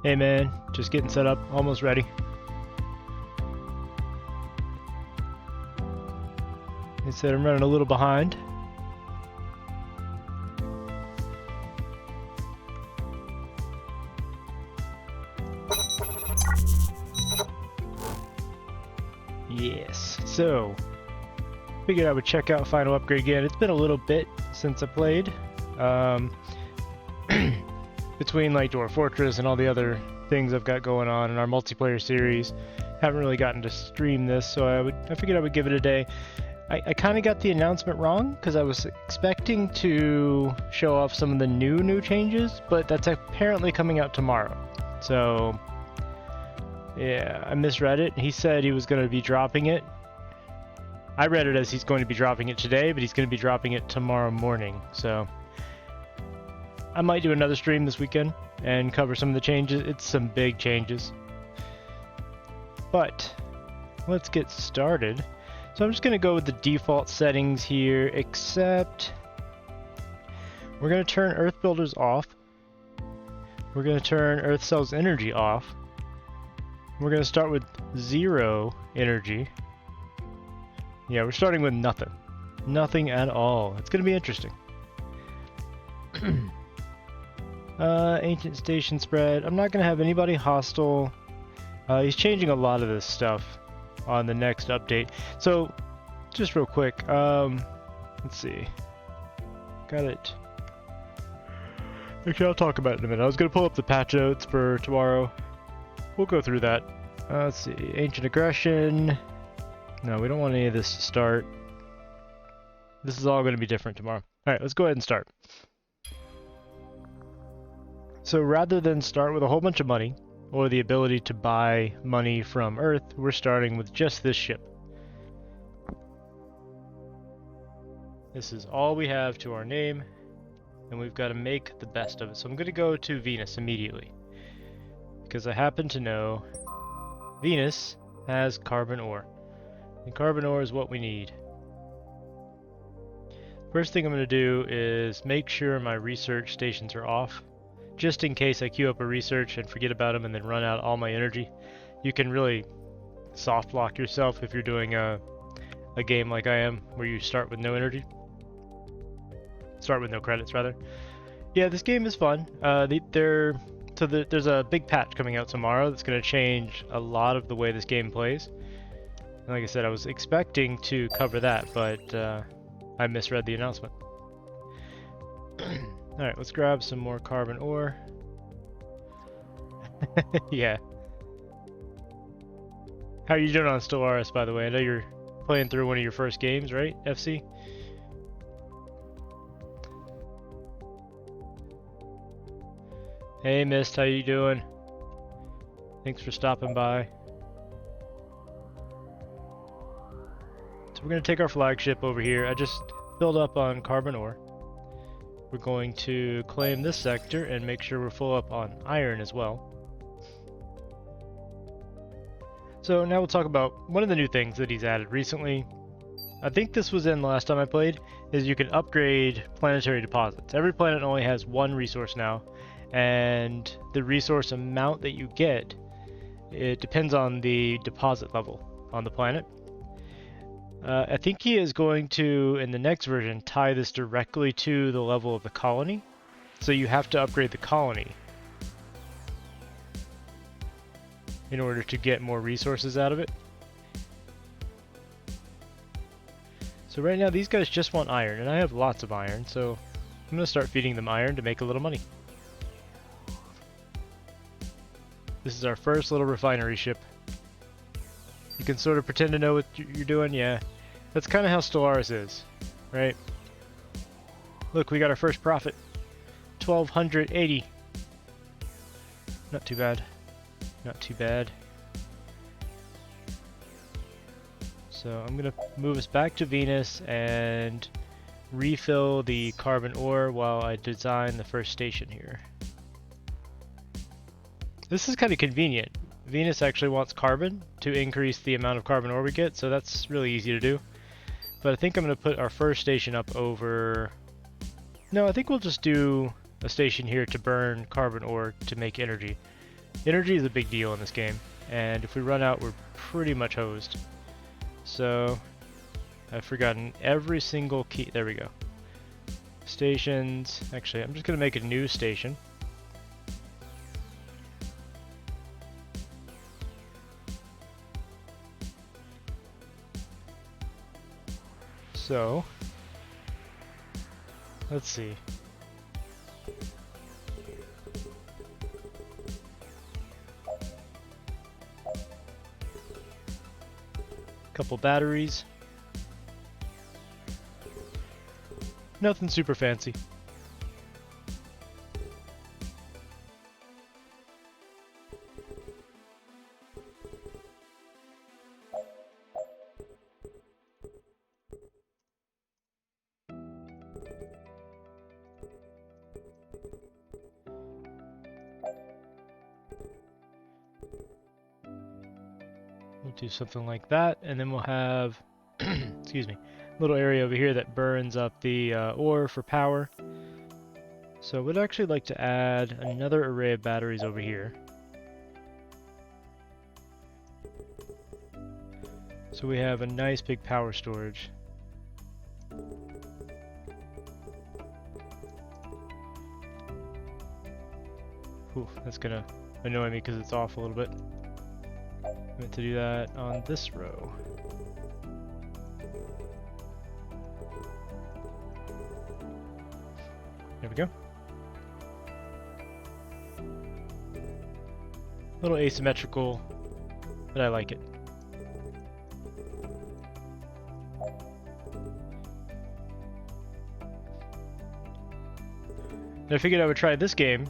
Hey man, just getting set up, almost ready. They said I'm running a little behind. Yes, so figured I would check out Final Upgrade again. It's been a little bit since I played. Between like Dwarf Fortress and all the other things I've got going on in our multiplayer series, haven't really gotten to stream this, so I figured I would give it a day. I kind of got the announcement wrong because I was expecting to show off some of the new changes, but that's apparently coming out tomorrow. So yeah, I misread it. He said he was going to be dropping it. I read it as he's going to be dropping it today, but he's going to be dropping it tomorrow morning. So I might do another stream this weekend and cover some of the changes. It's some big changes. But let's get started. So I'm just going to go with the default settings here, except we're going to turn Earth Builders off. We're going to turn Earth Cells Energy off. We're going to start with 0 energy. Yeah, we're starting with nothing. Nothing at all. It's going to be interesting. Ancient Station Spread. I'm not going to have anybody hostile. He's changing a lot of this stuff on the next update. So, just real quick, let's see. Got it. Actually, I'll talk about it in a minute. I was going to pull up the patch notes for tomorrow. We'll go through that. Let's see. Ancient Aggression. No, we don't want any of this to start. This is all going to be different tomorrow. Alright, let's go ahead and start. So rather than start with a whole bunch of money, or the ability to buy money from Earth, we're starting with just this ship. This is all we have to our name, and we've got to make the best of it. So I'm going to go to Venus immediately, because I happen to know Venus has carbon ore, and carbon ore is what we need. First thing I'm going to do is make sure my research stations are off, just in case I queue up a research and forget about them and then run out all my energy. You can really soft lock yourself if you're doing a game like I am, where you start with no energy. Start with no credits, rather. Yeah, this game is fun. There's a big patch coming out tomorrow that's going to change a lot of the way this game plays. And like I said, I was expecting to cover that, but I misread the announcement. Alright, let's grab some more carbon ore. Yeah. How are you doing on Stellaris, by the way? I know you're playing through one of your first games, right, FC? Hey, Mist, how you doing? Thanks for stopping by. So we're going to take our flagship over here. I just filled up on carbon ore. We're going to claim this sector and make sure we're full up on iron as well. So now we'll talk about one of the new things that he's added recently. I think this was in the last time I played, is you can upgrade planetary deposits. Every planet only has one resource now, and the resource amount that you get, it depends on the deposit level on the planet. I think he is going to, in the next version, tie this directly to the level of the colony. So you have to upgrade the colony in order to get more resources out of it. So right now these guys just want iron, and I have lots of iron, so I'm going to start feeding them iron to make a little money. This is our first little refinery ship. You can sort of pretend to know what you're doing, yeah. That's kind of how Stellaris is, right? Look, we got our first profit. 1,280. Not too bad. Not too bad. So I'm going to move us back to Venus and refill the carbon ore while I design the first station here. This is kind of convenient. Venus actually wants carbon to increase the amount of carbon ore we get, so that's really easy to do. But I think I'm going to put our first station up over... No, I think we'll just do a station here to burn carbon ore to make energy. Energy is a big deal in this game, and if we run out, we're pretty much hosed. So, I've forgotten every single key. There we go. Stations. Actually, I'm just going to make a new station. So, let's see. Couple batteries. Nothing super fancy. We'll do something like that, and then we'll have, excuse me, a little area over here that burns up the ore for power. So we'd actually like to add another array of batteries over here. So we have a nice big power storage. Ooh, that's gonna annoy me because it's off a little bit. I meant to do that on this row. There we go. A little asymmetrical, but I like it. And I figured I would try this game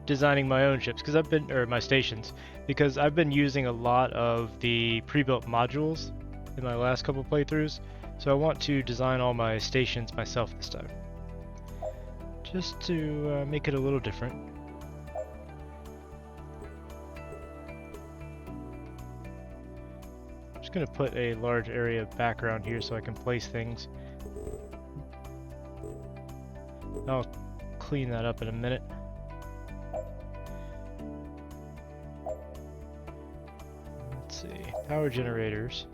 designing my own ships, because my stations, because I've been using a lot of the pre-built modules in my last couple playthroughs, so I want to design all my stations myself this time, just to make it a little different. I'm just going to put a large area of background here so I can place things. I'll clean that up in a minute. Let's see, power generators.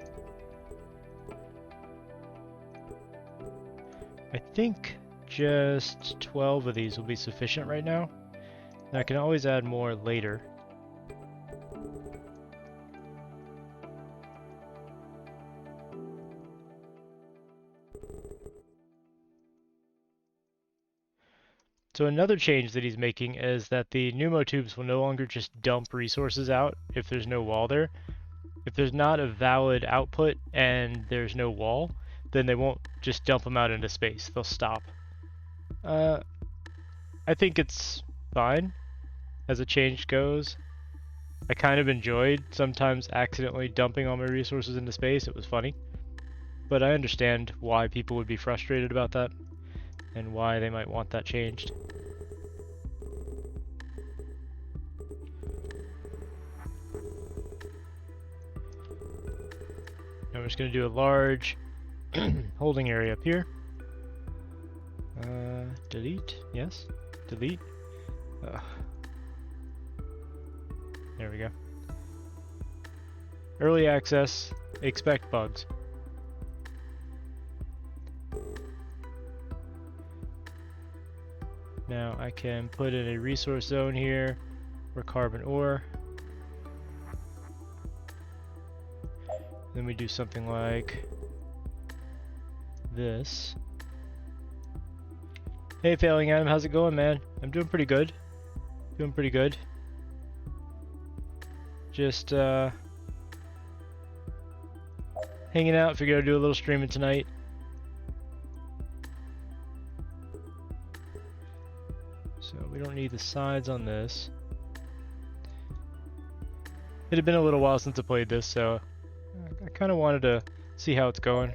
I think just 12 of these will be sufficient right now. And I can always add more later. So another change that he's making is that the pneumo tubes will no longer just dump resources out if there's no wall there. If there's not a valid output and there's no wall, then they won't just dump them out into space. They'll stop. I think it's fine as a change goes. I kind of enjoyed sometimes accidentally dumping all my resources into space. It was funny. But I understand why people would be frustrated about that and why they might want that changed. Now we're just going to do a large holding area up here. Delete, yes, delete. There we go. Early access, expect bugs. Now I can put in a resource zone here for carbon ore. Then we do something like this. Hey, Failing Adam, how's it going, man? I'm doing pretty good. Doing pretty good. Just hanging out. Figured I'd do a little streaming tonight. So we don't need the sides on this. It had been a little while since I played this, so I kind of wanted to see how it's going.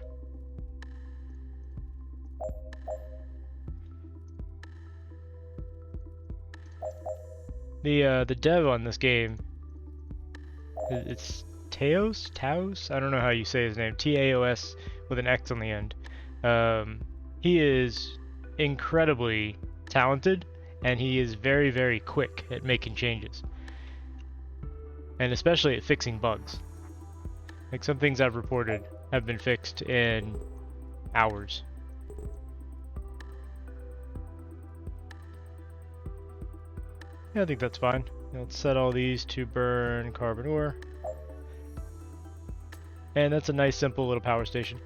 The dev on this game, it's Taos? I don't know how you say his name. Taos with an X on the end. He is incredibly talented, and he is very, very quick at making changes. and especially at fixing bugs. Like some things I've reported have been fixed in hours. Yeah, I think that's fine. Let's set all these to burn carbon ore. And that's a nice simple little power station.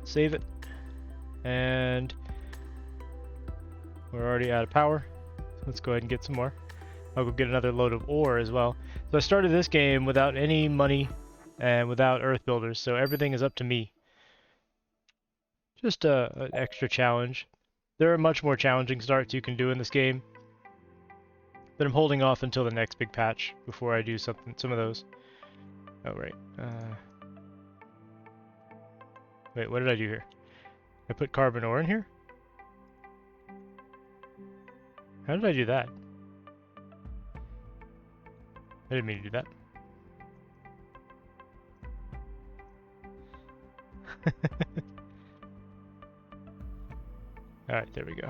Save it. And we're already out of power. Let's go ahead and get some more. I'll go get another load of ore as well. So I started this game without any money and without earth builders, so everything is up to me. Just an extra challenge. There are much more challenging starts you can do in this game, but I'm holding off until the next big patch before I do some of those. Oh right. Wait, what did I do here? I put carbon ore in here? How did I do that? I didn't mean to do that. Alright, there we go.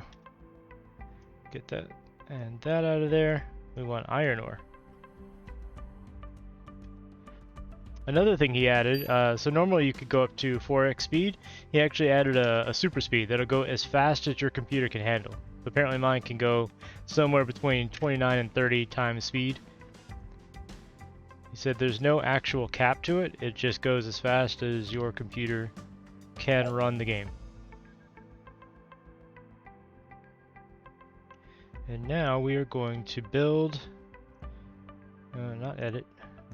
Get that and that out of there. We want iron ore. Another thing he added, so normally you could go up to 4x speed. He actually added a super speed that'll go as fast as your computer can handle. Apparently mine can go somewhere between 29 and 30 times speed. He said there's no actual cap to it, it just goes as fast as your computer can run the game. And now we are going to build, not edit,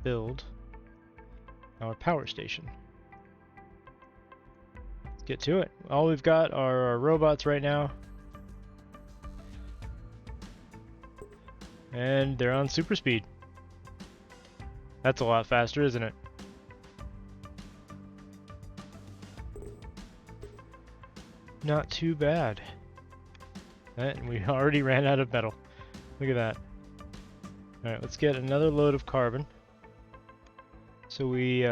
build our power station. Let's get to it. All we've got are our robots right now. And they're on super speed. That's a lot faster, isn't it? Not too bad. And we already ran out of metal. Look at that. Alright, let's get another load of carbon, so we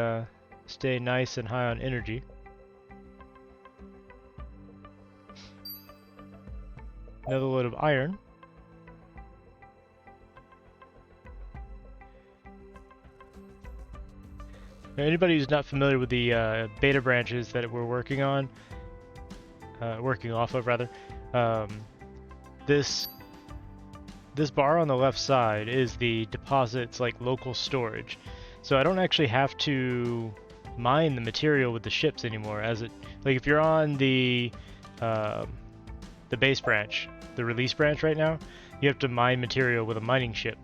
stay nice and high on energy. Another load of iron. Anybody who's not familiar with the beta branches that we're working on, working off of rather, this bar on the left side is the deposit's like local storage. So I don't actually have to mine the material with the ships anymore. As it, like if you're on the base branch, the release branch right now, you have to mine material with a mining ship,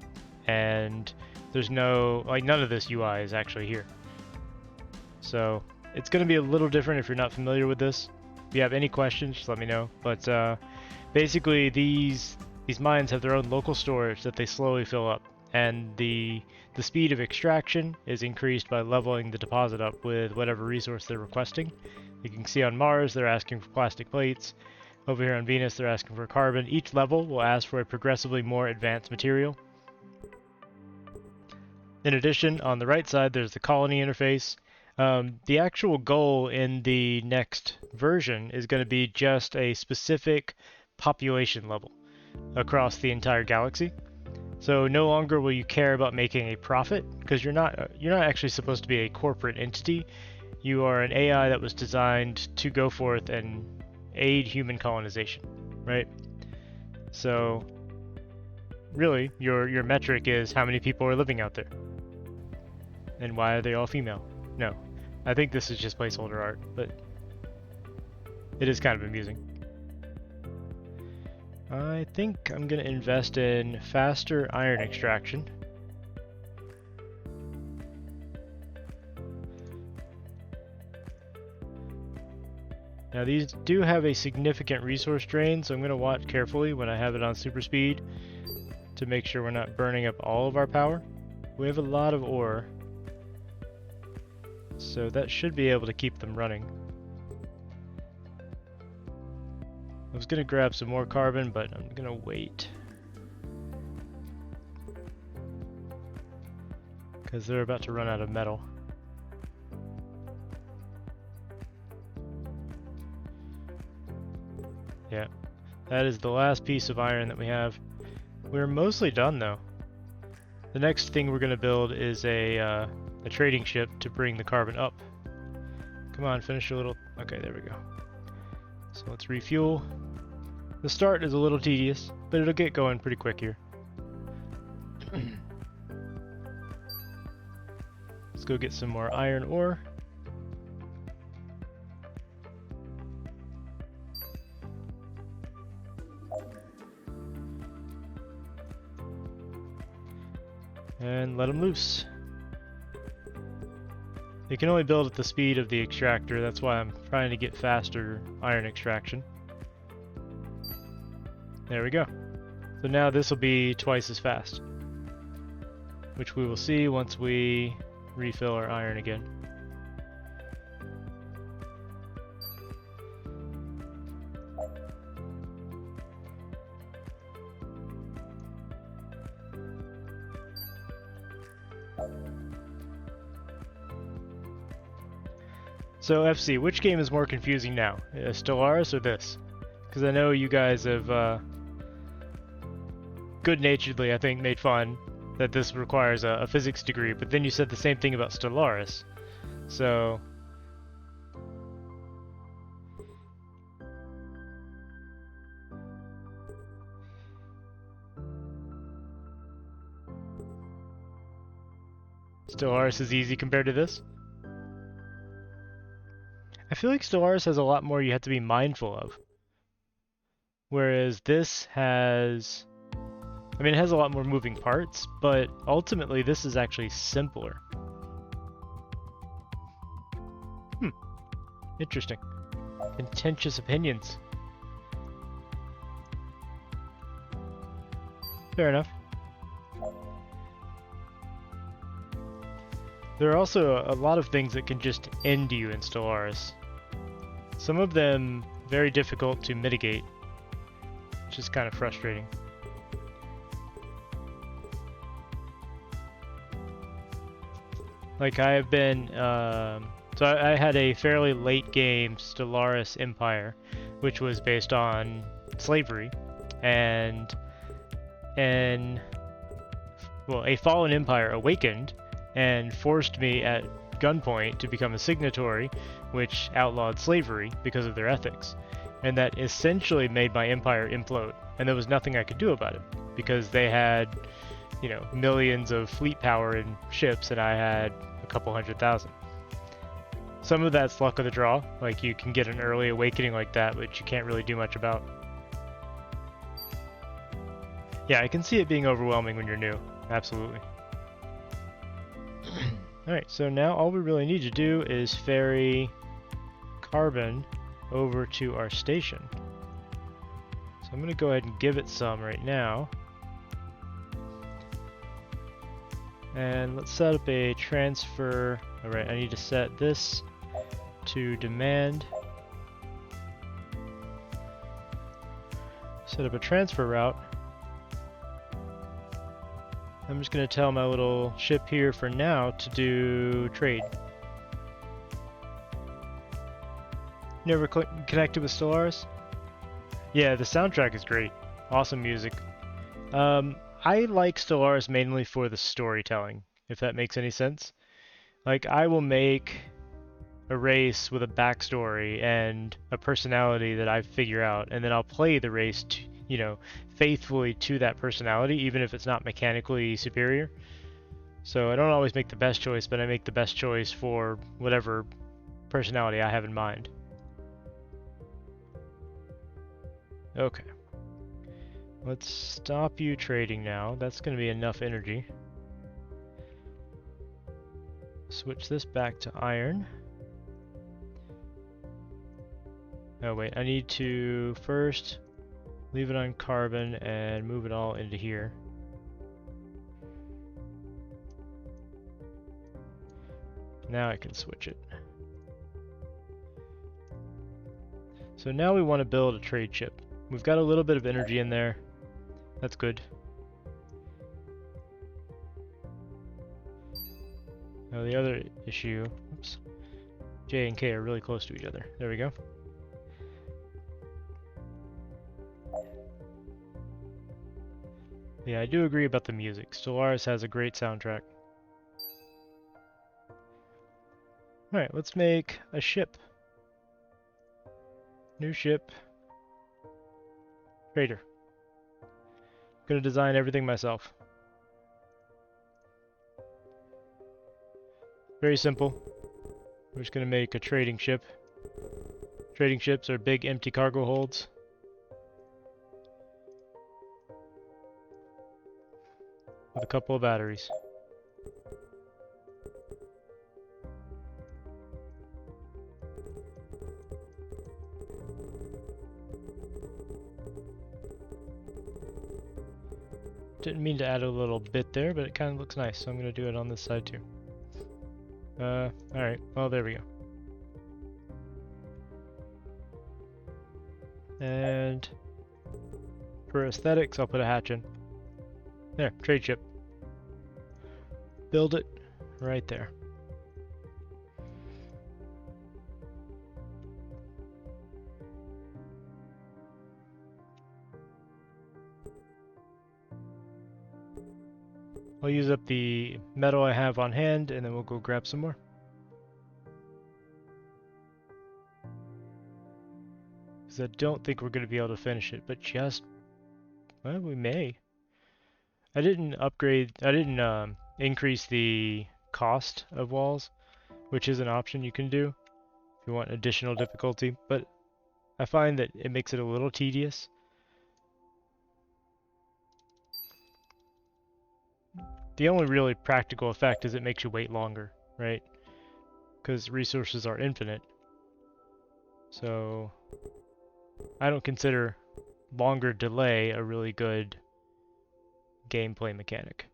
and there's no, like, none of this UI is actually here. So it's going to be a little different if you're not familiar with this. If you have any questions, just let me know. But basically these mines have their own local storage that they slowly fill up, and the speed of extraction is increased by leveling the deposit up with whatever resource they're requesting. You can see on Mars they're asking for plastic plates. Over here on Venus they're asking for carbon. Each level will ask for a progressively more advanced material. In addition, on the right side there's the colony interface. The actual goal in the next version is going to be just a specific population level across the entire galaxy. So no longer will you care about making a profit, because you're not actually supposed to be a corporate entity. You are an AI that was designed to go forth and aid human colonization, right? So really your metric is how many people are living out there. And why are they all female? No. I think this is just placeholder art, but it is kind of amusing. I think I'm going to invest in faster iron extraction. Now these do have a significant resource drain, so I'm going to watch carefully when I have it on super speed to make sure we're not burning up all of our power. We have a lot of ore, so that should be able to keep them running. I was going to grab some more carbon, but I'm going to wait, because they're about to run out of metal. Yeah, that is the last piece of iron that we have. We're mostly done though. the next thing we're going to build is a trading ship to bring the carbon up. Come on, finish your little... Okay, there we go. So let's refuel. The start is a little tedious, but it'll get going pretty quick here. Let's go get some more iron ore. And let them loose. You can only build at the speed of the extractor, that's why I'm trying to get faster iron extraction. There we go. So now this will be twice as fast, which we will see once we refill our iron again. So FC, which game is more confusing now? Stellaris or this? Because I know you guys have good-naturedly, I think, made fun that this requires a physics degree, but then you said the same thing about Stellaris. So... Stellaris is easy compared to this? I feel like Stellaris has a lot more you have to be mindful of. Whereas this has... I mean, it has a lot more moving parts, but ultimately this is actually simpler. Interesting. Contentious opinions. Fair enough. There are also a lot of things that can just end you in Stellaris. Some of them very difficult to mitigate, which is kind of frustrating. Like I have been, so I had a fairly late game Stellaris Empire, which was based on slavery, and well, a fallen empire awakened and forced me at gunpoint to become a signatory, which outlawed slavery because of their ethics. And that essentially made my empire implode, and there was nothing I could do about it, because they had, you know, millions of fleet power and ships, and I had a couple 100,000. Some of that's luck of the draw, like you can get an early awakening like that, which you can't really do much about. Yeah, I can see it being overwhelming when you're new, absolutely. Alright, so now all we really need to do is ferry carbon over to our station. So I'm going to go ahead and give it some right now. And let's set up a transfer. Alright, I need to set this to demand. Set up a transfer route. I'm just going to tell my little ship here for now to do trade. Never connected with Stellaris? Yeah, the soundtrack is great. Awesome music. I like Stellaris mainly for the storytelling, if that makes any sense. Like, I will make a race with a backstory and a personality that I figure out, and then I'll play the race to, you know, faithfully to that personality, even if it's not mechanically superior. So I don't always make the best choice, but I make the best choice for whatever personality I have in mind. Okay. Let's stop you trading now. That's going to be enough energy. Switch this back to iron. Oh wait, I need to first leave it on carbon and move it all into here. Now I can switch it. So now we want to build a trade ship. We've got a little bit of energy in there. That's good. Now the other issue, oops, J and K are really close to each other. There we go. Yeah, I do agree about the music. Stellaris has a great soundtrack. Alright, let's make a ship. New ship. Trader. Gonna design everything myself. Very simple. We're just gonna make a trading ship. Trading ships are big empty cargo holds. With a couple of batteries. Didn't mean to add a little bit there, but it kind of looks nice, so I'm going to do it on this side too. Alright, well there we go. And for aesthetics, I'll put a hatch in. There, trade ship. Build it right there. I'll use up the metal I have on hand, and then we'll go grab some more. Because I don't think we're going to be able to finish it, but just... well, we may. I didn't increase the cost of walls, which is an option you can do if you want additional difficulty, but I find that it makes it a little tedious. The only really practical effect is it makes you wait longer, right? Because resources are infinite. So I don't consider longer delay a really good gameplay mechanic.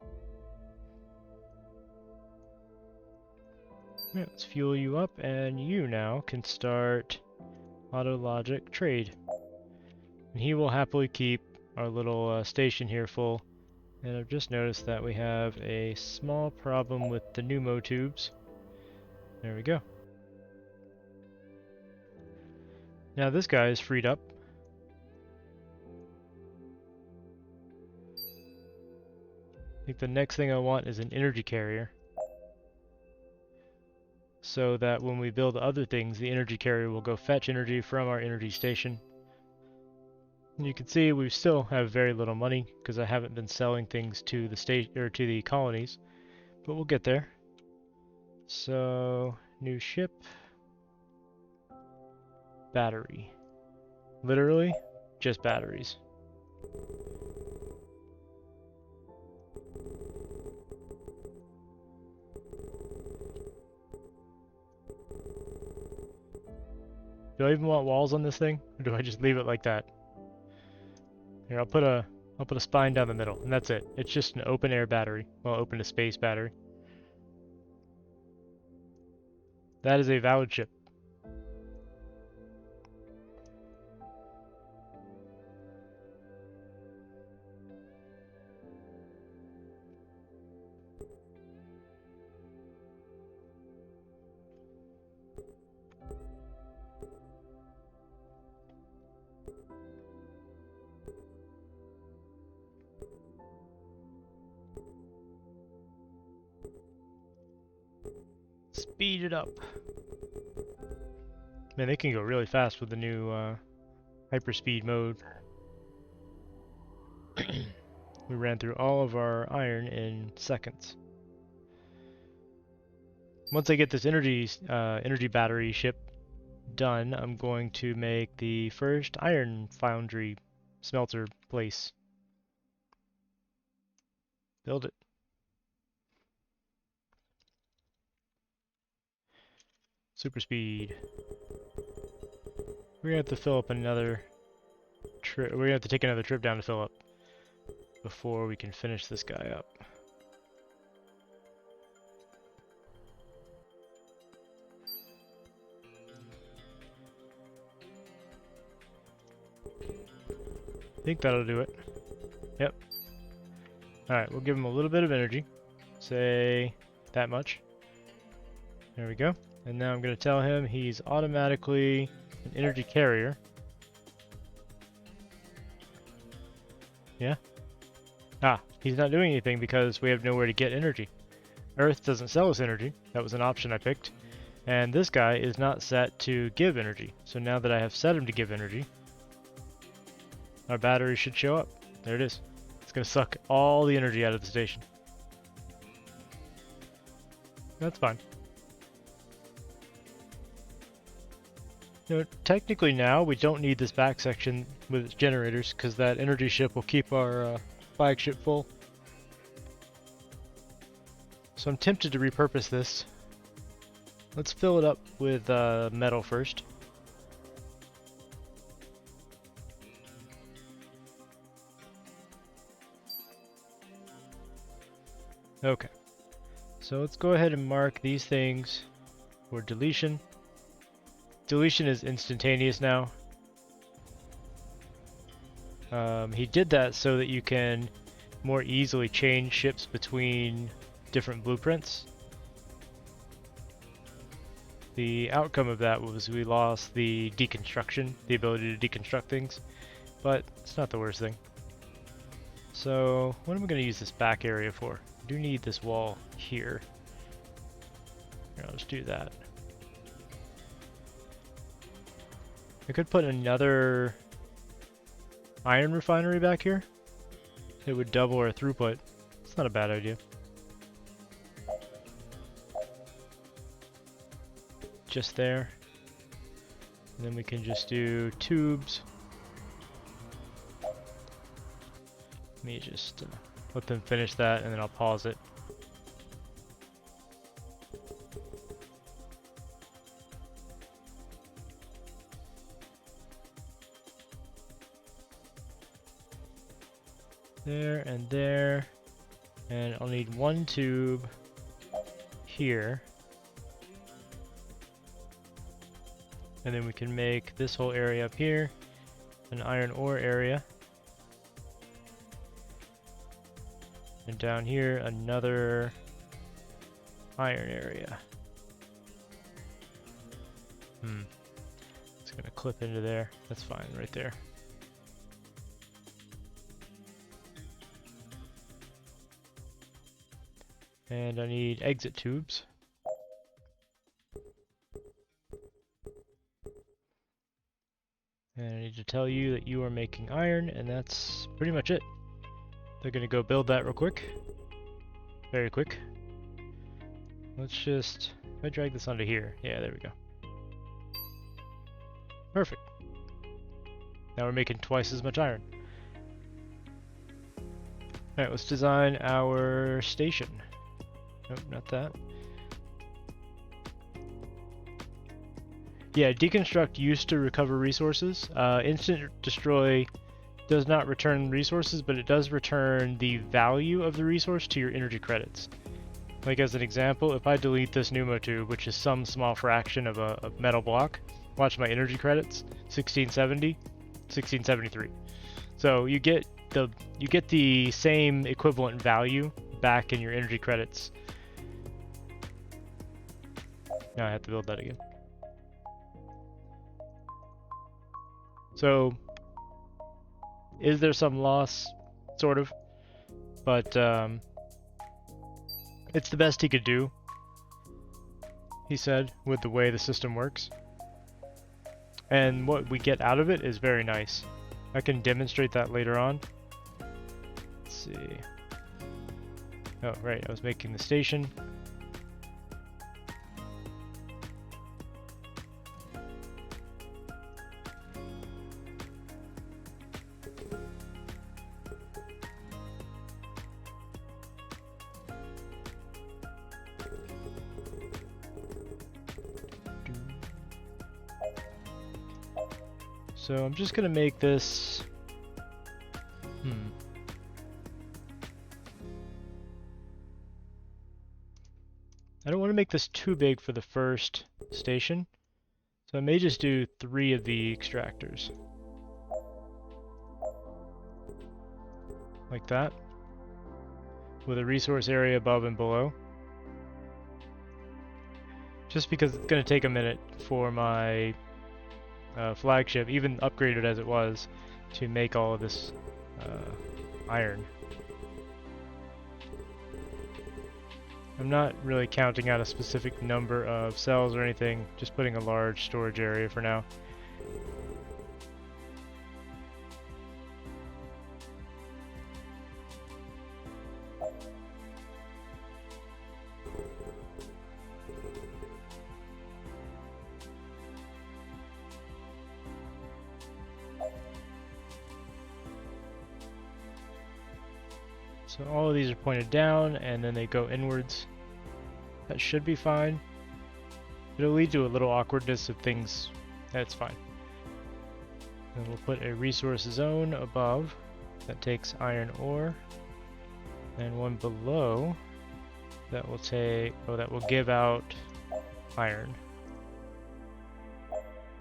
Yeah, let's fuel you up, and you now can start Auto Logic Trade. And he will happily keep our little station here full. And I've just noticed that we have a small problem with the pneumo tubes. There we go. Now this guy is freed up. I think the next thing I want is an energy carrier. So that when we build other things, the energy carrier will go fetch energy from our energy station. And you can see we still have very little money because I haven't been selling things to the state or to the colonies, but we'll get there. So, new ship, battery. Literally, just batteries. Do I even want walls on this thing, or do I just leave it like that? Here, I'll put a spine down the middle, and that's it. It's just an open air battery. Well, open to space battery. That is a valid ship. Speed it up. Man, they can go really fast with the new hyperspeed mode. We ran through all of our iron in seconds. Once I get this energy battery ship done, I'm going to make the first iron foundry smelter place. Build it. Super speed. We're gonna have to fill up another trip. We're gonna have to take another trip down to fill up before we can finish this guy up. I think that'll do it. Yep. Alright, we'll give him a little bit of energy. Say that much. There we go. And now I'm going to tell him he's automatically an energy carrier. Yeah? Ah, he's not doing anything because we have nowhere to get energy. Earth doesn't sell us energy. That was an option I picked. And this guy is not set to give energy. So now that I have set him to give energy, our battery should show up. There it is. It's going to suck all the energy out of the station. That's fine. You know, technically now we don't need this back section with its generators because that energy ship will keep our flagship full. So I'm tempted to repurpose this. Let's fill it up with metal first. Okay. So let's go ahead and mark these things for deletion. Deletion is instantaneous now. He did that so that you can more easily change ships between different blueprints. The outcome of that was we lost the deconstruction, the ability to deconstruct things, but it's not the worst thing. So what am I going to use this back area for? I do need this wall here. Here, I'll just do that. I could put another iron refinery back here. It would double our throughput. It's not a bad idea. Just there. And then we can just do tubes. Let me just let them finish that and then I'll pause it. There, and I'll need one tube here. And then we can make this whole area up here an iron ore area. And down here, another iron area. It's gonna clip into there. That's fine right there. And I need exit tubes. And I need to tell you that you are making iron, and that's pretty much it. They're gonna go build that real quick. Very quick. Let's just, if I drag this onto here, yeah, there we go. Perfect. Now we're making twice as much iron. Alright, let's design our station. Nope, not that. Yeah, deconstruct used to recover resources. Instant destroy does not return resources, but it does return the value of the resource to your energy credits. Like as an example, if I delete this pneumo tube, which is some small fraction of a metal block, watch my energy credits, 1670, 1673. So you get the same equivalent value back in your energy credits. Now I have to build that again. So, is there some loss? Sort of. But, it's the best he could do, he said, with the way the system works. And what we get out of it is very nice. I can demonstrate that later on. Let's see. Oh, right, I was making the station. So I'm just gonna make this. I don't want to make this too big for the first station, so I may just do 3 of the extractors. Like that. With a resource area above and below. Just because it's going to take a minute for my flagship, even upgraded as it was, to make all of this iron. I'm not really counting out a specific number of cells or anything, just putting a large storage area for now. So all of these are pointed down, and then they go inwards. That should be fine. It'll lead to a little awkwardness of things. That's fine. And we'll put a resource zone above that takes iron ore, and one below that will take, that will give out iron.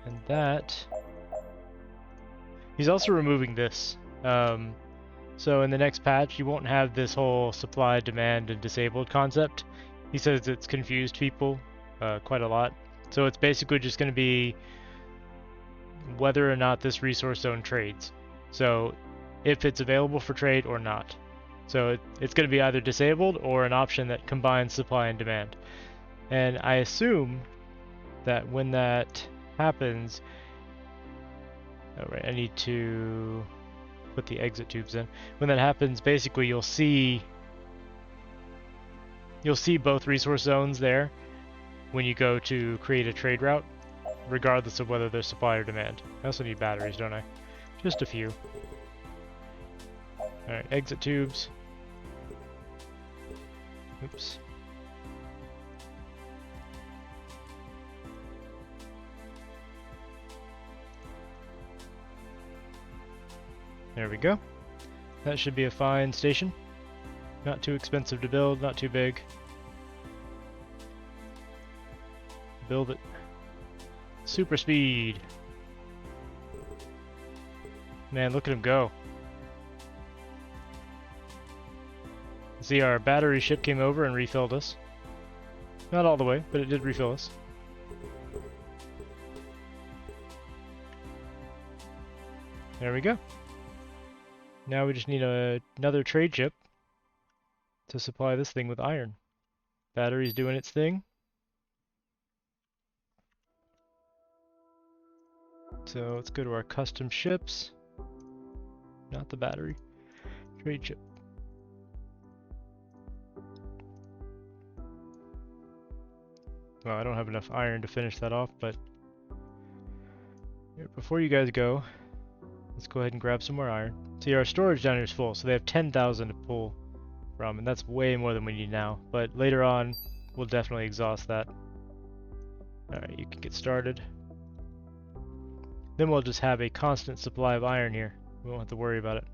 And that, he's also removing this. So in the next patch, you won't have this whole supply, demand, and disabled concept. He says it's confused people quite a lot. So it's basically just going to be whether or not this resource zone trades. So if it's available for trade or not. So it's going to be either disabled or an option that combines supply and demand. And I assume that when that happens, I need to put the exit tubes in. When that happens, basically you'll see both resource zones there when you go to create a trade route, regardless of whether there's supply or demand. I also need batteries, don't I? Just a few. Alright, exit tubes. Oops. There we go. That should be a fine station. Not too expensive to build, not too big. Build it. Super speed. Man, look at him go. See, our battery ship came over and refilled us. Not all the way, but it did refill us. There we go. Now we just need another trade ship to supply this thing with iron. Battery's doing its thing. So let's go to our custom ships. Not the battery. Trade ship. Well, I don't have enough iron to finish that off, but here, before you guys go, let's go ahead and grab some more iron. See, our storage down here is full, so they have 10,000 to pull from, and that's way more than we need now. But later on, we'll definitely exhaust that. Alright, you can get started. Then we'll just have a constant supply of iron here. We won't have to worry about it.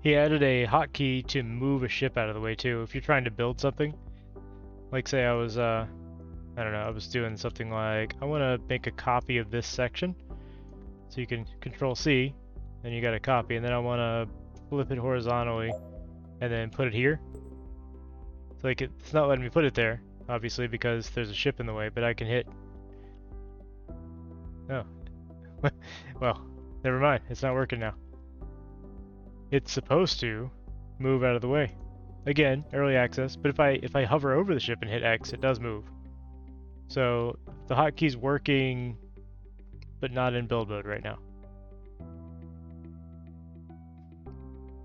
He added a hotkey to move a ship out of the way too. If you're trying to build something, like say I was I don't know, I was doing something like, I want to make a copy of this section. So you can Control C, and you got a copy, and then I want to flip it horizontally, and then put it here. So like it's not letting me put it there, obviously, because there's a ship in the way, but I can hit... Oh. Well, never mind, it's not working now. It's supposed to move out of the way. Again, early access, but if I hover over the ship and hit X, it does move. So the hotkey's working, but not in build mode right now.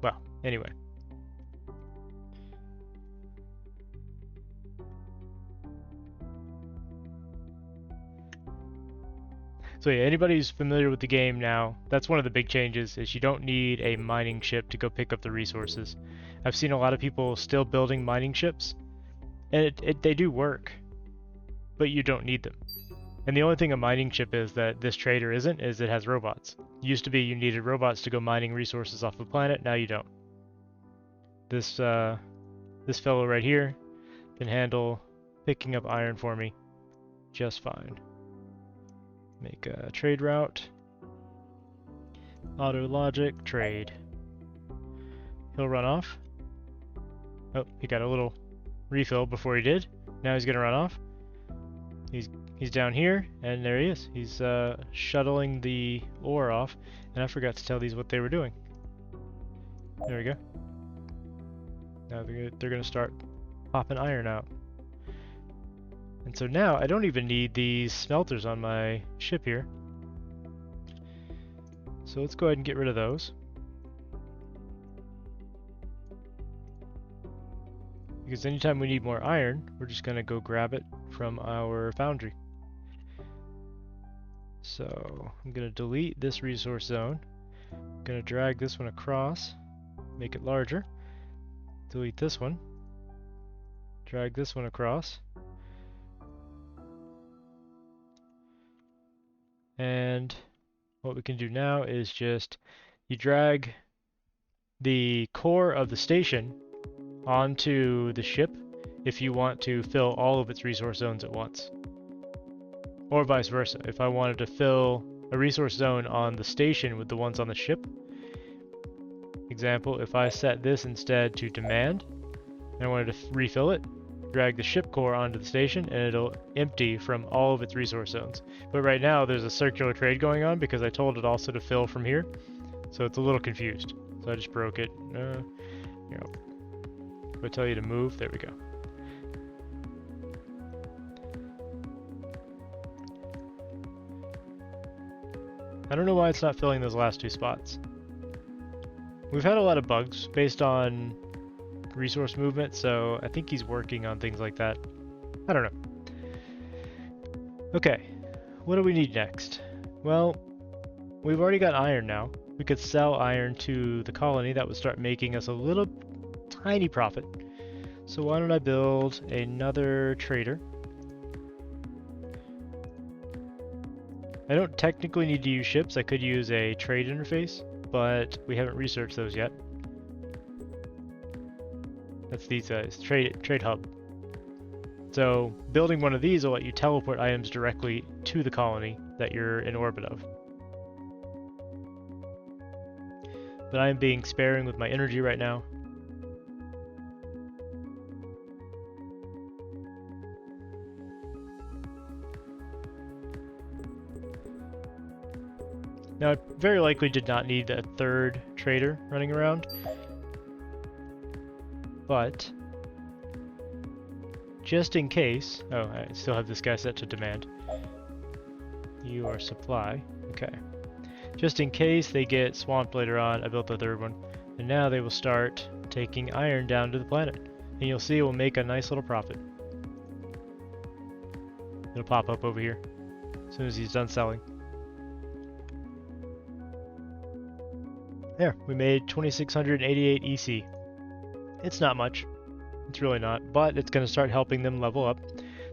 Well, anyway. So yeah, anybody who's familiar with the game now, that's one of the big changes, is you don't need a mining ship to go pick up the resources. I've seen a lot of people still building mining ships, and they do work, but you don't need them. And the only thing a mining ship is that this trader isn't, is it has robots. It used to be you needed robots to go mining resources off the planet, now you don't. This fellow right here can handle picking up iron for me just fine. Make a trade route. Auto logic, trade. He'll run off. Oh, he got a little refill before he did. Now he's gonna run off. He's down here, and there he is. He's shuttling the ore off, and I forgot to tell these what they were doing. There we go. Now they're gonna start popping iron out. And so now I don't even need these smelters on my ship here. So let's go ahead and get rid of those. Because anytime we need more iron, we're just gonna go grab it from our foundry. So I'm gonna delete this resource zone. I'm gonna drag this one across, make it larger. Delete this one. Drag this one across. And what we can do now is just you drag the core of the station onto the ship if you want to fill all of its resource zones at once. Or vice versa. If I wanted to fill a resource zone on the station with the ones on the ship, example, if I set this instead to demand and I wanted to refill it, drag the ship core onto the station and it'll empty from all of its resource zones. But right now there's a circular trade going on because I told it also to fill from here, so it's a little confused. So I just broke it. If I tell you to move, there we go. I don't know why it's not filling those last two spots. We've had a lot of bugs based on resource movement, so I think he's working on things like that. I don't know. Okay, what do we need next? Well, we've already got iron now. We could sell iron to the colony. That would start making us a little tiny profit. So why don't I build another trader? I don't technically need to use ships. I could use a trade interface, but we haven't researched those yet. That's these guys, trade hub. So building one of these will let you teleport items directly to the colony that you're in orbit of. But I am being sparing with my energy right now. Now, I very likely did not need a third trader running around, but just in case, oh, I still have this guy set to demand. You are supply, okay. Just in case they get swamped later on, I built the third one, and now they will start taking iron down to the planet, and you'll see it will make a nice little profit. It'll pop up over here as soon as he's done selling. There, we made 2,688 EC. It's not much. It's really not, but it's going to start helping them level up.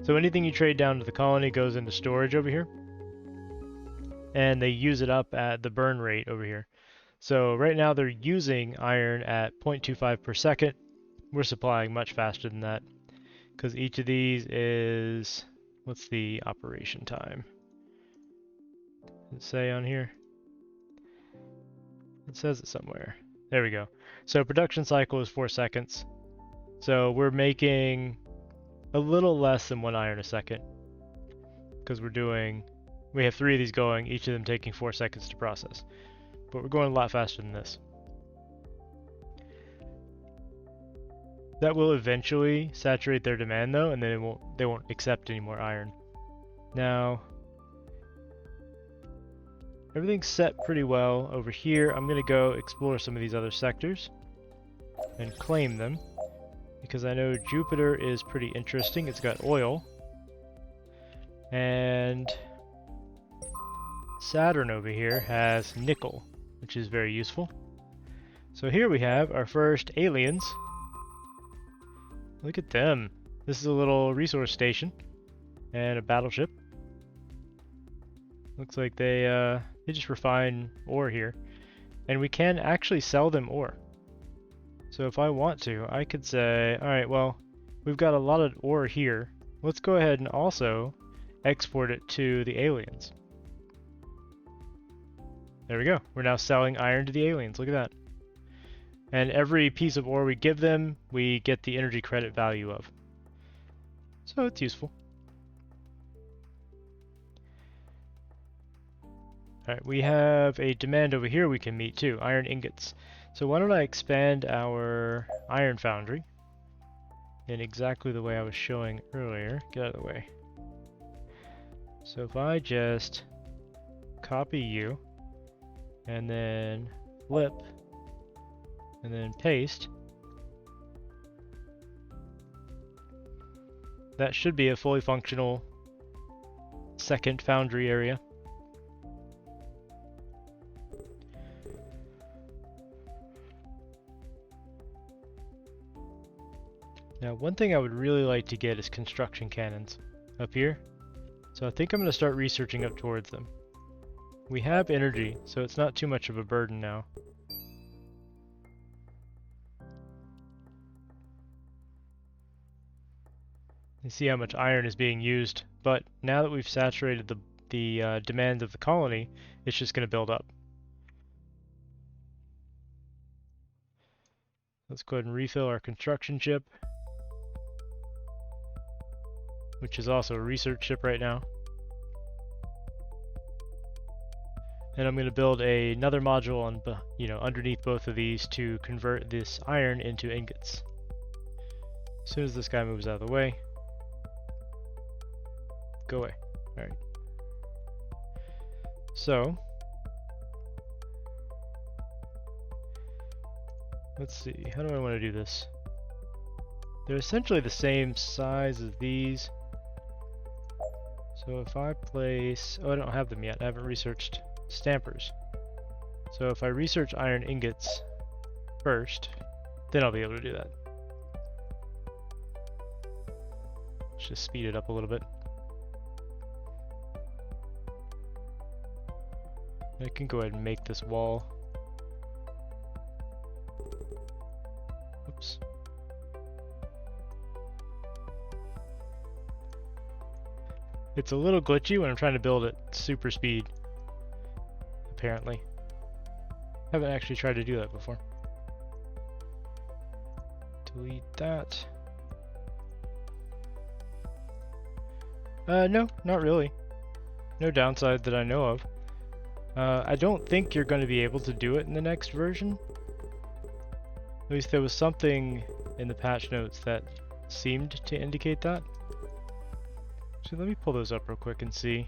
So anything you trade down to the colony goes into storage over here. And they use it up at the burn rate over here. So right now they're using iron at 0.25 per second. We're supplying much faster than that, because each of these is, what's the operation time? Does it say on here? It says it somewhere. There we go. So production cycle is 4 seconds. So we're making a little less than 1 iron a second, because we have 3 of these going, each of them taking 4 seconds to process. But we're going a lot faster than this. That will eventually saturate their demand though, and then they won't accept any more iron. Now, everything's set pretty well over here. I'm gonna go explore some of these other sectors and claim them, because I know Jupiter is pretty interesting. It's got oil, and Saturn over here has nickel, which is very useful. So here we have our first aliens. Look at them. This is a little resource station and a battleship. Looks like they just refine ore here, and we can actually sell them ore. So if I want to, I could say, all right, well, we've got a lot of ore here. Let's go ahead and also export it to the aliens. There we go. We're now selling iron to the aliens. Look at that. And every piece of ore we give them, we get the energy credit value of. So it's useful. Alright, we have a demand over here we can meet too, iron ingots. So why don't I expand our iron foundry in exactly the way I was showing earlier. Get out of the way. So if I just copy you, and then flip, and then paste, that should be a fully functional second foundry area. Now, one thing I would really like to get is construction cannons up here. So I think I'm going to start researching up towards them. We have energy, so it's not too much of a burden now. You see how much iron is being used, but now that we've saturated the demand of the colony, it's just going to build up. Let's go ahead and refill our construction ship, which is also a research ship right now. And I'm going to build another module on, underneath both of these to convert this iron into ingots. As soon as this guy moves out of the way, go away. All right. So let's see. How do I want to do this? They're essentially the same size as these. So if I place, I don't have them yet. I haven't researched stampers. So if I research iron ingots first, then I'll be able to do that. Let's just speed it up a little bit. I can go ahead and make this wall. Oops. It's a little glitchy when I'm trying to build at super speed, apparently. Haven't actually tried to do that before. Delete that. No, not really. No downside that I know of. I don't think you're going to be able to do it in the next version. At least there was something in the patch notes that seemed to indicate that. So let me pull those up real quick and see.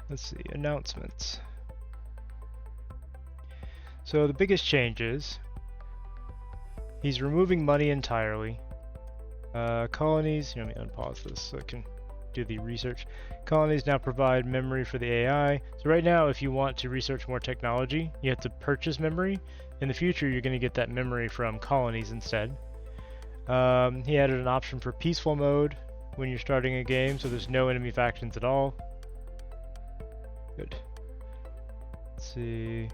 Let's see, announcements. So the biggest change is he's removing money entirely. Colonies, let me unpause this so I can do the research. Colonies now provide memory for the AI. So right now, if you want to research more technology, you have to purchase memory. In the future, you're going to get that memory from colonies instead. He added an option for peaceful mode when you're starting a game, so there's no enemy factions at all. Good. Let's see.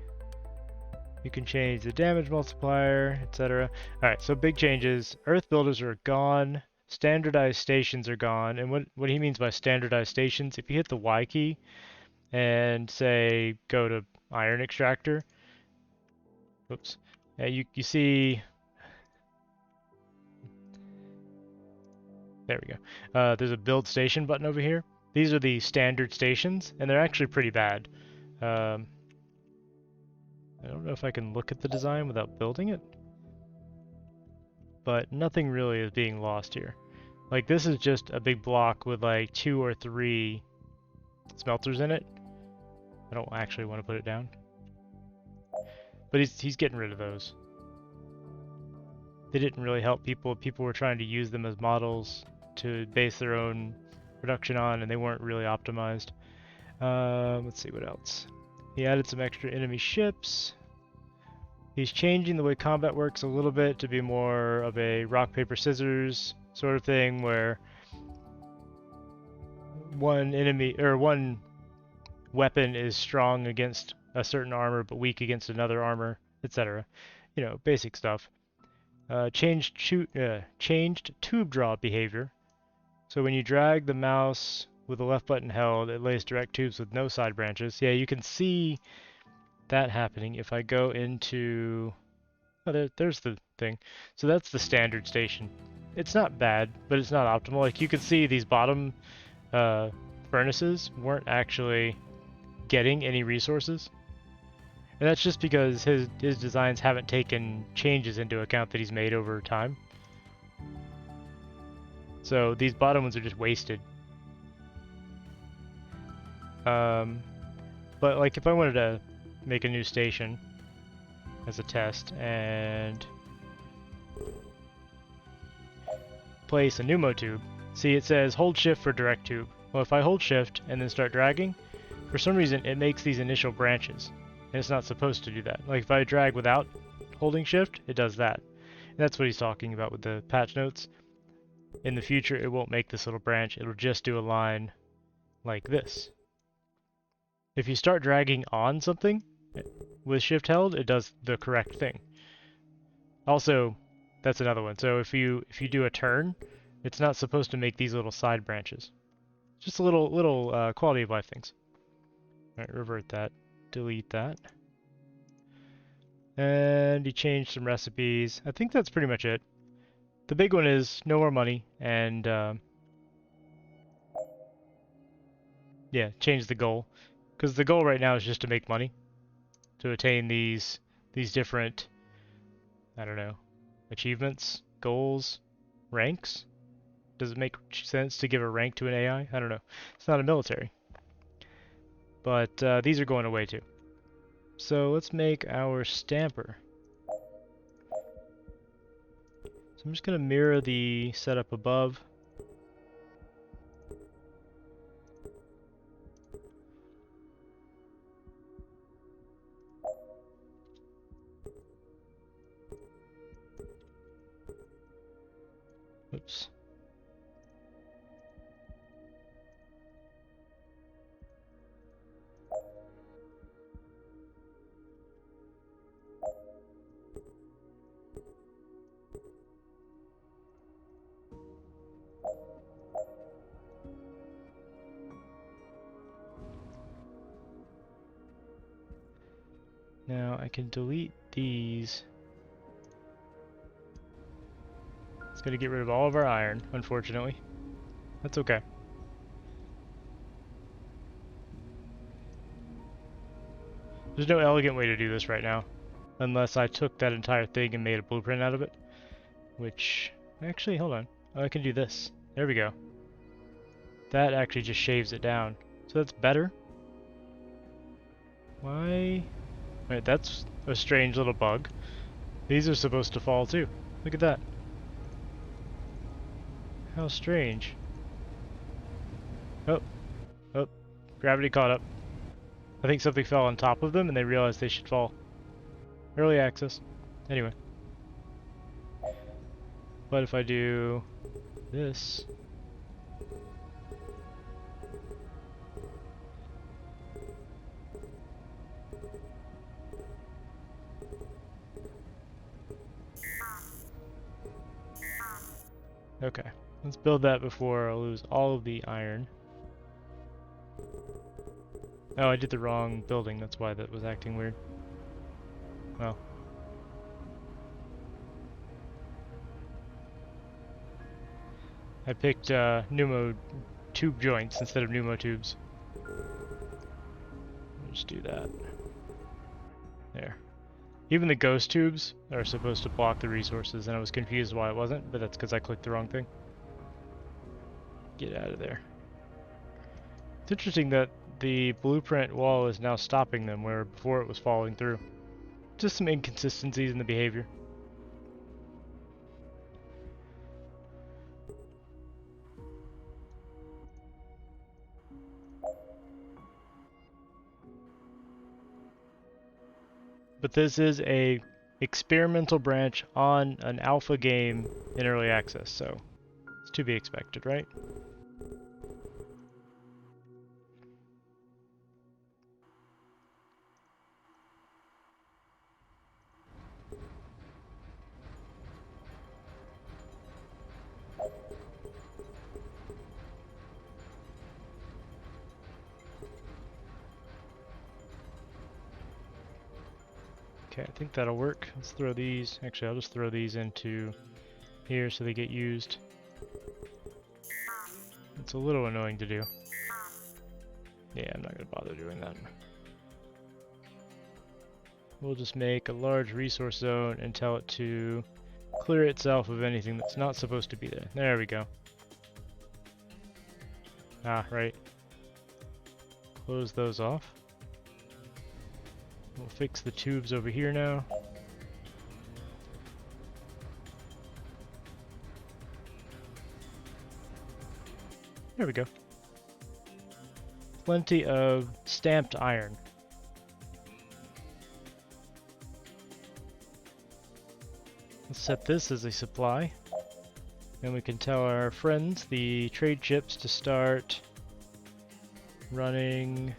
You can change the damage multiplier, etc. Alright, so big changes. Earth builders are gone. Standardized stations are gone. And what he means by standardized stations, if you hit the Y key and say go to iron extractor, oops, you see, there we go. There's a build station button over here. These are the standard stations, and they're actually pretty bad. I don't know if I can look at the design without building it, but nothing really is being lost here. Like, this is just a big block with like 2 or 3 smelters in it. I don't actually want to put it down, but he's getting rid of those. They didn't really help people. People were trying to use them as models to base their own production on, and they weren't really optimized. Let's see what else. He added some extra enemy ships. He's changing the way combat works a little bit to be more of a rock, paper, scissors sort of thing, where one enemy or one weapon is strong against a certain armor but weak against another armor, etc. You know, basic stuff. Changed tube draw behavior. So when you drag the mouse with the left button held, it lays direct tubes with no side branches. Yeah, you can see that happening if I go into... Oh, there's the thing. So that's the standard station. it's not bad, but it's not optimal. Like you can see these bottom furnaces weren't actually getting any resources. And that's just because his designs haven't taken changes into account that he's made over time. So these bottom ones are just wasted. But like if I wanted to make a new station as a test and place a pneumo tube, see it says hold shift for direct tube. Well, if I hold shift and then start dragging, for some reason it makes these initial branches. And it's not supposed to do that. Like if I drag without holding shift, it does that. And that's what he's talking about with the patch notes. In the future, it won't make this little branch. It'll just do a line like this. If you start dragging on something with shift held, it does the correct thing. Also, that's another one. So if you do a turn, it's not supposed to make these little side branches. Just a little quality of life things. All right, revert that. Delete that. And he changed some recipes. I think that's pretty much it. The big one is no more money, and yeah, change the goal. Because the goal right now is just to make money, to attain these different, I don't know, achievements, goals, ranks. Does it make sense to give a rank to an AI? I don't know. It's not a military. But these are going away too. So let's make our stamper. So I'm just going to mirror the setup above. Oops. Now I can delete these. It's going to get rid of all of our iron, unfortunately. That's okay. There's no elegant way to do this right now, unless I took that entire thing and made a blueprint out of it. Which, actually, hold on. Oh, I can do this. There we go. That actually just shaves it down. So that's better. Why? Wait, that's a strange little bug. These are supposed to fall too. Look at that. How strange. Oh. Oh. Gravity caught up. I think something fell on top of them and they realized they should fall. Early access. Anyway. But if I do this... Okay, let's build that before I lose all of the iron. Oh, I did the wrong building, that's why that was acting weird. Well. I picked pneumo tube joints instead of pneumo tubes. Just do that. There. Even the ghost tubes are supposed to block the resources, and I was confused why it wasn't, but that's because I clicked the wrong thing. Get out of there. It's interesting that the blueprint wall is now stopping them, where before it was falling through. Just some inconsistencies in the behavior. But this is a experimental branch on an alpha game in early access, so it's to be expected, right? Okay, I think that'll work. Let's throw these. Actually, I'll just throw these into here so they get used. It's a little annoying to do. Yeah, I'm not going to bother doing that. We'll just make a large resource zone and tell it to clear itself of anything that's not supposed to be there. There we go. Ah, right. Close those off. We'll fix the tubes over here now. There we go. Plenty of stamped iron. Let's set this as a supply. And we can tell our friends, the trade ships, to start running.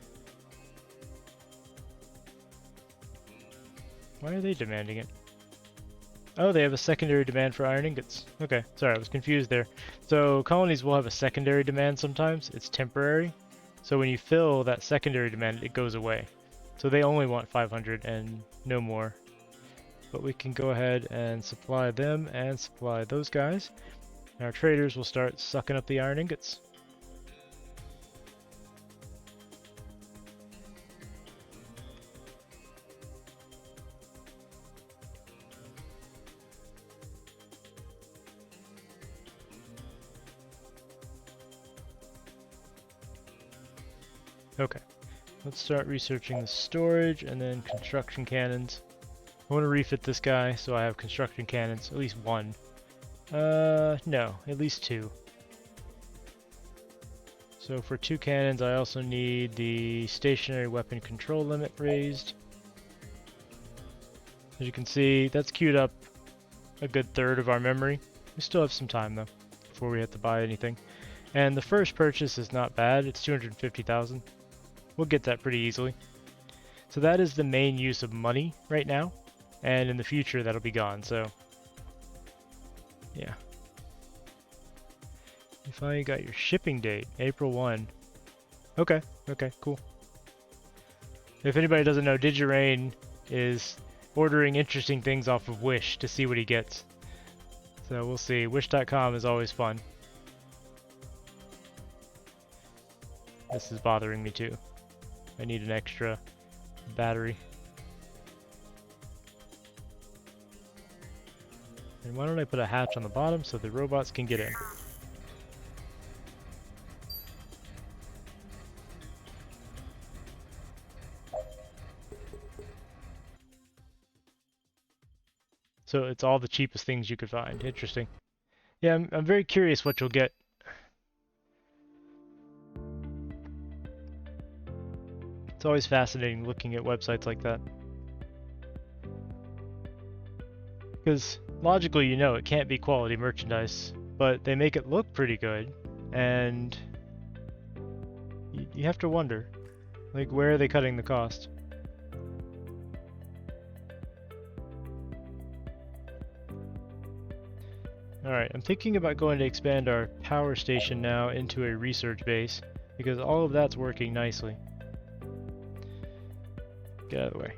Why are they demanding it? Oh, they have a secondary demand for iron ingots. Okay, sorry, I was confused there. So colonies will have a secondary demand sometimes. It's temporary. So when you fill that secondary demand, it goes away. So they only want 500 and no more. But we can go ahead and supply them and supply those guys. Our traders will start sucking up the iron ingots. Okay, let's start researching the storage and then construction cannons. I want to refit this guy so I have construction cannons, at least one. No, at least two. So for 2 cannons, I also need the stationary weapon control limit raised. As you can see, that's queued up a good third of our memory. We still have some time though, before we have to buy anything. And the first purchase is not bad, it's 250,000. We'll get that pretty easily. So that is the main use of money right now, and in the future that'll be gone, so yeah. You finally got your shipping date, April 1. Okay, cool. If anybody doesn't know, Digirain is ordering interesting things off of Wish to see what he gets. So we'll see. Wish.com is always fun. This is bothering me too. I need an extra battery. And why don't I put a hatch on the bottom so the robots can get in? So it's all the cheapest things you could find. Interesting. Yeah, I'm very curious what you'll get. It's always fascinating looking at websites like that. Because logically, you know, it can't be quality merchandise, but they make it look pretty good, and you have to wonder, like, where are they cutting the cost? Alright, I'm thinking about going to expand our power station now into a research base, because all of that's working nicely. Get out of the way.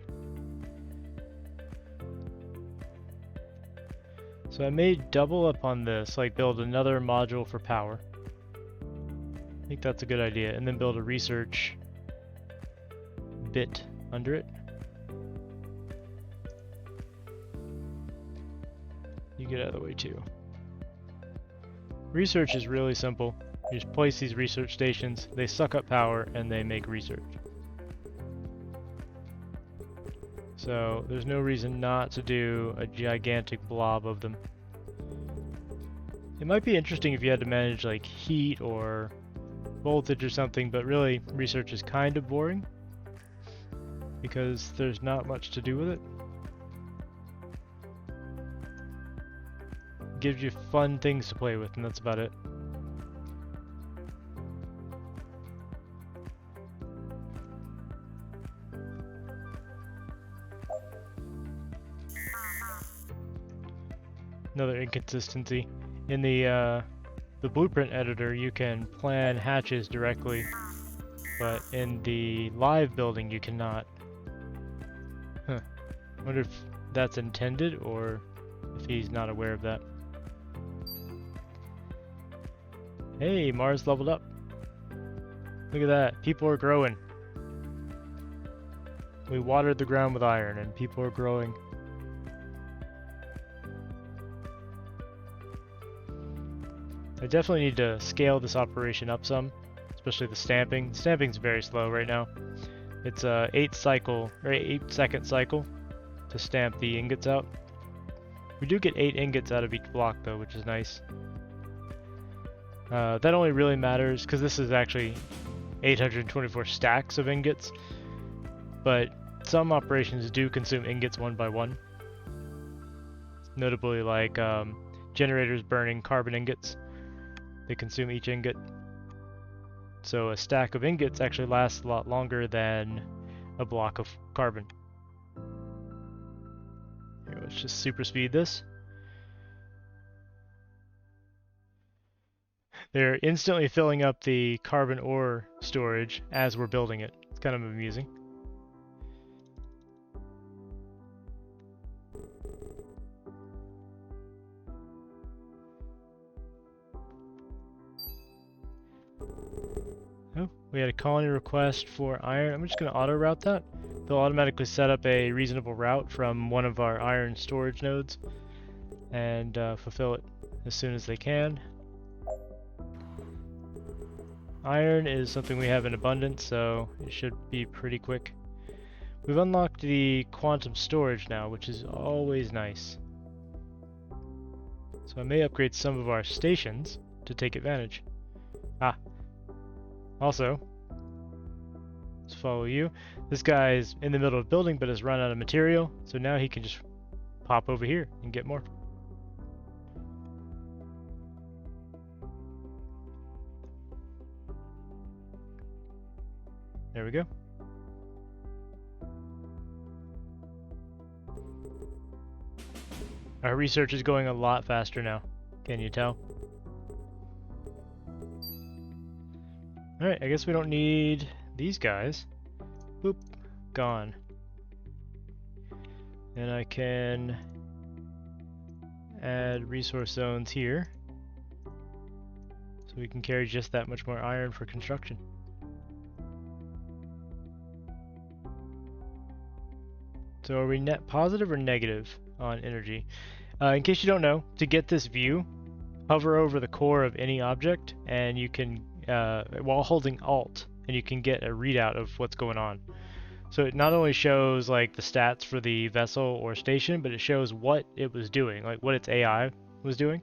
So I may double up on this, like build another module for power. I think that's a good idea, and then build a research bit under it. You get out of the way too. Research is really simple. You just place these research stations, they suck up power, and they make research. So there's no reason not to do a gigantic blob of them. It might be interesting if you had to manage like heat or voltage or something, but really research is kind of boring because there's not much to do with it. It gives you fun things to play with, and that's about it. Another inconsistency. In the blueprint editor, you can plan hatches directly, but in the live building, you cannot. Huh. Wonder if that's intended or if he's not aware of that. Hey, Mars leveled up. Look at that. People are growing. We watered the ground with iron and people are growing. I definitely need to scale this operation up some, especially the stamping. The stamping's very slow right now. It's a 8-second cycle to stamp the ingots out. We do get 8 ingots out of each block though, which is nice. That only really matters because this is actually 824 stacks of ingots, but some operations do consume ingots one by one. Notably like generators burning carbon ingots. They consume each ingot. So a stack of ingots actually lasts a lot longer than a block of carbon. Here, let's just super speed this. They're instantly filling up the carbon ore storage as we're building it. It's kind of amusing. Oh, we had a colony request for iron. I'm just going to auto route that. They'll automatically set up a reasonable route from one of our iron storage nodes and fulfill it as soon as they can. Iron is something we have in abundance, so it should be pretty quick. We've unlocked the quantum storage now, which is always nice. So I may upgrade some of our stations to take advantage. Also, let's follow you. This guy is in the middle of building but has run out of material, so now he can just pop over here and get more. There we go. Our research is going a lot faster now. Can you tell? Alright, I guess we don't need these guys. Boop. Gone. And I can add resource zones here. So we can carry just that much more iron for construction. So are we net positive or negative on energy? In case you don't know, to get this view, hover over the core of any object and you can, while holding Alt, and you can get a readout of what's going on. So it not only shows like the stats for the vessel or station, but it shows what it was doing, like what its AI was doing.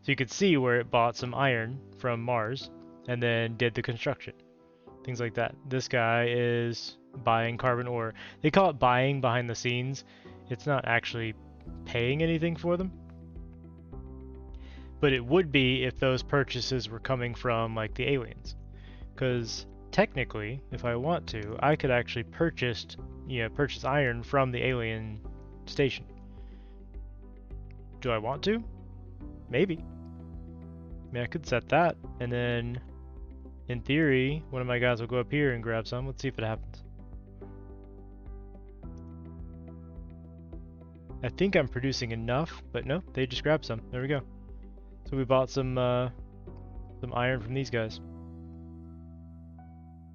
So you could see where it bought some iron from Mars and then did the construction. Things like that. This guy is buying carbon ore. They call it buying behind the scenes. It's not actually paying anything for them. But it would be if those purchases were coming from like the aliens. Because technically, if I want to, I could actually purchase iron from the alien station. Do I want to? Maybe. I mean, I could set that, and then in theory, one of my guys will go up here and grab some. Let's see if it happens. I think I'm producing enough, but no, they just grabbed some. There we go. So we bought some iron from these guys.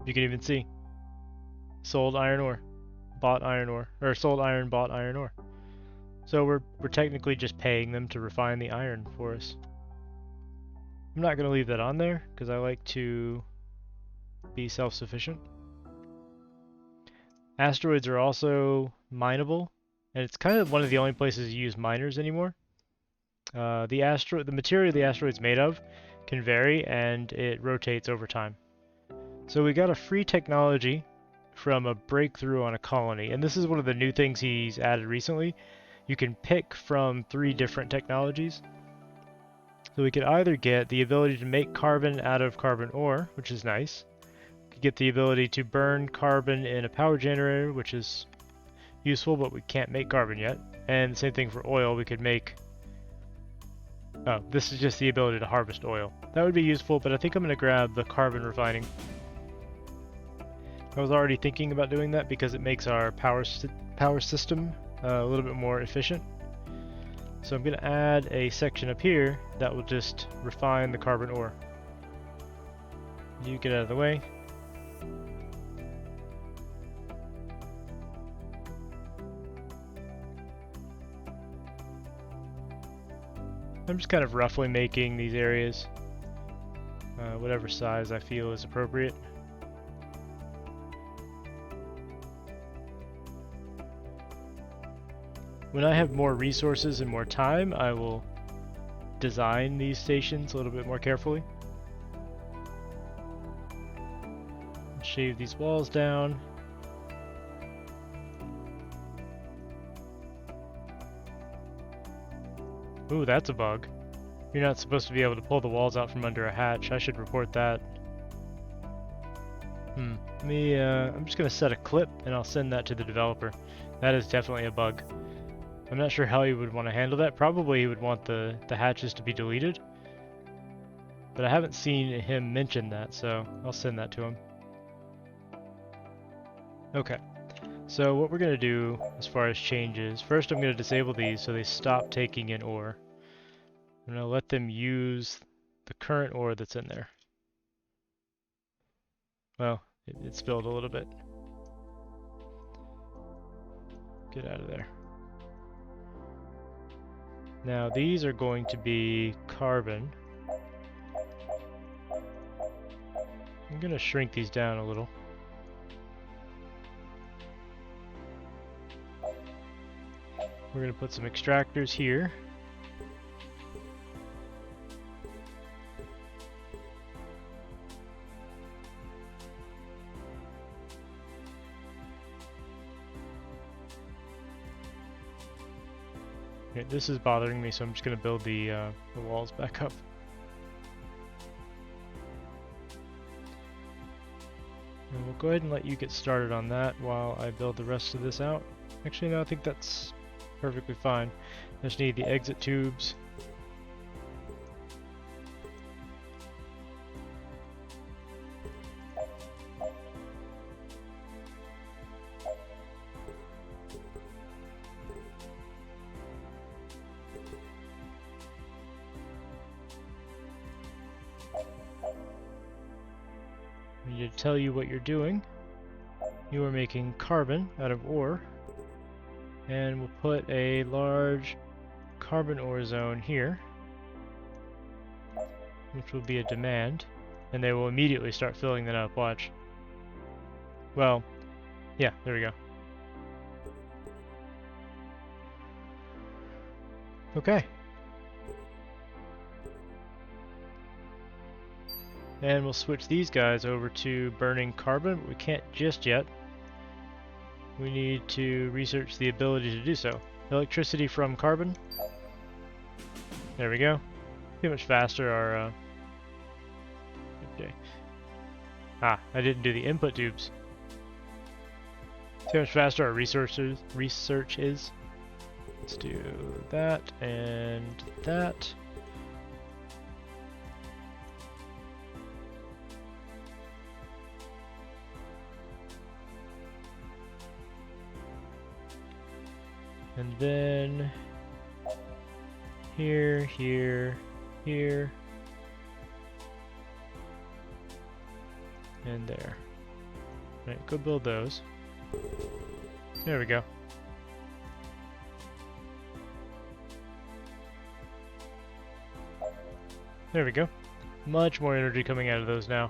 You can even see. Sold iron ore, bought iron ore, or sold iron, bought iron ore. So we're technically just paying them to refine the iron for us. I'm not going to leave that on there because I like to be self-sufficient. Asteroids are also mineable, and it's kind of one of the only places you use miners anymore. The material the asteroid's made of can vary, and it rotates over time. So we got a free technology from a breakthrough on a colony, and this is one of the new things he's added recently. You can pick from 3 different technologies. So we could either get the ability to make carbon out of carbon ore, which is nice. We could get the ability to burn carbon in a power generator, which is useful, but we can't make carbon yet. And the same thing for oil, we could make... Oh, this is just the ability to harvest oil. That would be useful, but I think I'm going to grab the carbon refining. I was already thinking about doing that because it makes our power system a little bit more efficient. So I'm going to add a section up here that will just refine the carbon ore. You get out of the way. I'm just kind of roughly making these areas, whatever size I feel is appropriate. When I have more resources and more time, I will design these stations a little bit more carefully. Shave these walls down. Ooh, that's a bug. You're not supposed to be able to pull the walls out from under a hatch. I should report that. I'm just gonna set a clip and I'll send that to the developer. That is definitely a bug. I'm not sure how he would want to handle that. Probably he would want the hatches to be deleted. But I haven't seen him mention that, so I'll send that to him. Okay, so what we're going to do as far as changes, first I'm going to disable these so they stop taking in ore. I'm going to let them use the current ore that's in there. Well, it spilled a little bit. Get out of there. Now these are going to be carbon. I'm going to shrink these down a little. We're going to put some extractors here. Okay, this is bothering me, so I'm just going to build the walls back up. And we'll go ahead and let you get started on that while I build the rest of this out. Actually, no, I think that's perfectly fine. I just need the exit tubes. I need to tell you what you're doing. You are making carbon out of ore. And we'll put a large carbon ore zone here, which will be a demand, and they will immediately start filling that up, watch. Well, yeah, there we go. Okay. And we'll switch these guys over to burning carbon, but we can't just yet. We need to research the ability to do so. Electricity from carbon. There we go. See how much faster our... Okay. Ah, I didn't do the input tubes. See how much faster our research is. Let's do that and that. And then here, here, here, and there. Alright, go build those. There we go. There we go. Much more energy coming out of those now.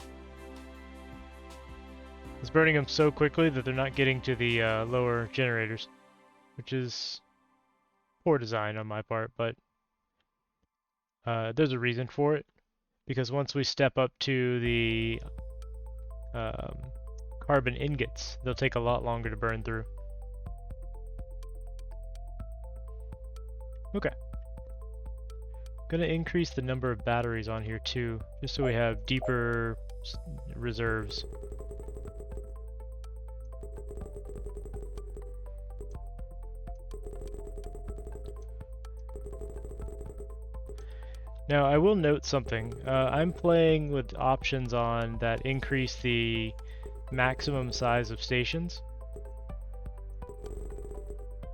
It's burning them so quickly that they're not getting to the lower generators, which is poor design on my part, but there's a reason for it, because once we step up to the carbon ingots, they'll take a lot longer to burn through. Okay. Gonna increase the number of batteries on here too, just so we have deeper reserves. Now, I will note something. I'm playing with options on that increase the maximum size of stations.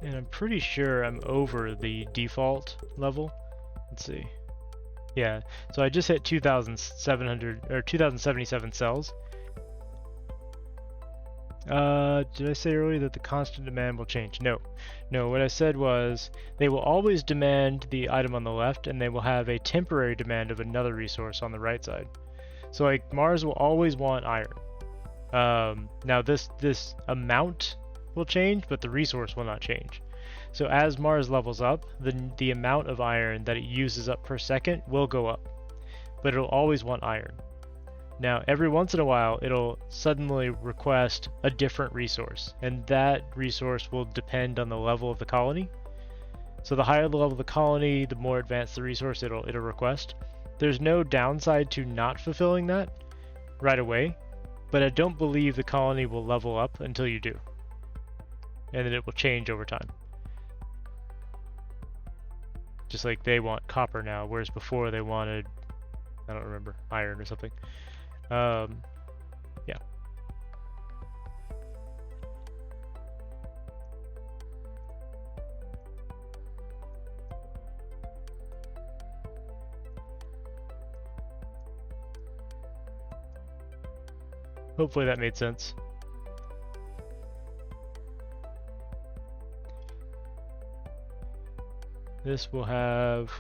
And I'm pretty sure I'm over the default level. Let's see. Yeah, so I just hit 2,700 or 2,077 cells. Did I say earlier that the constant demand will change? No. No, what I said was they will always demand the item on the left and they will have a temporary demand of another resource on the right side. So like Mars will always want iron. Now this amount will change, but the resource will not change. So as Mars levels up, the amount of iron that it uses up per second will go up, but it'll always want iron. Now, every once in a while, it'll suddenly request a different resource, and that resource will depend on the level of the colony. So the higher the level of the colony, the more advanced the resource it'll request. There's no downside to not fulfilling that right away, but I don't believe the colony will level up until you do, and then it will change over time. Just like they want copper now, whereas before they wanted, I don't remember, iron or something. Yeah. Hopefully that made sense. This will have...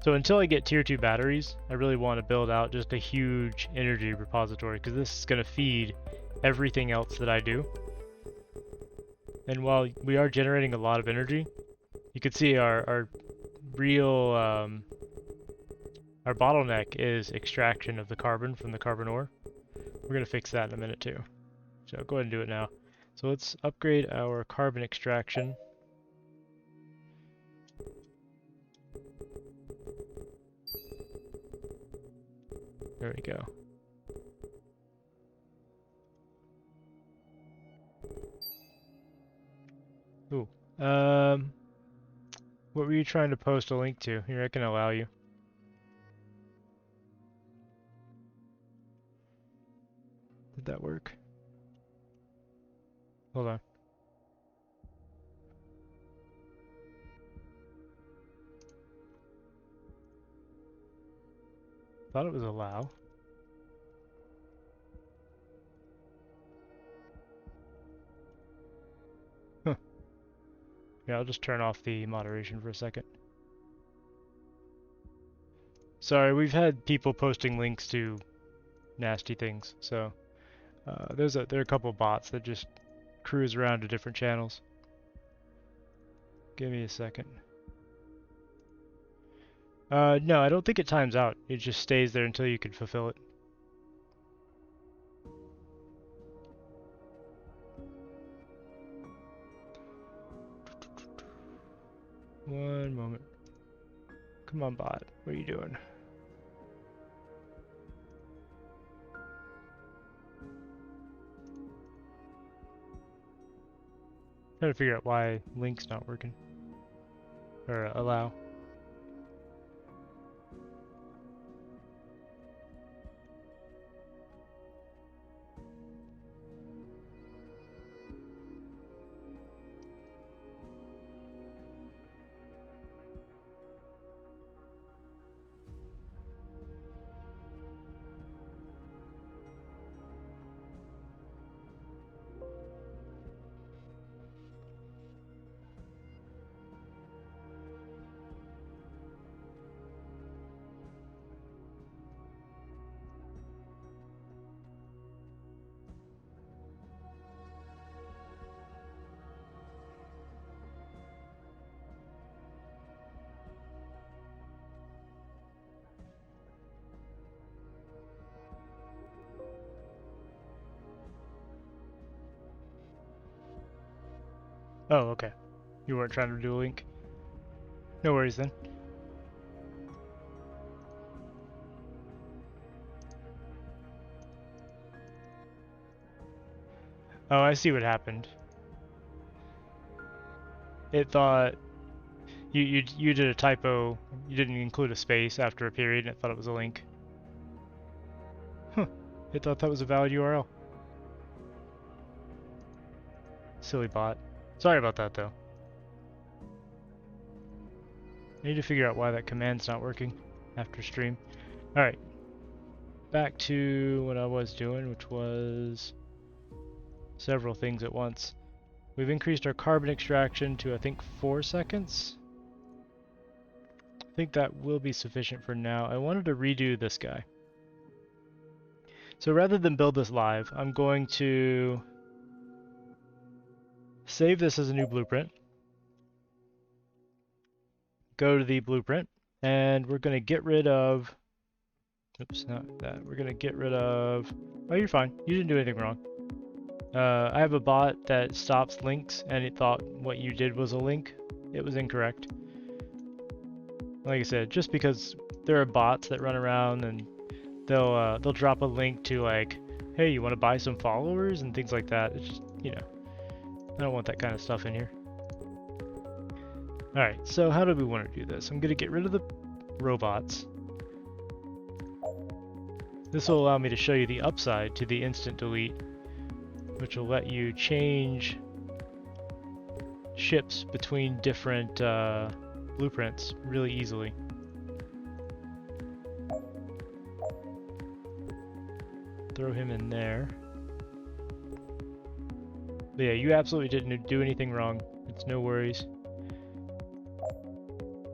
So until I get tier 2 batteries, I really want to build out just a huge energy repository because this is going to feed everything else that I do. And while we are generating a lot of energy, you can see our real our bottleneck is extraction of the carbon from the carbon ore. We're going to fix that in a minute too. So go ahead and do it now. So let's upgrade our carbon extraction. There we go. Ooh. What were you trying to post a link to? Here, I can allow you. Did that work? Hold on. Thought it was allow. Huh. Yeah, I'll just turn off the moderation for a second. Sorry, we've had people posting links to nasty things, so there are a couple bots that just cruise around to different channels. Give me a second. No, I don't think it times out. It just stays there until you can fulfill it. One moment. Come on, bot. What are you doing? Trying to figure out why link's not working. Or allow. Oh, okay. You weren't trying to do a link. No worries then. Oh, I see what happened. It thought you did a typo. You didn't include a space after a period, and it thought it was a link. Huh. It thought that was a valid URL. Silly bot. Sorry about that, though. I need to figure out why that command's not working. after stream. Alright. Back to what I was doing, which was several things at once. We've increased our carbon extraction to, I think, 4 seconds. I think that will be sufficient for now. I wanted to redo this guy. So rather than build this live, I'm going to save this as a new blueprint. Go to the blueprint, and we're going to get rid of... Oops, not that. We're going to get rid of... Oh, you're fine. You didn't do anything wrong. I have a bot that stops links, and it thought what you did was a link. It was incorrect. Like I said, just because there are bots that run around and they'll drop a link to like, hey, you want to buy some followers and things like that. It's just, you know, I don't want that kind of stuff in here. Alright, so how do we want to do this? I'm going to get rid of the robots. This will allow me to show you the upside to the instant delete, which will let you change ships between different blueprints really easily. Throw him in there. But yeah, you absolutely didn't do anything wrong. It's no worries.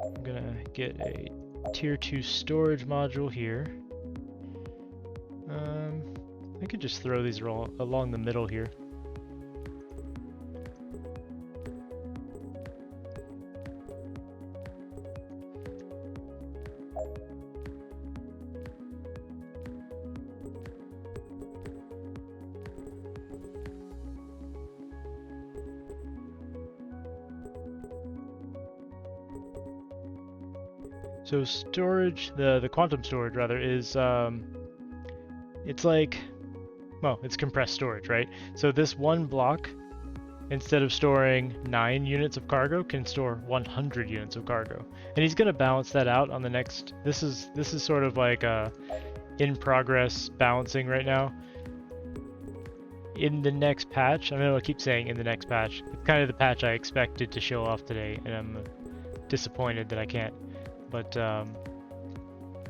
I'm gonna get a tier 2 storage module here. I could just throw these along the middle here. So storage, the quantum storage rather, is it's like, well, it's compressed storage, right? So this one block, instead of storing 9 units of cargo, can store 100 units of cargo. And he's gonna balance that out on the next. This is sort of like a in progress balancing right now. In the next patch, I mean, I'll keep saying in the next patch. It's kind of the patch I expected to show off today, and I'm disappointed that I can't. But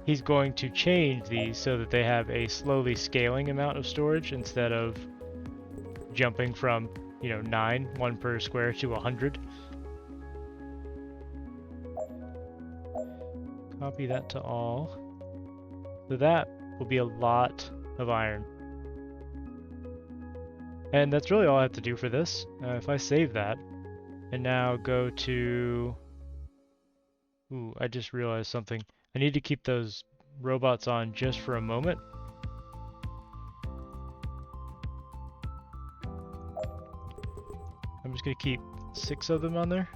he's going to change these so that they have a slowly scaling amount of storage instead of jumping from, you know, 9, 1 per square, to 100. Copy that to all. So that will be a lot of iron. And that's really all I have to do for this. If I save that, and now go to... Ooh, I just realized something. I need to keep those robots on just for a moment. I'm just going to keep 6 of them on there.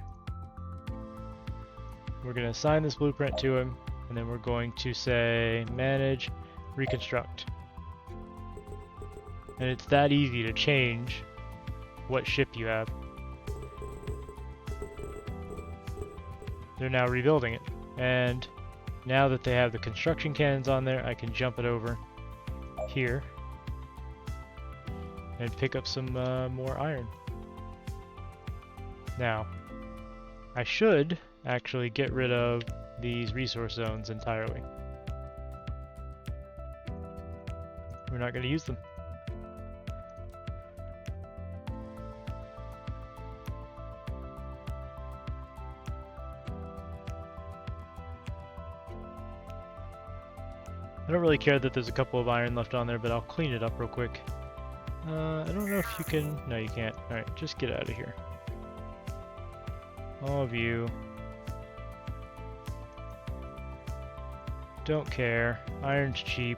We're going to assign this blueprint to him, and then we're going to say manage, reconstruct. And it's that easy to change what ship you have. They're now rebuilding it, and now that they have the construction cannons on there, I can jump it over here and pick up some more iron. Now, I should actually get rid of these resource zones entirely. We're not going to use them. I don't really care that there's a couple of iron left on there, but I'll clean it up real quick. I don't know if you can... No, you can't. Alright, just get out of here. All of you. Don't care. Iron's cheap.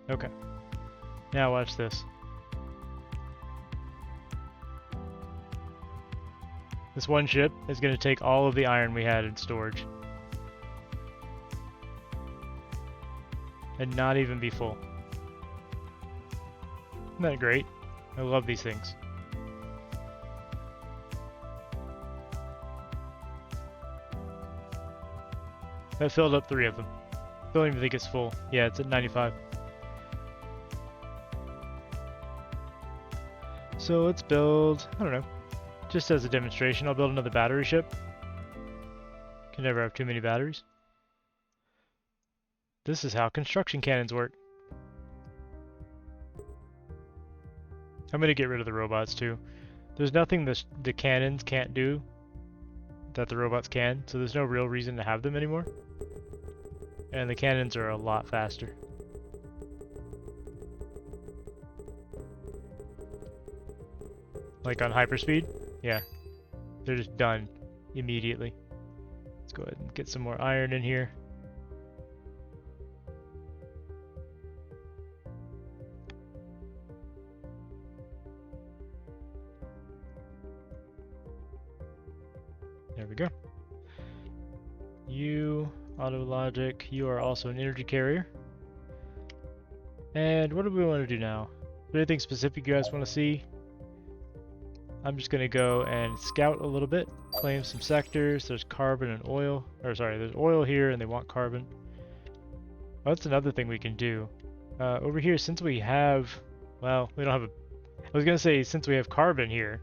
Okay. Now watch this. This one ship is going to take all of the iron we had in storage. And not even be full. Isn't that great? I love these things. That filled up 3 of them. Don't even think it's full. Yeah, it's at 95. So let's build, I don't know, Just as a demonstration, I'll build another battery ship. Can never have too many batteries. This is how construction cannons work. I'm gonna get rid of the robots too. There's nothing the cannons can't do that the robots can, so there's no real reason to have them anymore. And the cannons are a lot faster. Like on hyperspeed? Yeah. They're just done immediately. Let's go ahead and get some more iron in here. There we go. You, auto logic, you are also an energy carrier. And what do we want to do now? Is there anything specific you guys want to see? I'm just going to go and scout a little bit, claim some sectors. There's carbon and oil. Or sorry, there's oil here and they want carbon. Oh, that's another thing we can do. Over here, since we have, well, we don't have a, I was going to say since we have carbon here,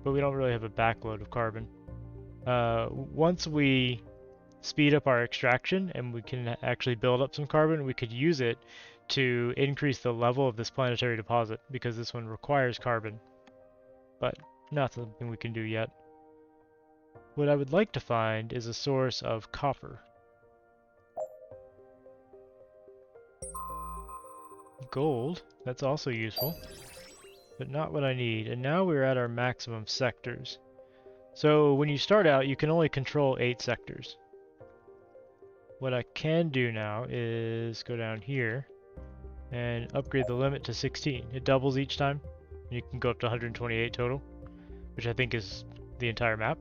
but we don't really have a backload of carbon. Once we speed up our extraction and we can actually build up some carbon, we could use it to increase the level of this planetary deposit because this one requires carbon. But not something we can do yet. What I would like to find is a source of copper. Gold, that's also useful, but not what I need. And now we're at our maximum sectors. So when you start out, you can only control 8 sectors. What I can do now is go down here and upgrade the limit to 16. It doubles each time. You can go up to 128 total, which I think is the entire map.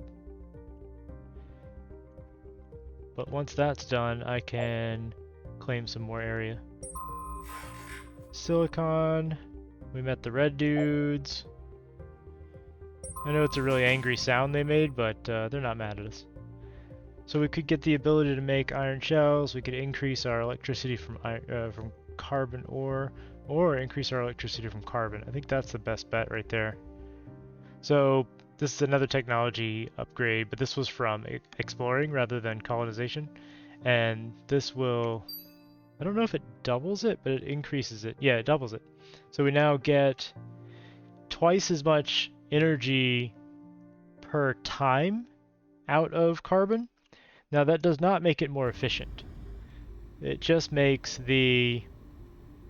But once that's done, I can claim some more area. Silicon, we met the red dudes. I know it's a really angry sound they made, but they're not mad at us. So we could get the ability to make iron shells, we could increase our electricity from carbon ore, or increase our electricity from carbon. I think that's the best bet right there. So this is another technology upgrade, but this was from exploring rather than colonization. And this will, I don't know if it doubles it, but it increases it. Yeah, it doubles it. So we now get twice as much energy per time out of carbon. Now that does not make it more efficient. It just makes the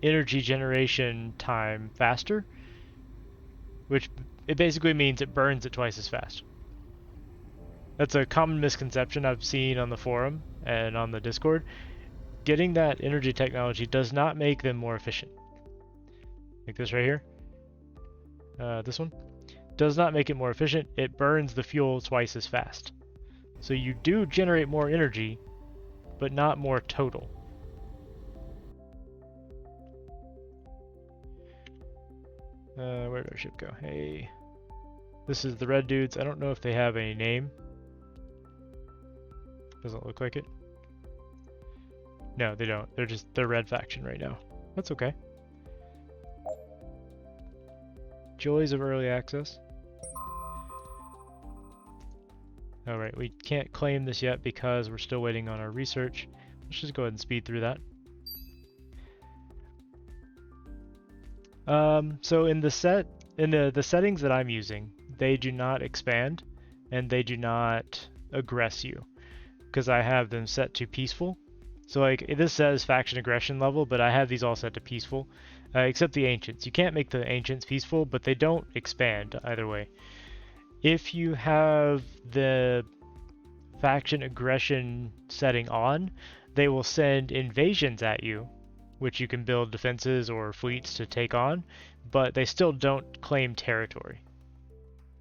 energy generation time faster, which it basically means it burns it twice as fast. That's a common misconception I've seen on the forum and on the Discord. Getting that energy technology does not make them more efficient. Like this right here. This one does not make it more efficient. It burns the fuel twice as fast. So you do generate more energy, but not more total. Where did our ship go? Hey. This is the red dudes. I don't know if they have any name. Doesn't look like it. No, they don't. They're red faction right now. That's okay. Joys of early access. Alright, we can't claim this yet because we're still waiting on our research. Let's just go ahead and speed through that. So in the settings that I'm using, they do not expand and they do not aggress you because I have them set to peaceful. So like this says faction aggression level, but I have these all set to peaceful, except the ancients. You can't make the ancients peaceful, but they don't expand either way. If you have the faction aggression setting on, they will send invasions at you, which you can build defenses or fleets to take on, but they still don't claim territory.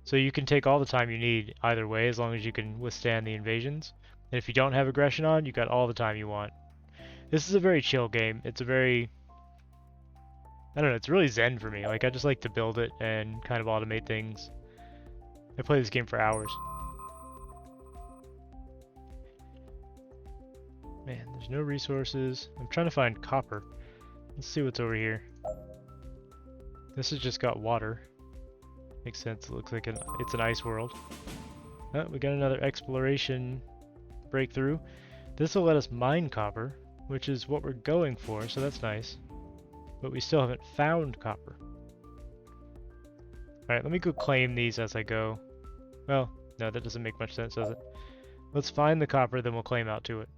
So you can take all the time you need either way as long as you can withstand the invasions. And if you don't have aggression on, you got all the time you want. This is a very chill game. It's a very, I don't know, it's really zen for me. Like I just like to build it and kind of automate things. I play this game for hours. Man, there's no resources. I'm trying to find copper. Let's see what's over here. This has just got water. Makes sense. It looks like it's an ice world. Oh, we got another exploration breakthrough. This will let us mine copper, which is what we're going for, so that's nice. But we still haven't found copper. Alright, let me go claim these as I go. Well, no, that doesn't make much sense, does it? Let's find the copper, then we'll claim out to it.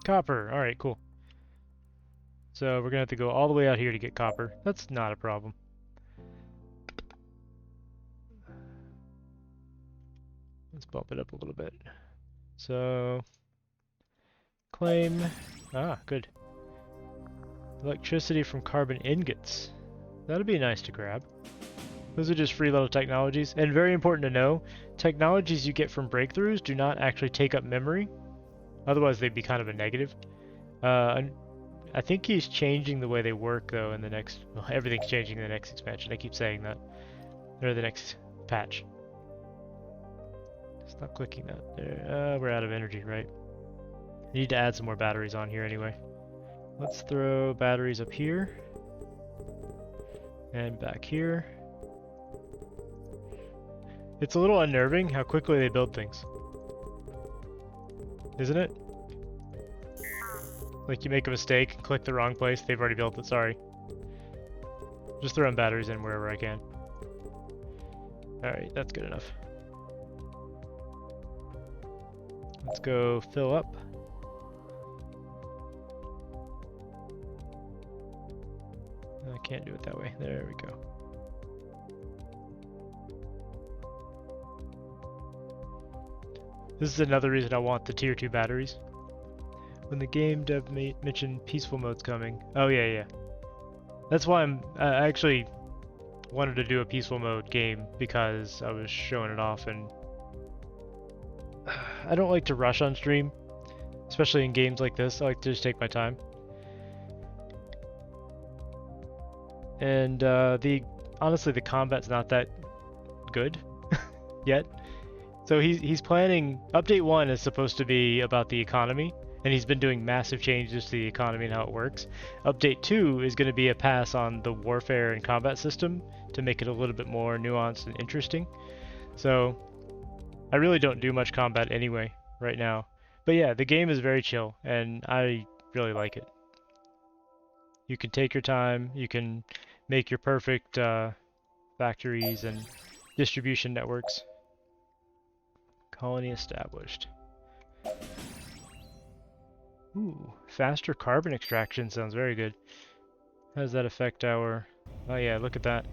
Copper! Alright, cool. So we're gonna have to go all the way out here to get copper. That's not a problem. Let's bump it up a little bit. So, claim. Ah, good. Electricity from carbon ingots. That'd be nice to grab. Those are just free little technologies. And very important to know, technologies you get from breakthroughs do not actually take up memory. Otherwise they'd be kind of a negative. I think he's changing the way they work though in the next... Well, everything's changing in the next expansion. I keep saying that. Or the next patch. Stop clicking that there. We're out of energy, right? I need to add some more batteries on here anyway. Let's throw batteries up here. And back here. It's a little unnerving how quickly they build things. Isn't it? Like you make a mistake, click the wrong place, they've already built it, sorry. Just throwing batteries in wherever I can. Alright, that's good enough. Let's go fill up. I can't do it that way. There we go. This is another reason I want the tier 2 batteries. When the game dev mentioned peaceful mode's coming. Oh yeah. That's why I actually wanted to do a peaceful mode game, because I was showing it off and I don't like to rush on stream, especially in games like this. I like to just take my time. And honestly the combat's not that good yet. So he's planning, update 1 is supposed to be about the economy, and he's been doing massive changes to the economy and how it works. Update 2 is going to be a pass on the warfare and combat system to make it a little bit more nuanced and interesting. So I really don't do much combat anyway right now. But yeah, the game is very chill, and I really like it. You can take your time, you can make your perfect factories and distribution networks. Colony established. Ooh, faster carbon extraction sounds very good. How does that affect our... Oh yeah, look at that.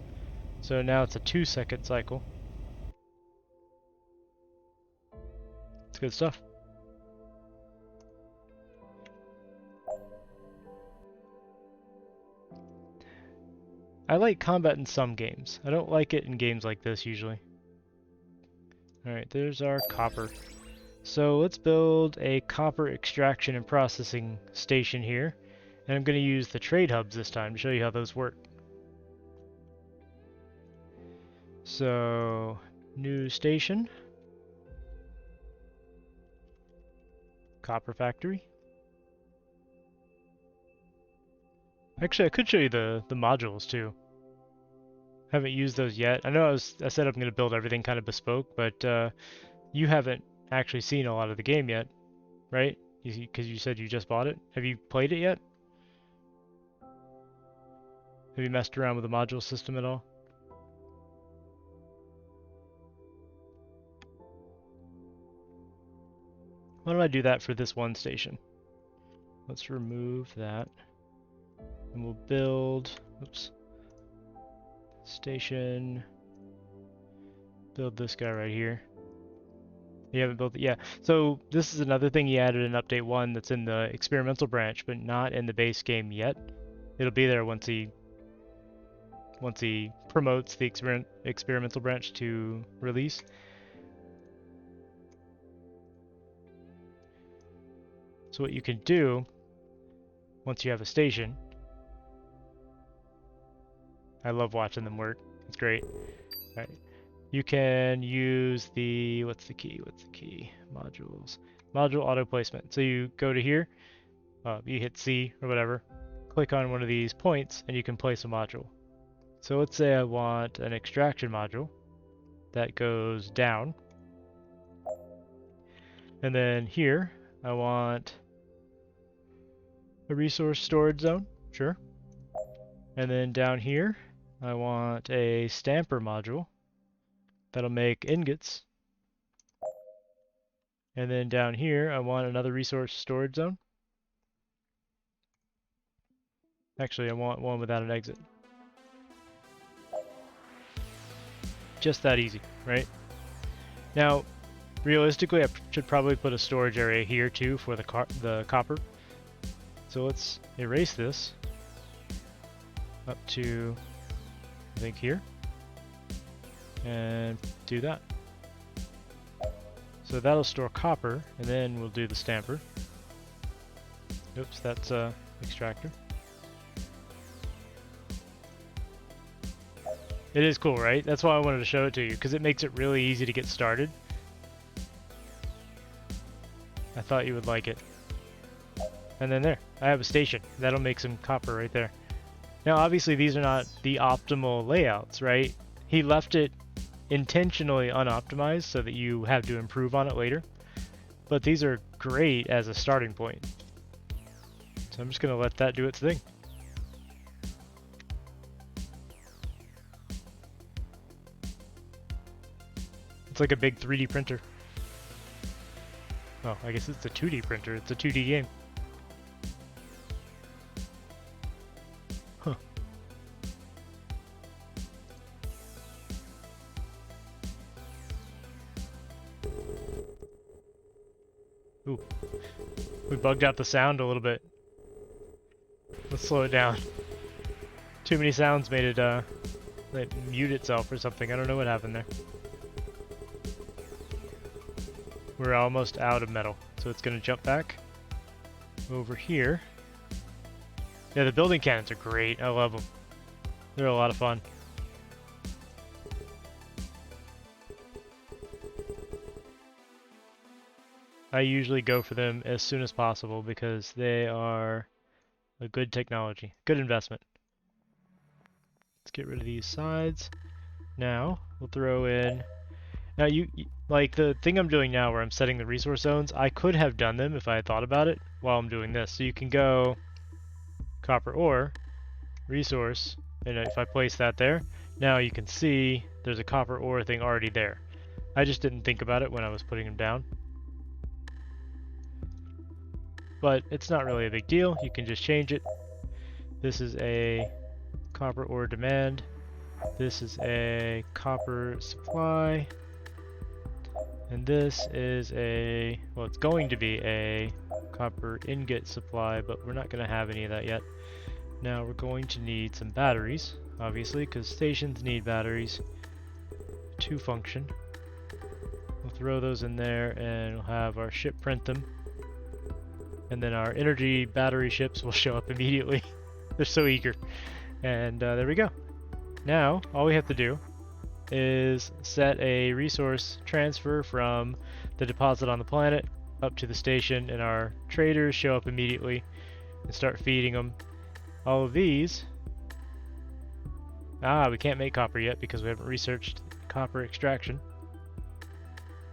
So now it's a 2-second cycle. It's good stuff. I like combat in some games. I don't like it in games like this usually. Alright, there's our copper. So let's build a copper extraction and processing station here. And I'm going to use the trade hubs this time to show you how those work. So, new station. Copper factory. Actually, I could show you the modules too. Haven't used those yet. I know I said I'm going to build everything kind of bespoke, but you haven't actually seen a lot of the game yet, right? Because you said you just bought it. Have you played it yet? Have you messed around with the module system at all? Why don't I do that for this one station? Let's remove that. And we'll build, oops, station, build this guy right here. You haven't built it, yeah. So this is another thing he added in update 1 that's in the experimental branch, but not in the base game yet. It'll be there once he promotes the experimental branch to release. So what you can do, once you have a station, I love watching them work. It's great. All right. You can use the, what's the key? Modules. Module auto placement. So you go to here, you hit C or whatever, click on one of these points, and you can place a module. So let's say I want an extraction module that goes down. And then here, I want a resource storage zone, sure. And then down here, I want a stamper module that'll make ingots. And then down here, I want another resource storage zone. Actually, I want one without an exit. Just that easy, right? Now, realistically, I should probably put a storage area here too for the copper. So let's erase this up to, I think, here, and do that. So that'll store copper, and then we'll do the stamper. Oops, that's extractor. It is cool, right? That's why I wanted to show it to you, because it makes it really easy to get started. I thought you would like it. And then there, I have a station. That'll make some copper right there. Now, obviously, these are not the optimal layouts, right? He left it intentionally unoptimized so that you have to improve on it later. But these are great as a starting point. So I'm just going to let that do its thing. It's like a big 3D printer. Oh, I guess it's a 2D printer. It's a 2D game. Huh. Ooh. We bugged out the sound a little bit. Let's slow it down. Too many sounds made it mute itself or something. I don't know what happened there. We're almost out of metal, so it's going to jump back over here. Yeah, the building cannons are great. I love them. They're a lot of fun. I usually go for them as soon as possible because they are a good technology, good investment. Let's get rid of these sides. Now, we'll throw in... Now, like the thing I'm doing now where I'm setting the resource zones, I could have done them if I had thought about it while I'm doing this. So you can go copper ore, resource, and if I place that there, now you can see there's a copper ore thing already there. I just didn't think about it when I was putting them down. But it's not really a big deal. You can just change it. This is a copper ore demand. This is a copper supply. And this is a, well, it's going to be a copper ingot supply, but we're not going to have any of that yet. Now we're going to need some batteries, obviously, because stations need batteries to function. We'll throw those in there and we'll have our ship print them. And then our energy battery ships will show up immediately. They're so eager. And there we go. Now, all we have to do is set a resource transfer from the deposit on the planet up to the station, and our traders show up immediately and start feeding them. All of these... we can't make copper yet because we haven't researched copper extraction.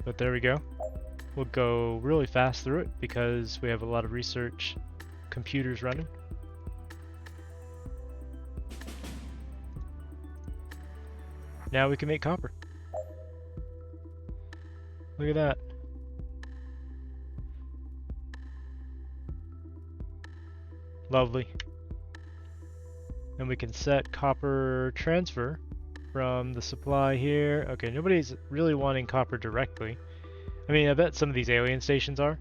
But there we go. We'll go really fast through it because we have a lot of research computers running. Now we can make copper. Look at that. Lovely. And we can set copper transfer from the supply here. Okay, nobody's really wanting copper directly. I mean, I bet some of these alien stations are,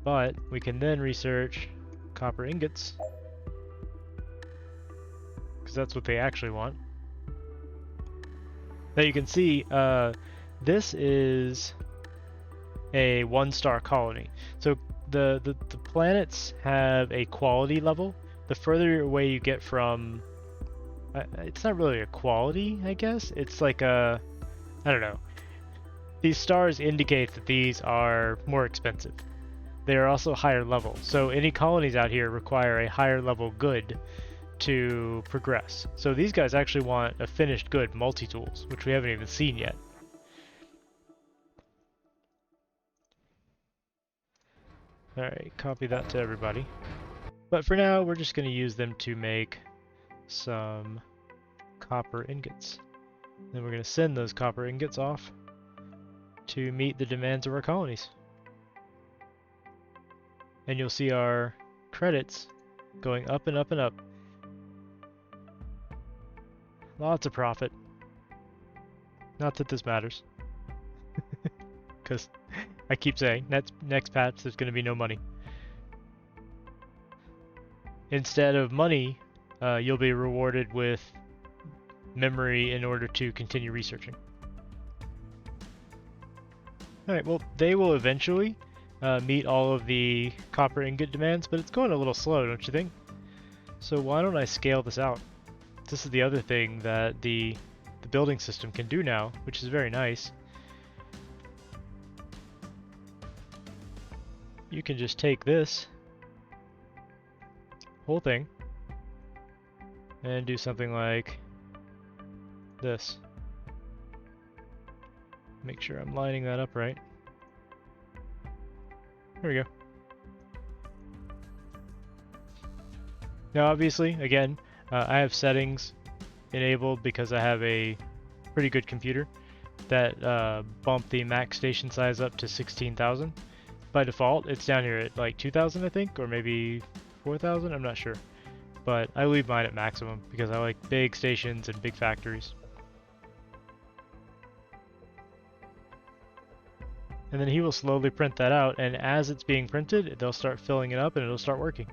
but we can then research copper ingots because that's what they actually want. Now you can see this is a 1-star colony. So the planets have a quality level. The further away you get from, it's not really a quality, I guess. It's like a, I don't know. These stars indicate that these are more expensive. They are also higher level. So any colonies out here require a higher level good to progress. So these guys actually want a finished good multi-tools, which we haven't even seen yet. Alright, copy that to everybody. But for now, we're just going to use them to make some copper ingots. Then we're going to send those copper ingots off to meet the demands of our colonies. And you'll see our credits going up and up and up. Lots of profit. Not that this matters. Because I keep saying, next patch there's going to be no money. Instead of money, you'll be rewarded with memory in order to continue researching. Alright, well, they will eventually meet all of the copper ingot demands, but it's going a little slow, don't you think? So why don't I scale this out? This is the other thing that the building system can do now, which is very nice. You can just take this whole thing and do something like this. Make sure I'm lining that up right. There we go. Now obviously, again, I have settings enabled because I have a pretty good computer that bump the max station size up to 16,000. By default, it's down here at like 2,000 I think, or maybe 4,000, I'm not sure. But I leave mine at maximum because I like big stations and big factories. And then he will slowly print that out, and as it's being printed, they'll start filling it up and it'll start working.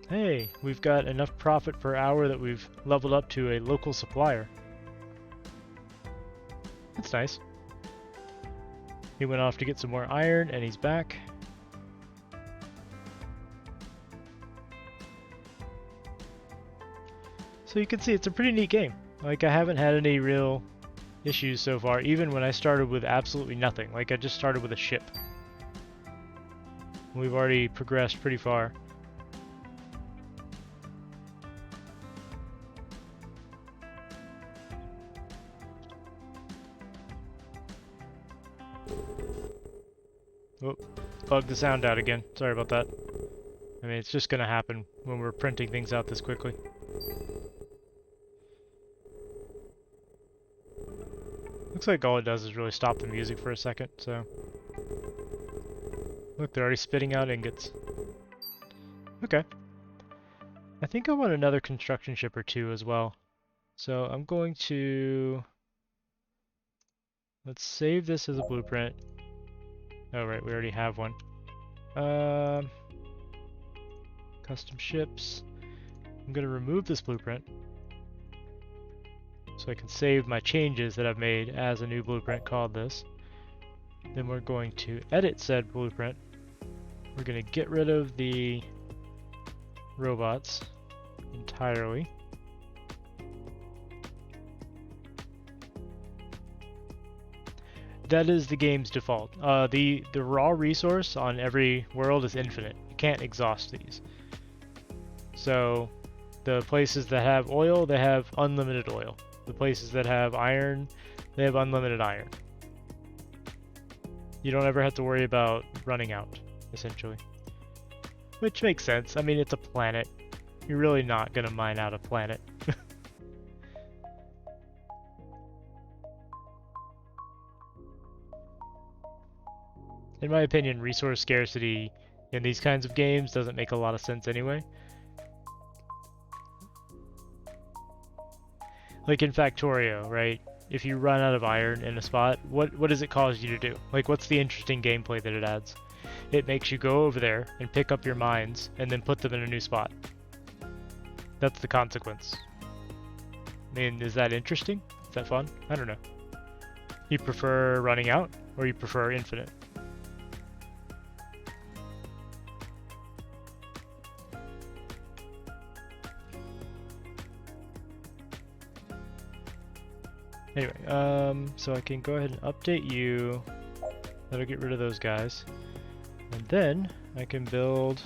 Hey, we've got enough profit per hour that we've leveled up to a local supplier. That's nice. He went off to get some more iron, and he's back. So you can see it's a pretty neat game. Like, I haven't had any real issues so far, even when I started with absolutely nothing. Like, I just started with a ship. We've already progressed pretty far. Oh, bugged the sound out again. Sorry about that. I mean, it's just gonna happen when we're printing things out this quickly. Looks like all it does is really stop the music for a second, so... Look, they're already spitting out ingots. Okay. I think I want another construction ship or two as well. So I'm going to... Let's save this as a blueprint. Oh right, we already have one. Custom ships. I'm going to remove this blueprint so I can save my changes that I've made as a new blueprint called this. Then we're going to edit said blueprint. We're going to get rid of the robots entirely. That is the game's default. The raw resource on every world is infinite. You can't exhaust these. So the places that have oil, they have unlimited oil. The places that have iron, they have unlimited iron. You don't ever have to worry about running out, essentially. Which makes sense. I mean, it's a planet. You're really not going to mine out a planet. In my opinion, resource scarcity in these kinds of games doesn't make a lot of sense anyway. Like in Factorio, right? If you run out of iron in a spot, what does it cause you to do? Like, what's the interesting gameplay that it adds? It makes you go over there and pick up your mines and then put them in a new spot. That's the consequence. I mean, is that interesting? Is that fun? I don't know. You prefer running out, or you prefer infinite? Anyway, so I can go ahead and update you. That'll get rid of those guys. And then I can build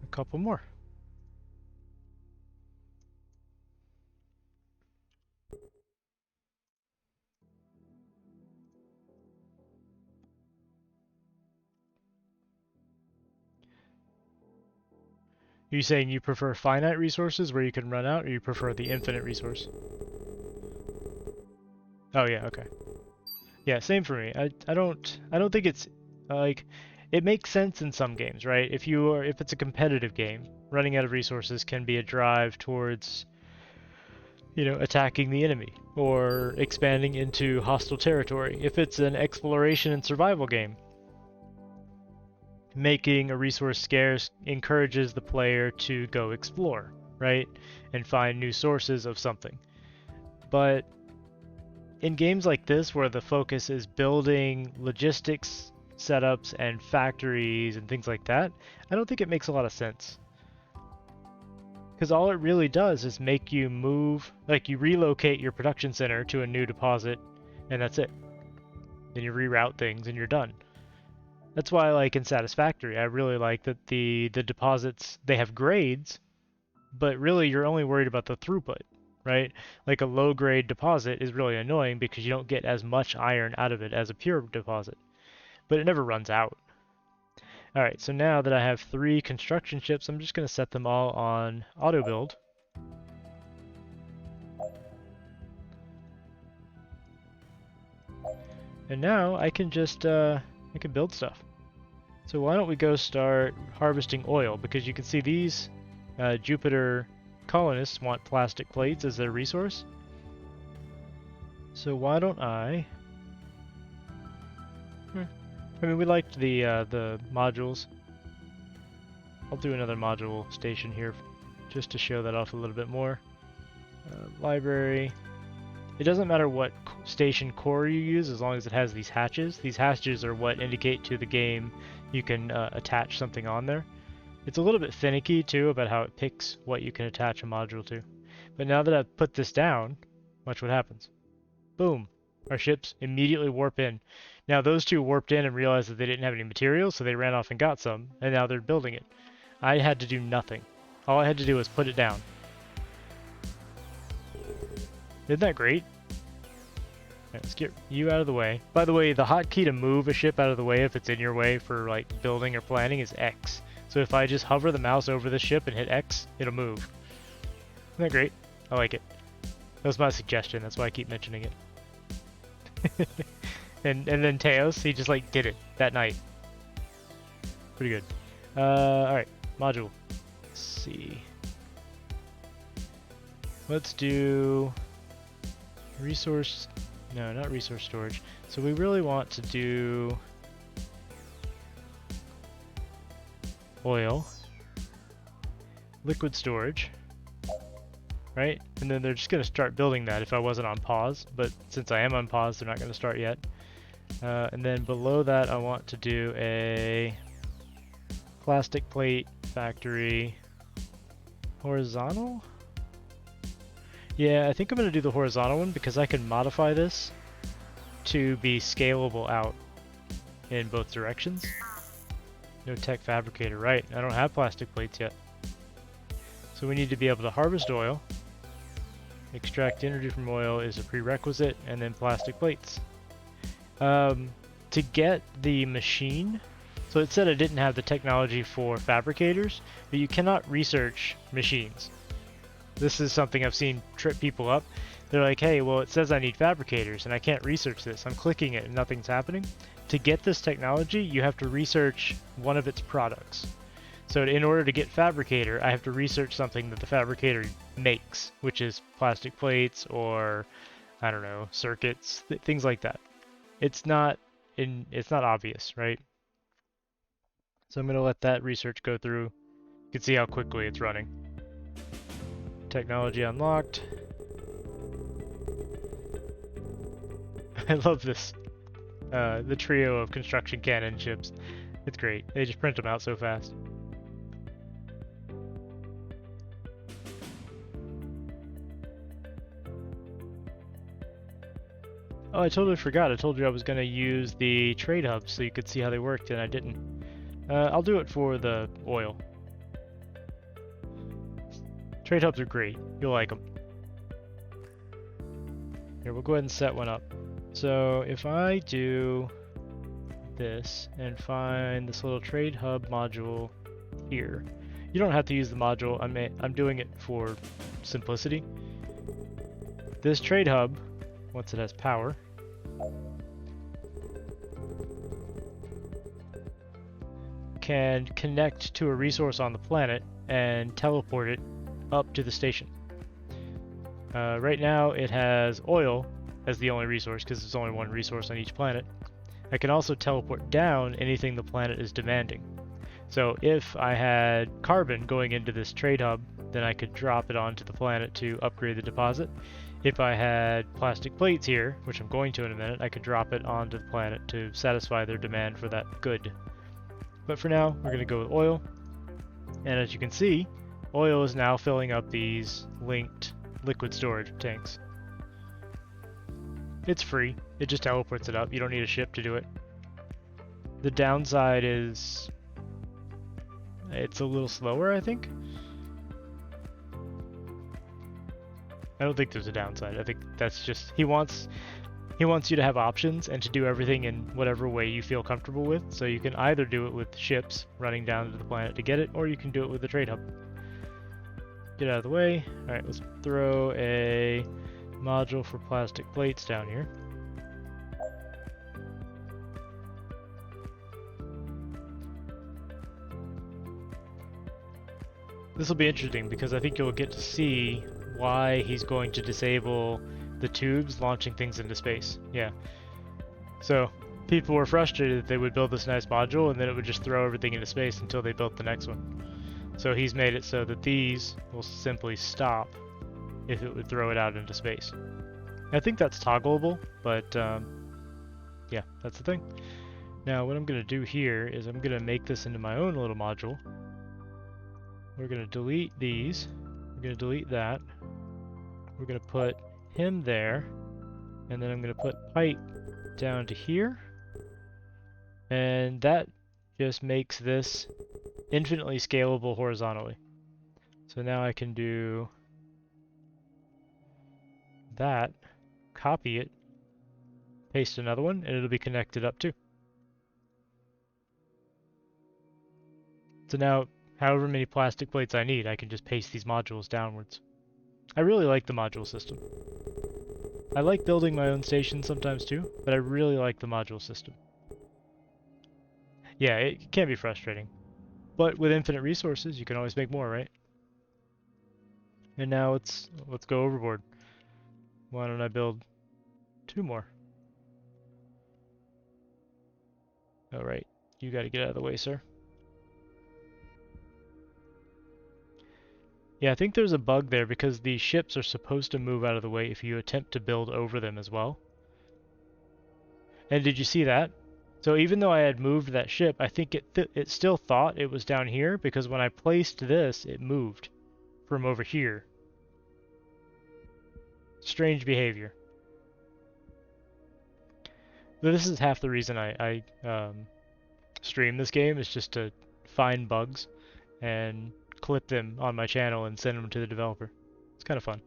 a couple more. Are you saying you prefer finite resources where you can run out, or you prefer the infinite resource? Oh yeah, okay. Yeah, same for me. I don't think it's like it makes sense in some games, right? If it's a competitive game, running out of resources can be a drive towards, attacking the enemy or expanding into hostile territory. If it's an exploration and survival game, making a resource scarce encourages the player to go explore, right? And find new sources of something. But in games like this, where the focus is building logistics setups and factories and things like that, I don't think it makes a lot of sense. Because all it really does is make you move, like you relocate your production center to a new deposit, and that's it. Then you reroute things and you're done. That's why, like in Satisfactory, I really like that the deposits, they have grades, but really you're only worried about the throughput, right? Like a low grade deposit is really annoying because you don't get as much iron out of it as a pure deposit, but it never runs out. All right, so now that I have 3 construction ships, I'm just going to set them all on auto build. And now I can just I can build stuff. So why don't we go start harvesting oil, because you can see these Jupiter colonists want plastic plates as their resource. So why don't I mean, we liked the modules. I'll do another module station here just to show that off a little bit more. Library. It doesn't matter what station core you use as long as it has these hatches. These hatches are what indicate to the game you can attach something on there. It's a little bit finicky too about how it picks what you can attach a module to. But now that I've put this down, watch what happens. Boom. Our ships immediately warp in. Now those two warped in and realized that they didn't have any materials, so they ran off and got some, and now they're building it. I had to do nothing. All I had to do was put it down. Isn't that great? Right, let's get you out of the way. By the way, the hotkey to move a ship out of the way if it's in your way for like building or planning is X. So if I just hover the mouse over the ship and hit X, it'll move. Isn't that great? I like it. That was my suggestion, that's why I keep mentioning it. and then Teos, he just like did it that night. Pretty good. Alright, module. Let's see. Let's do resource, no, not resource storage. So we really want to do oil, liquid storage, right? And then they're just going to start building that if I wasn't on pause, but since I am on pause, they're not going to start yet. And then below that, I want to do a plastic plate factory horizontal. Yeah, I think I'm going to do the horizontal one because I can modify this to be scalable out in both directions. No tech fabricator, right? I don't have plastic plates yet. So we need to be able to harvest oil. Extract energy from oil is a prerequisite, and then plastic plates. To get the machine, so it said I didn't have the technology for fabricators, but you cannot research machines. This is something I've seen trip people up. They're like, hey, well, it says I need fabricators and I can't research this. I'm clicking it and nothing's happening. To get this technology, you have to research one of its products. So in order to get fabricator, I have to research something that the fabricator makes, which is plastic plates or, I don't know, circuits, things like that. It's not obvious, right? So I'm going to let that research go through. You can see how quickly it's running. Technology unlocked. I love this. The trio of construction cannon ships. It's great. They just print them out so fast. Oh, I totally forgot. I told you I was going to use the trade hubs so you could see how they worked, and I didn't. I'll do it for the oil. Trade hubs are great. You'll like them. Here, we'll go ahead and set one up. So if I do this and find this little trade hub module here, you don't have to use the module. I'm doing it for simplicity. This trade hub, once it has power, can connect to a resource on the planet and teleport it up to the station. Right now it has oil as the only resource because there's only one resource on each planet. I can also teleport down anything the planet is demanding. So if I had carbon going into this trade hub, then I could drop it onto the planet to upgrade the deposit. If I had plastic plates here, which I'm going to in a minute, I could drop it onto the planet to satisfy their demand for that good. But for now, we're going to go with oil. And as you can see, oil is now filling up these linked liquid storage tanks. It's free. It just teleports it up. You don't need a ship to do it. The downside is it's a little slower, I think. I don't think there's a downside. I think that's just he wants you to have options and to do everything in whatever way you feel comfortable with. So you can either do it with ships running down to the planet to get it, or you can do it with the trade hub. Get out of the way. All right, let's throw a module for plastic plates down here. This will be interesting because I think you'll get to see why he's going to disable the tubes launching things into space. Yeah. So people were frustrated that they would build this nice module and then it would just throw everything into space until they built the next one. So he's made it so that these will simply stop if it would throw it out into space. I think that's toggleable, but yeah, that's the thing. Now what I'm going to do here is I'm going to make this into my own little module. We're going to delete these. We're going to delete that. We're going to put him there. And then I'm going to put pipe down to here. And that just makes this infinitely scalable horizontally. So now I can do that, copy it, paste another one, and it'll be connected up too. So now, however many plastic plates I need, I can just paste these modules downwards. I really like the module system. I like building my own station sometimes too, but I really like the module system. Yeah, it can be frustrating. But with infinite resources, you can always make more, right? And now let's go overboard. Why don't I build 2 more? Alright, you gotta get out of the way, sir. Yeah, I think there's a bug there because the ships are supposed to move out of the way if you attempt to build over them as well. And did you see that? So even though I had moved that ship, I think it still thought it was down here because when I placed this, it moved from over here. Strange behavior. But this is half the reason I stream this game, is just to find bugs and clip them on my channel and send them to the developer. It's kind of fun.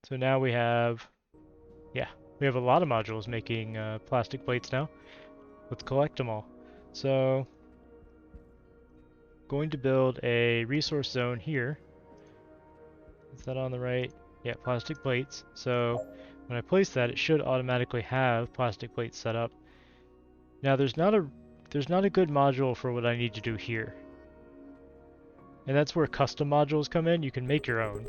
So now we have, yeah, we have a lot of modules making plastic plates now. Let's collect them all. So, going to build a resource zone here. Is that on the right? Yeah, plastic plates. So when I place that, it should automatically have plastic plates set up. Now there's not a good module for what I need to do here. And that's where custom modules come in. You can make your own.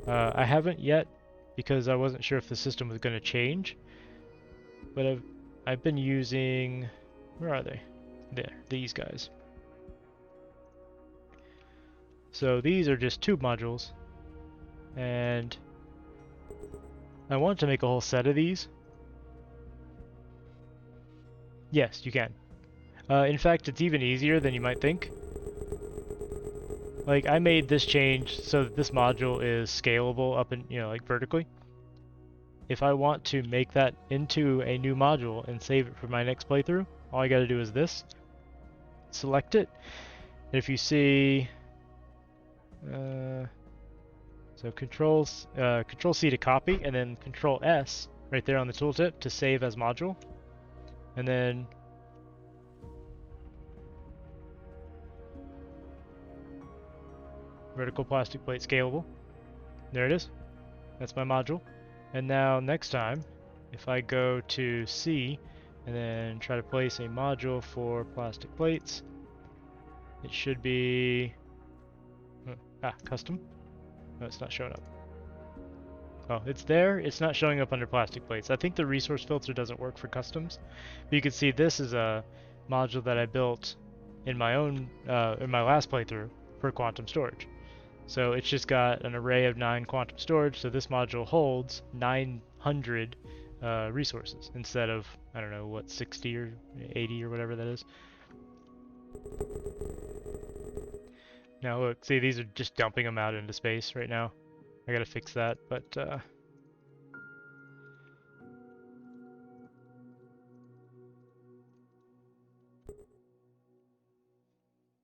I haven't yet because I wasn't sure if the system was going to change. But I've been using, where are they? There, these guys. So these are just tube modules. And I want to make a whole set of these. Yes, you can. In fact, it's even easier than you might think. Like, I made this change so that this module is scalable up and, like vertically. if I want to make that into a new module and save it for my next playthrough, all I gotta do is this, select it, and if you see, so Control C to copy, and then Control S right there on the tooltip to save as module, and then vertical plastic plate scalable. There it is. That's my module. And now next time, if I go to C and then try to place a module for plastic plates, it should be custom. No, it's not showing up. Oh, it's there. It's not showing up under plastic plates. I think the resource filter doesn't work for customs. But you can see this is a module that I built in my own in my last playthrough for quantum storage. So it's just got an array of 9 quantum storage, so this module holds 900 resources instead of, I don't know, what, 60 or 80 or whatever that is. Now look, see, these are just dumping them out into space right now. I gotta fix that, but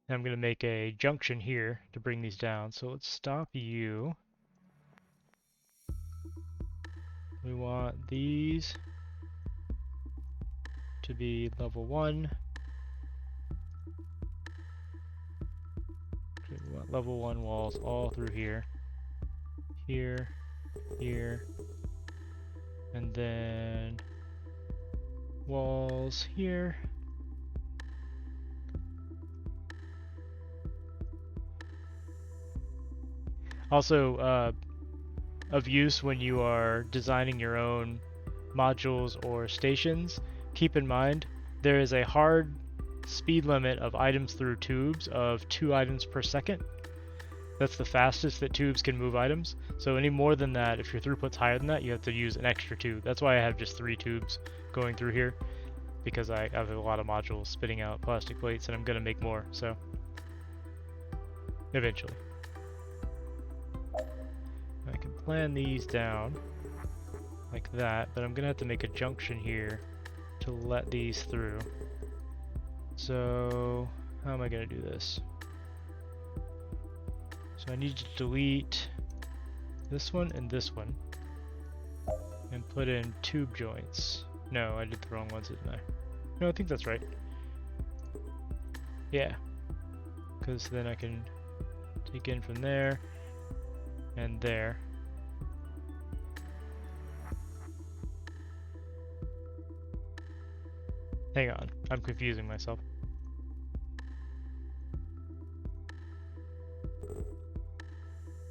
I'm going to make a junction here to bring these down. So let's stop you. We want these to be level 1. We want level 1 walls all through here. Here, here, and then walls here. Also, of use when you are designing your own modules or stations, keep in mind there is a hard speed limit of items through tubes of 2 items per second. That's the fastest that tubes can move items. So any more than that, if your throughput's higher than that, you have to use an extra tube. That's why I have just 3 tubes going through here, because I have a lot of modules spitting out plastic plates and I'm gonna make more, so eventually. I can plan these down like that, but I'm gonna have to make a junction here to let these through. So how am I gonna do this? So I need to delete this one and this one and put in tube joints. No, I did the wrong ones, didn't I? No, I think that's right. Yeah, because then I can take in from there and there. Hang on, I'm confusing myself.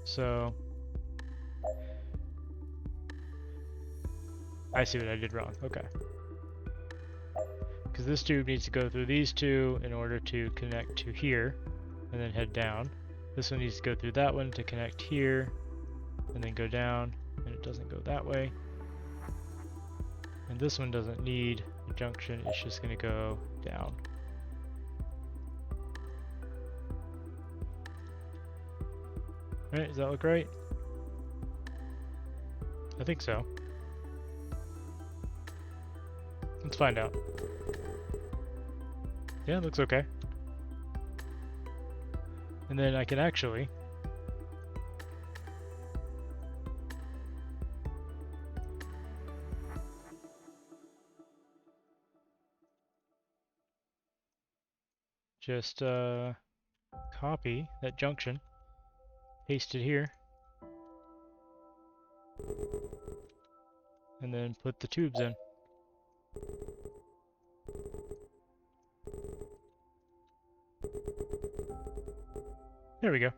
So I see what I did wrong. Okay. Because this tube needs to go through these two in order to connect to here and then head down. This one needs to go through that one to connect here and then go down, and it doesn't go that way. And this one doesn't need a junction, it's just going to go down. Alright, does that look right? I think so. Let's find out. Yeah, it looks okay. And then I can actually just copy that junction, paste it here, and then put the tubes in. There we go.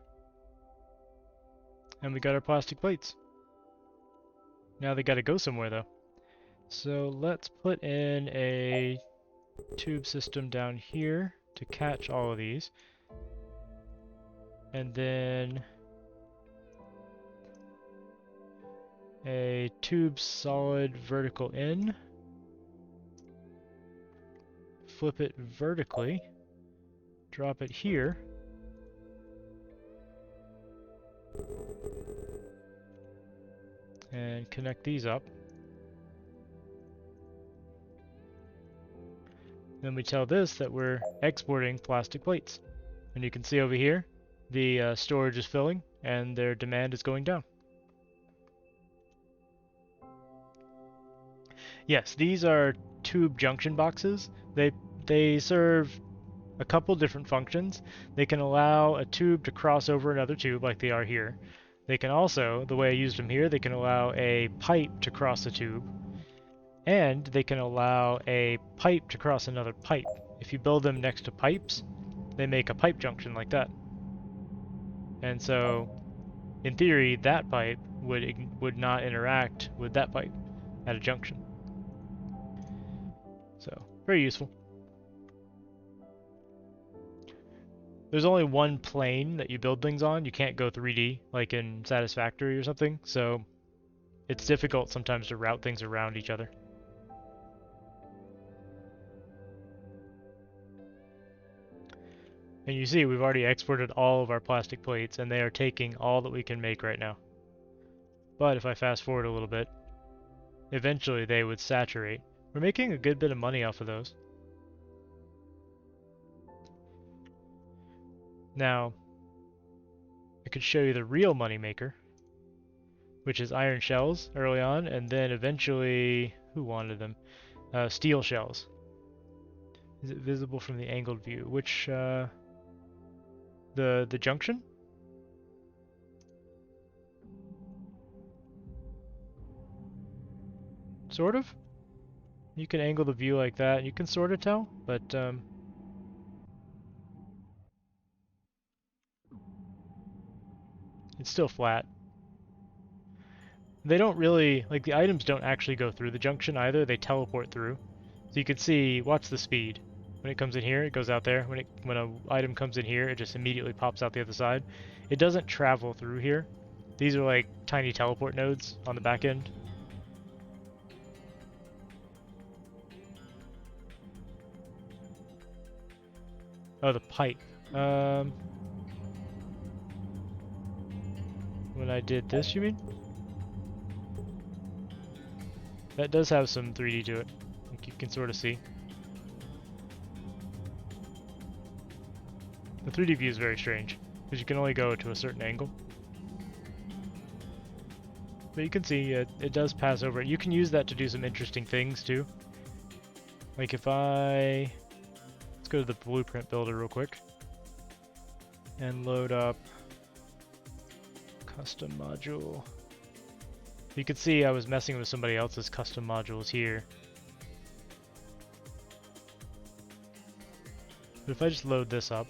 And we got our plastic plates. Now they gotta go somewhere though. So let's put in a tube system down here to catch all of these. And then a tube solid vertical in. Flip it vertically. Drop it here. And connect these up. Then we tell this that we're exporting plastic plates. And you can see over here, the storage is filling and their demand is going down. Yes, these are tube junction boxes. They serve a couple different functions. They can allow a tube to cross over another tube like they are here. They can also, the way I used them here, they can allow a pipe to cross a tube. And they can allow a pipe to cross another pipe. If you build them next to pipes, they make a pipe junction like that. And so, in theory, that pipe would not interact with that pipe at a junction. So, very useful. There's only one plane that you build things on. You can't go 3D like in Satisfactory or something, so it's difficult sometimes to route things around each other. And you see we've already exported all of our plastic plates and they are taking all that we can make right now. But if I fast forward a little bit, eventually they would saturate. We're making a good bit of money off of those. Now, I could show you the real money maker, which is iron shells early on, and then eventually, who wanted them? Steel shells. Is it visible from the angled view? Which, the junction? Sort of. You can angle the view like that. You can sort of tell, but it's still flat. They don't really, like the items don't actually go through the junction either, they teleport through. So you can see, watch the speed. When it comes in here, it goes out there. When an item comes in here, it just immediately pops out the other side. It doesn't travel through here. These are like tiny teleport nodes on the back end. Oh, the pipe. When I did this, you mean? That does have some 3D to it, like you can sort of see. The 3D view is very strange, because you can only go to a certain angle. But you can see it does pass over it. You can use that to do some interesting things too. Like if let's go to the blueprint builder real quick and load up custom module. You can see I was messing with somebody else's custom modules here. But if I just load this up,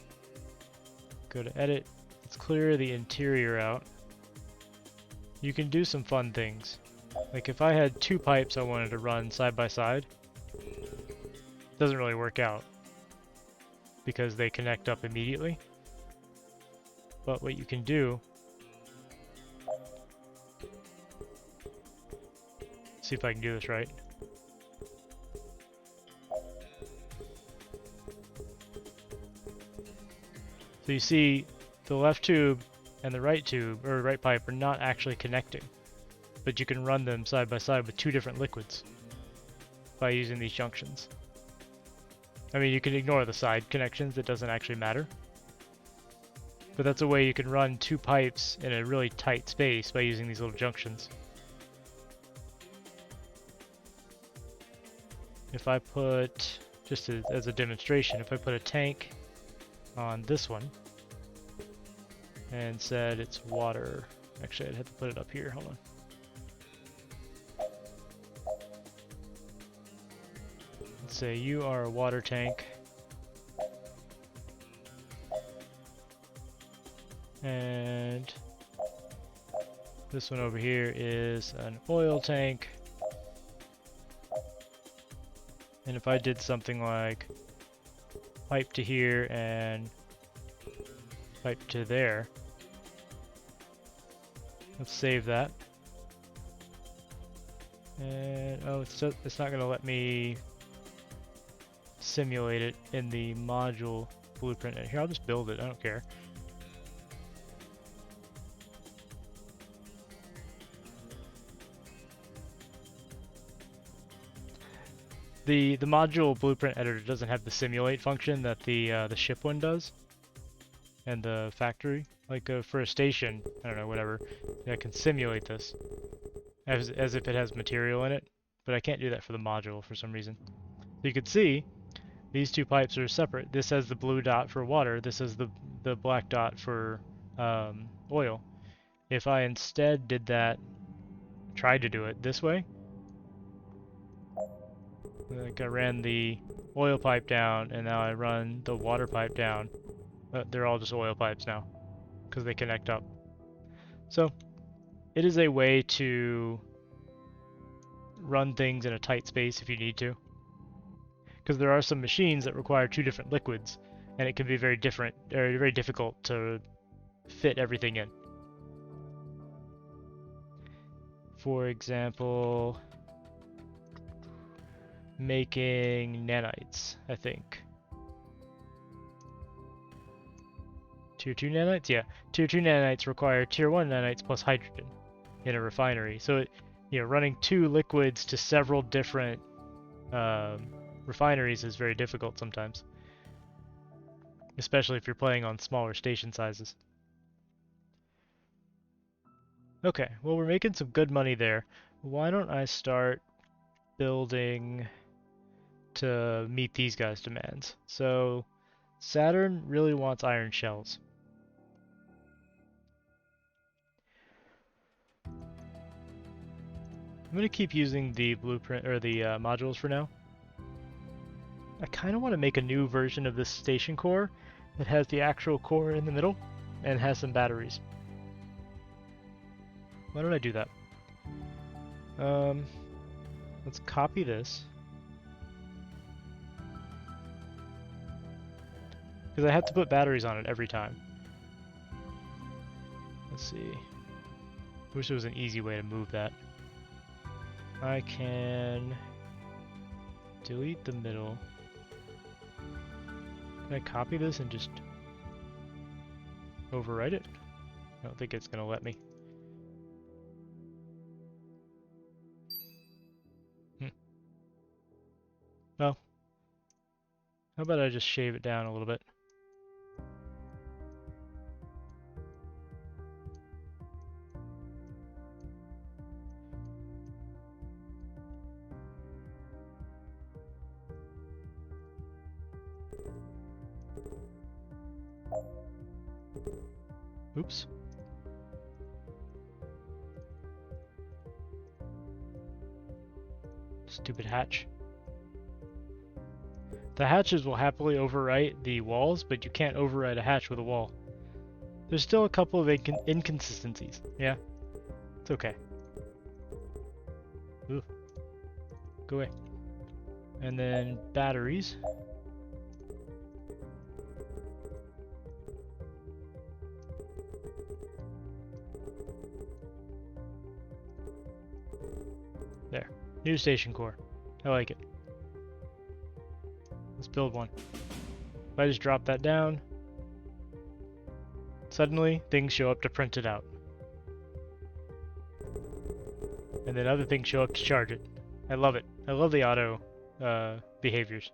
go to edit, let's clear the interior out. You can do some fun things. Like if I had two pipes I wanted to run side by side, it doesn't really work out because they connect up immediately. But what you can do, see if I can do this right. So you see the left tube and the right tube, or right pipe, are not actually connecting. But you can run them side by side with two different liquids by using these junctions. I mean, you can ignore the side connections, it doesn't actually matter. But that's a way you can run two pipes in a really tight space by using these little junctions. If I put, just as a demonstration, if I put a tank on this one and said it's water, actually I'd have to put it up here, hold on. Let's say you are a water tank and this one over here is an oil tank. And if I did something like pipe to here and pipe to there, let's save that. And oh, it's not going to let me simulate it in the module blueprint. Here, I'll just build it, I don't care. The module blueprint editor doesn't have the simulate function that the ship one does, and the factory. Like for a station, I don't know, whatever, I can simulate this as if it has material in it, but I can't do that for the module for some reason. So you can see these two pipes are separate. This has the blue dot for water. This has the black dot for oil. If I instead did that, tried to do it this way, like I ran the oil pipe down and now I run the water pipe down, they're all just oil pipes now because they connect up. So it is a way to run things in a tight space if you need to, because there are some machines that require two different liquids and it can be very different or very difficult to fit everything in. For example, making nanites, I think. Tier 2 nanites? Yeah. Tier 2 nanites require Tier 1 nanites plus hydrogen in a refinery. So, running two liquids to several different refineries is very difficult sometimes. Especially if you're playing on smaller station sizes. Okay, well we're making some good money there. Why don't I start building to meet these guys' demands? So Saturn really wants iron shells. I'm going to keep using the blueprint or the modules for now. I kind of want to make a new version of this station core that has the actual core in the middle and has some batteries. Why don't I do that? Let's copy this. Because I have to put batteries on it every time. Let's see. Wish there was an easy way to move that. I can delete the middle. Can I copy this and just overwrite it? I don't think it's going to let me. Well, how about I just shave it down a little bit? Oops. Stupid hatch. The hatches will happily overwrite the walls, but you can't overwrite a hatch with a wall. There's still a couple of inconsistencies. Yeah, it's okay. Ooh. Go away. And then batteries. There. New station core. I like it. Let's build one. If I just drop that down, suddenly things show up to print it out. And then other things show up to charge it. I love it. I love the auto behaviors.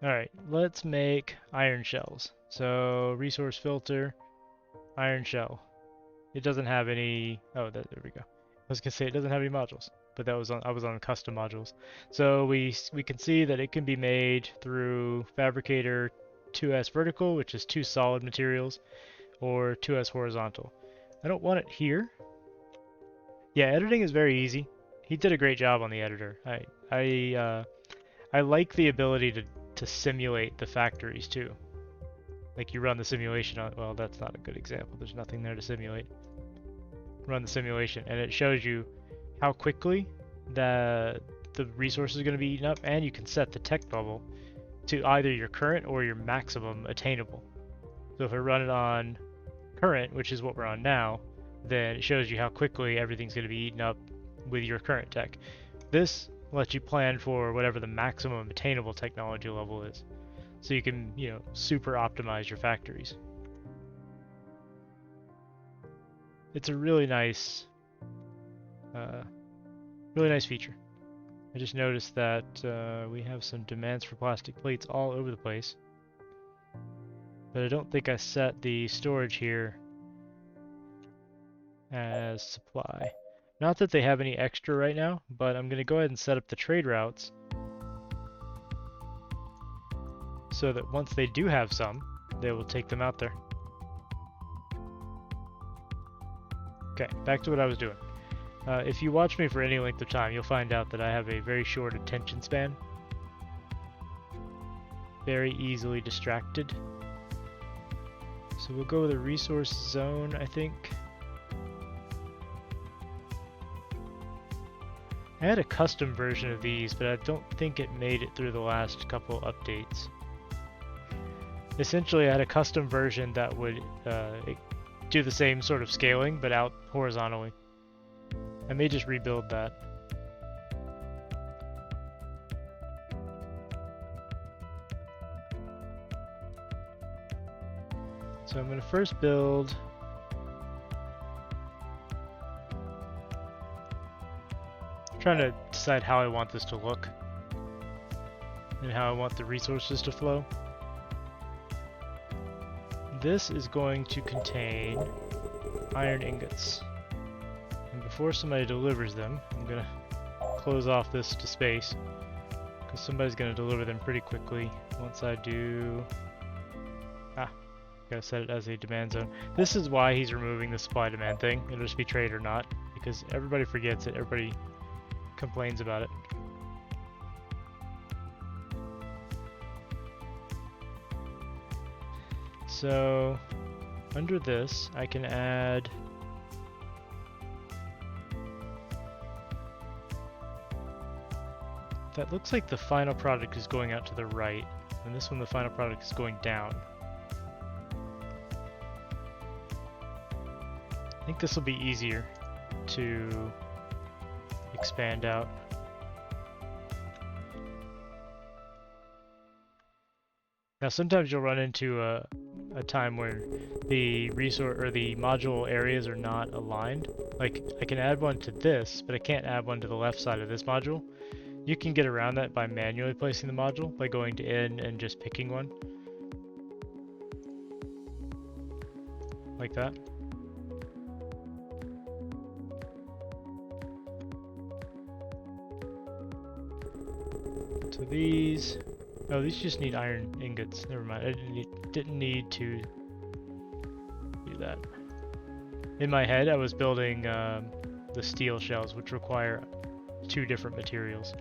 Alright, let's make iron shells. So, resource filter, iron shell. It doesn't have any... Oh, there we go. I was gonna say it doesn't have any modules, but that was on. I was on custom modules. So we can see that it can be made through Fabricator 2S vertical, which is 2 solid materials, or 2S horizontal. I don't want it here. Yeah, editing is very easy. He did a great job on the editor. I like the ability to simulate the factories too. Like you run the simulation on. Well, that's not a good example. There's nothing there to simulate. Run the simulation, and it shows you how quickly the resource is going to be eaten up, and you can set the tech bubble to either your current or your maximum attainable. So if I run it on current, which is what we're on now, then it shows you how quickly everything's going to be eaten up with your current tech. This lets you plan for whatever the maximum attainable technology level is, so you can, super optimize your factories. It's a really nice Really nice feature. I just noticed that we have some demands for plastic plates all over the place. But I don't think I set the storage here as supply. Not that they have any extra right now, but I'm going to go ahead and set up the trade routes so that once they do have some, they will take them out there. Okay, back to what I was doing. If you watch me for any length of time, you'll find out that I have a very short attention span. Very easily distracted. So we'll go with a resource zone, I think. I had a custom version of these, but I don't think it made it through the last couple updates. Essentially, I had a custom version that would do the same sort of scaling, but out horizontally. I may just rebuild that. So I'm going to first build trying to decide how I want this to look and how I want the resources to flow. This is going to contain iron ingots. And before somebody delivers them, I'm going to close off this to space because somebody's going to deliver them pretty quickly once I do... Gotta set it as a demand zone. This is why he's removing the supply demand thing. It'll just be trade or not, because everybody forgets it, everybody complains about it. So under this I can add that looks like the final product is going out to the right, and this one the final product is going down. I think this will be easier to expand out. Now sometimes you'll run into a time where the resource or the module areas are not aligned. Like I can add one to this, but I can't add one to the left side of this module. You can get around that by manually placing the module by going to in and just picking one. Like that. So these, oh, these just need iron ingots. Never mind. I didn't need to do that. In my head, I was building the steel shells, which require 2 different materials.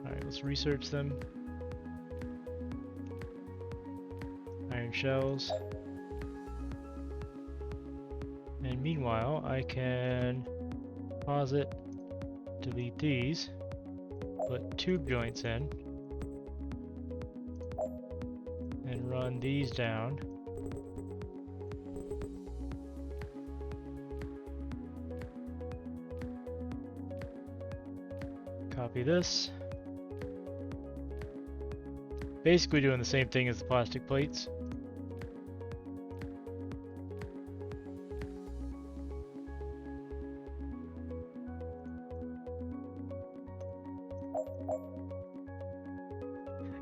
All right, let's research them. Iron shells. And meanwhile, I can pause it, delete these. Put tube joints in and run these down. Copy this. Basically doing the same thing as the plastic plates.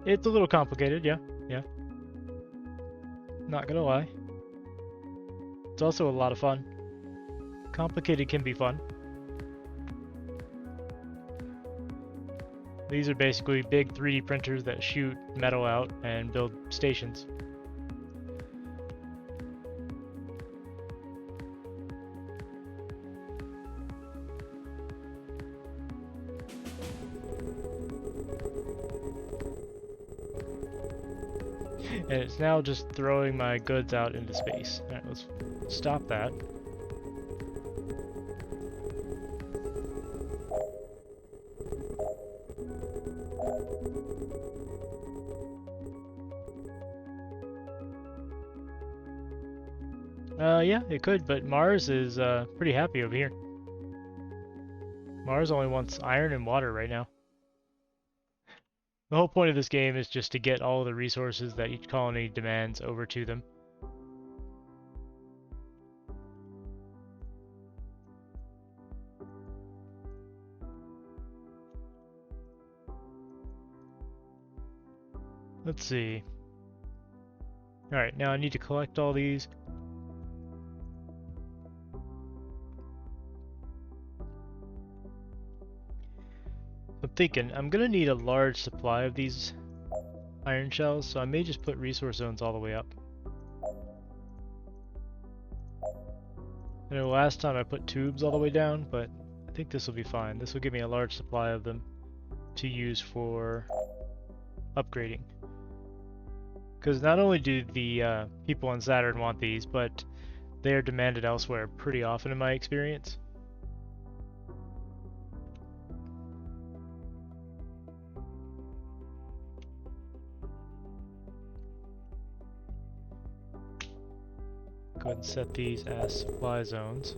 It's a little complicated, yeah. Not gonna lie. It's also a lot of fun. Complicated can be fun. These are basically big 3D printers that shoot metal out and build stations. And it's now just throwing my goods out into space. Alright, let's stop that. Yeah, it could, but Mars is pretty happy over here. Mars only wants iron and water right now. The whole point of this game is just to get all of the resources that each colony demands over to them. Let's see. Alright, now I need to collect all these. I'm thinking I'm gonna need a large supply of these iron shells, so I may just put resource zones all the way up. I know last time I put tubes all the way down, but I think this will be fine. This will give me a large supply of them to use for upgrading. Because not only do the people on Saturn want these, but they are demanded elsewhere pretty often in my experience. Go ahead and set these as supply zones.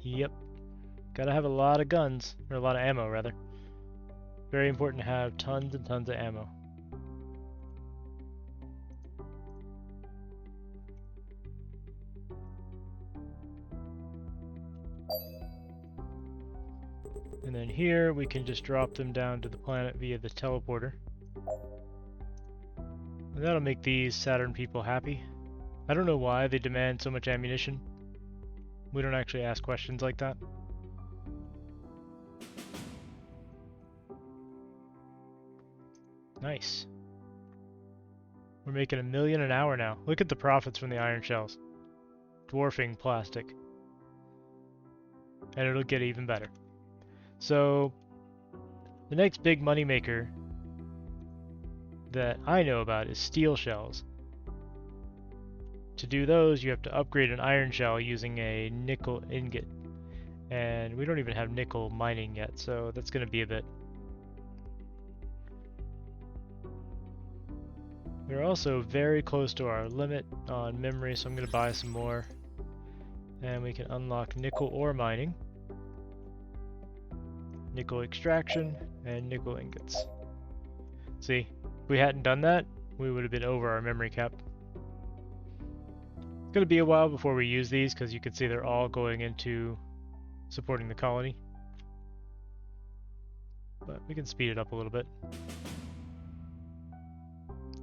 Yep. Gotta have a lot of guns, or a lot of ammo rather. Very important to have tons and tons of ammo. And then here we can just drop them down to the planet via the teleporter. And that'll make these Saturn people happy. I don't know why they demand so much ammunition. We don't actually ask questions like that. Nice. We're making $1 million an hour now. Look at the profits from the iron shells. Dwarfing plastic. And it'll get even better. So, the next big moneymaker that I know about is steel shells. To do those, you have to upgrade an iron shell using a nickel ingot. And we don't even have nickel mining yet, so that's going to be a bit. We're also very close to our limit on memory, so I'm going to buy some more. And we can unlock nickel ore mining, nickel extraction, and nickel ingots. See, if we hadn't done that, we would have been over our memory cap. It's going to be a while before we use these, because you can see they're all going into supporting the colony. But we can speed it up a little bit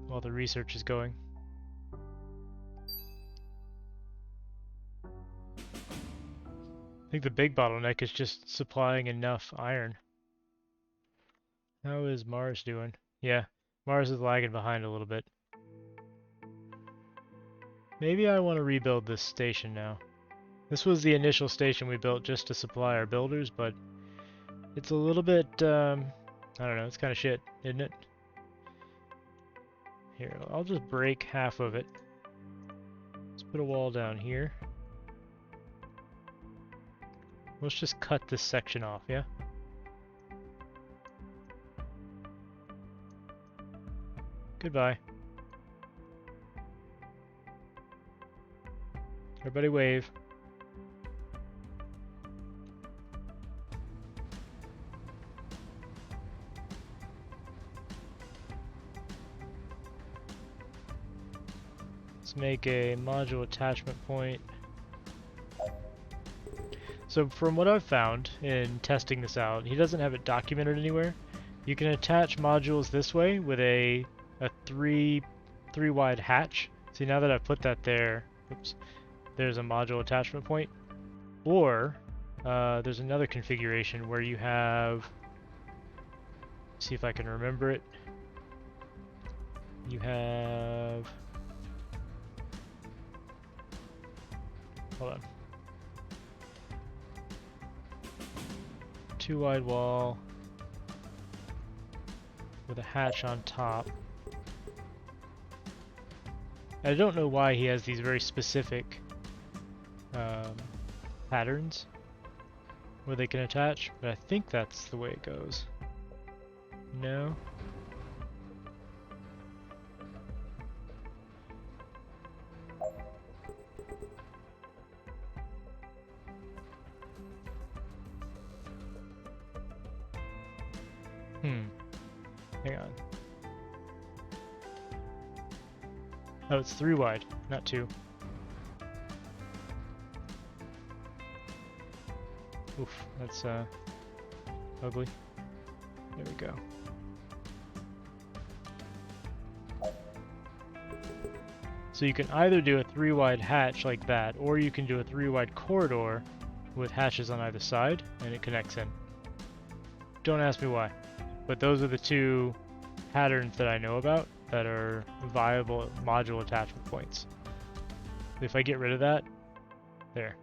while the research is going. I think the big bottleneck is just supplying enough iron. How is Mars doing? Yeah, Mars is lagging behind a little bit. Maybe I want to rebuild this station now. This was the initial station we built just to supply our builders, but it's a little bit, I don't know, it's kind of shit, isn't it? Here, I'll just break half of it. Let's put a wall down here. Let's just cut this section off, yeah? Goodbye. Everybody wave. Let's make a module attachment point. So from what I've found in testing this out, he doesn't have it documented anywhere. You can attach modules this way with a three wide hatch. See, now that I've put that there, oops, there's a module attachment point. Or there's another configuration where you have, see if I can remember it. You have, hold on. 2 wide wall with a hatch on top. I don't know why he has these very specific patterns where they can attach, but I think that's the way it goes. No? Hang on. Oh, it's 3 wide, not 2. Oof, that's ugly. There we go. So you can either do a 3-wide hatch like that, or you can do a 3-wide corridor with hatches on either side, and it connects in. Don't ask me why, but those are the two patterns that I know about that are viable module attachment points. If I get rid of that, there.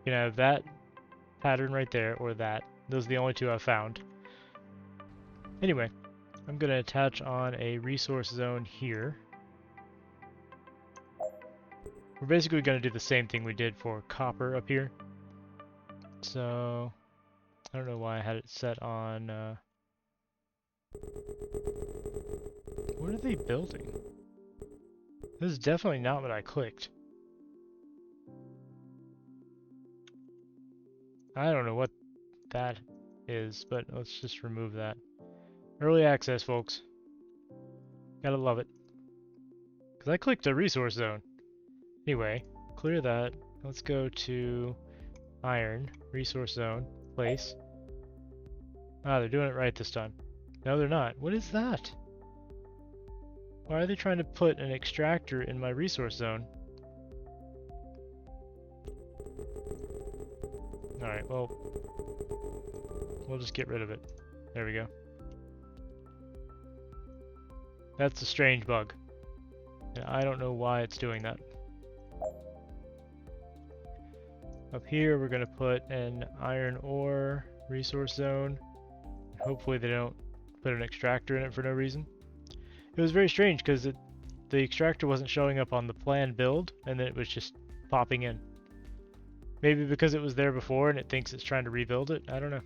You can have that pattern right there, or that. Those are the only two I've found. Anyway, I'm going to attach on a resource zone here. We're basically going to do the same thing we did for copper up here. So, I don't know why I had it set on... What are they building? This is definitely not what I clicked. I don't know what that is, but let's just remove that. Early access, folks. Gotta love it. Because I clicked a resource zone. Anyway, clear that. Let's go to iron, resource zone, place. Ah, they're doing it right this time. No, they're not. What is that? Why are they trying to put an extractor in my resource zone? Alright, well, we'll just get rid of it. There we go. That's a strange bug. And I don't know why it's doing that. Up here, we're going to put an iron ore resource zone. Hopefully they don't put an extractor in it for no reason. It was very strange because the extractor wasn't showing up on the planned build, and then it was just popping in. Maybe because it was there before and it thinks it's trying to rebuild it. I don't know.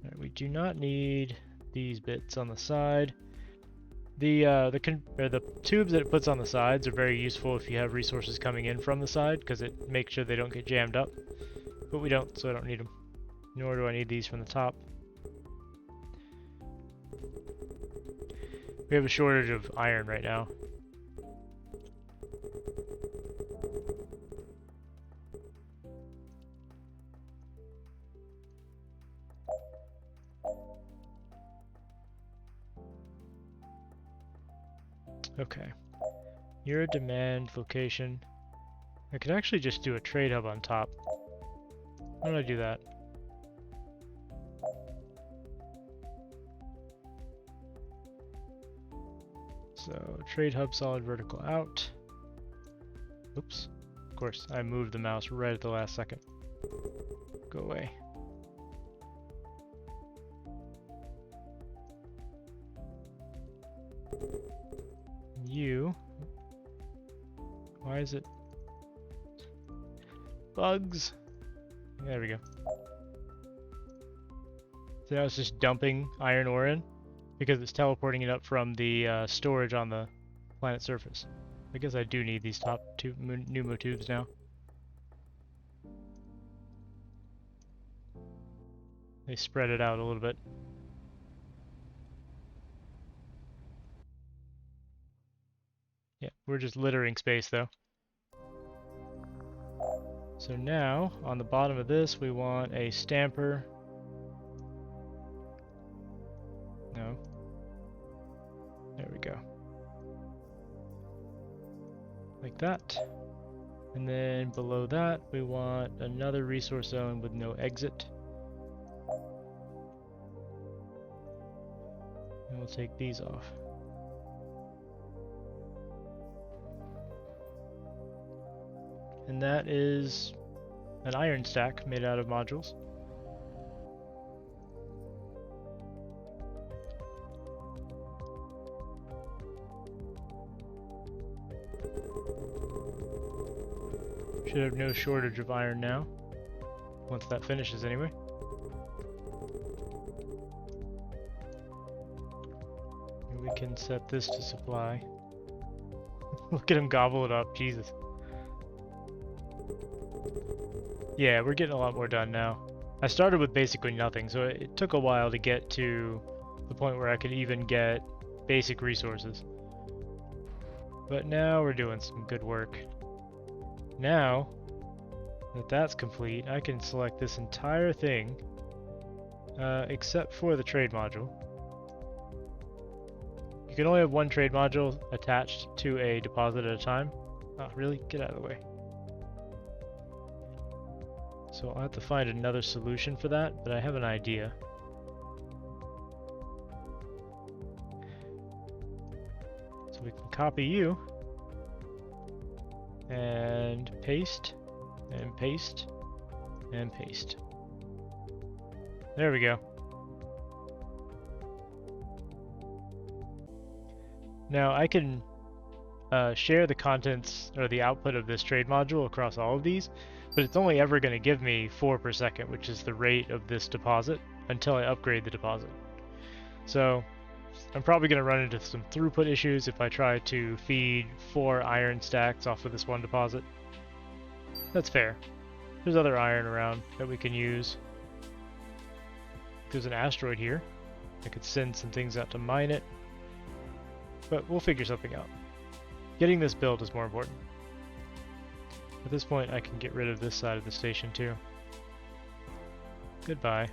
Right, we do not need these bits on the side. The tubes that it puts on the sides are very useful if you have resources coming in from the side, because it makes sure they don't get jammed up. But we don't, so I don't need them. Nor do I need these from the top. We have a shortage of iron right now. Okay. You're a demand location. I could actually just do a trade hub on top. Why don't I do that? So, trade hub solid vertical out. Oops. Of course, I moved the mouse right at the last second. Go away. You. Why is it? Bugs. There we go. So now it's just dumping iron ore in because it's teleporting it up from the storage on the planet surface. I guess I do need these top two pneumo tubes now. They spread it out a little bit. Yeah, we're just littering space though. So now, on the bottom of this, we want a stamper. No. There we go. Like that. And then below that, we want another resource zone with no exit. And we'll take these off. And that is an iron stack made out of modules. Should have no shortage of iron now, once that finishes anyway. And we can set this to supply. Look at him gobble it up, Jesus. Yeah, we're getting a lot more done now. I started with basically nothing, so it took a while to get to the point where I could even get basic resources. But now we're doing some good work. Now, that that's complete, I can select this entire thing, except for the trade module. You can only have one trade module attached to a deposit at a time. Oh, really? Get out of the way. So I'll have to find another solution for that, but I have an idea. So we can copy you, and paste, and paste, and paste. There we go. Now I can share the contents or the output of this trade module across all of these, but it's only ever going to give me 4 per second, which is the rate of this deposit, until I upgrade the deposit. So I'm probably going to run into some throughput issues if I try to feed 4 iron stacks off of this one deposit. That's fair. There's other iron around that we can use. There's an asteroid here. I could send some things out to mine it, but we'll figure something out. Getting this built is more important. At this point, I can get rid of this side of the station too. Goodbye.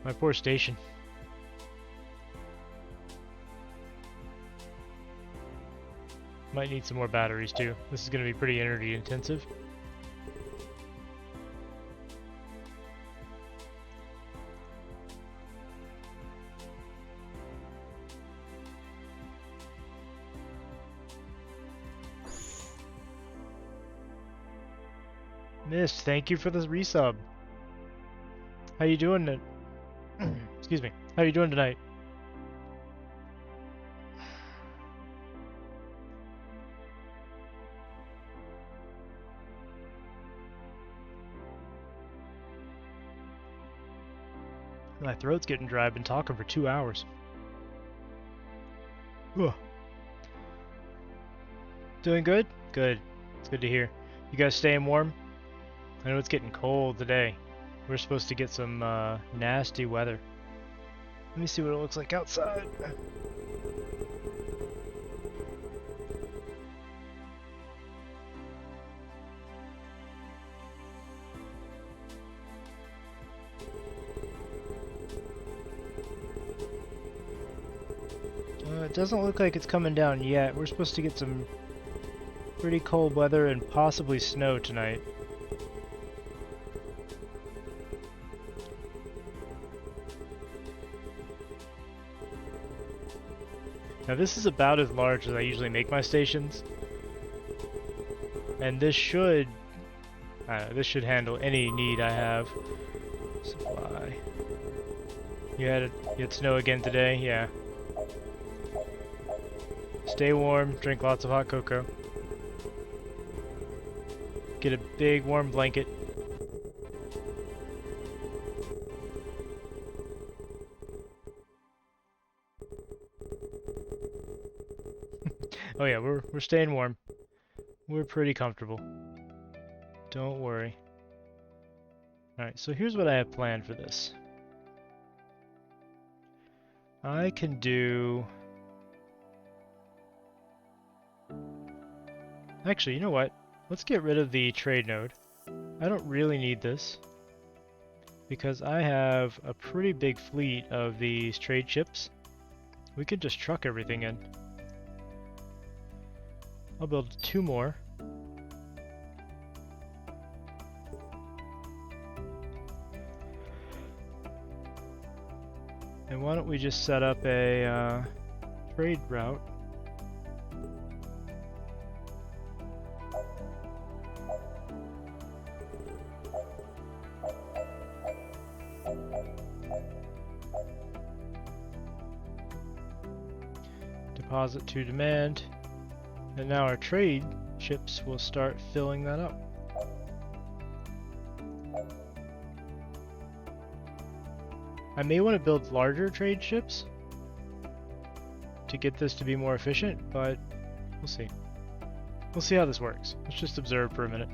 My poor station. Might need some more batteries too. This is going to be pretty energy intensive. Mist, thank you for the resub. How you doing? Excuse me. How you doing tonight? My throat's getting dry. I've been talking for 2 hours. Ugh. Doing good? Good. It's good to hear. You guys staying warm? I know it's getting cold today. We're supposed to get some nasty weather. Let me see what it looks like outside. It doesn't look like it's coming down yet. We're supposed to get some pretty cold weather and possibly snow tonight. Now this is about as large as I usually make my stations, and this should handle any need I have. Supply. You had snow again today, yeah. Stay warm, drink lots of hot cocoa. Get a big warm blanket. Oh yeah, we're staying warm. We're pretty comfortable. Don't worry. Alright, so here's what I have planned for this. I can do... Actually, you know what? Let's get rid of the trade node. I don't really need this, because I have a pretty big fleet of these trade ships. We could just truck everything in. I'll build 2 more. And why don't we just set up a trade route. Deposit to demand. And now our trade ships will start filling that up. I may want to build larger trade ships to get this to be more efficient, but we'll see. We'll see how this works. Let's just observe for a minute.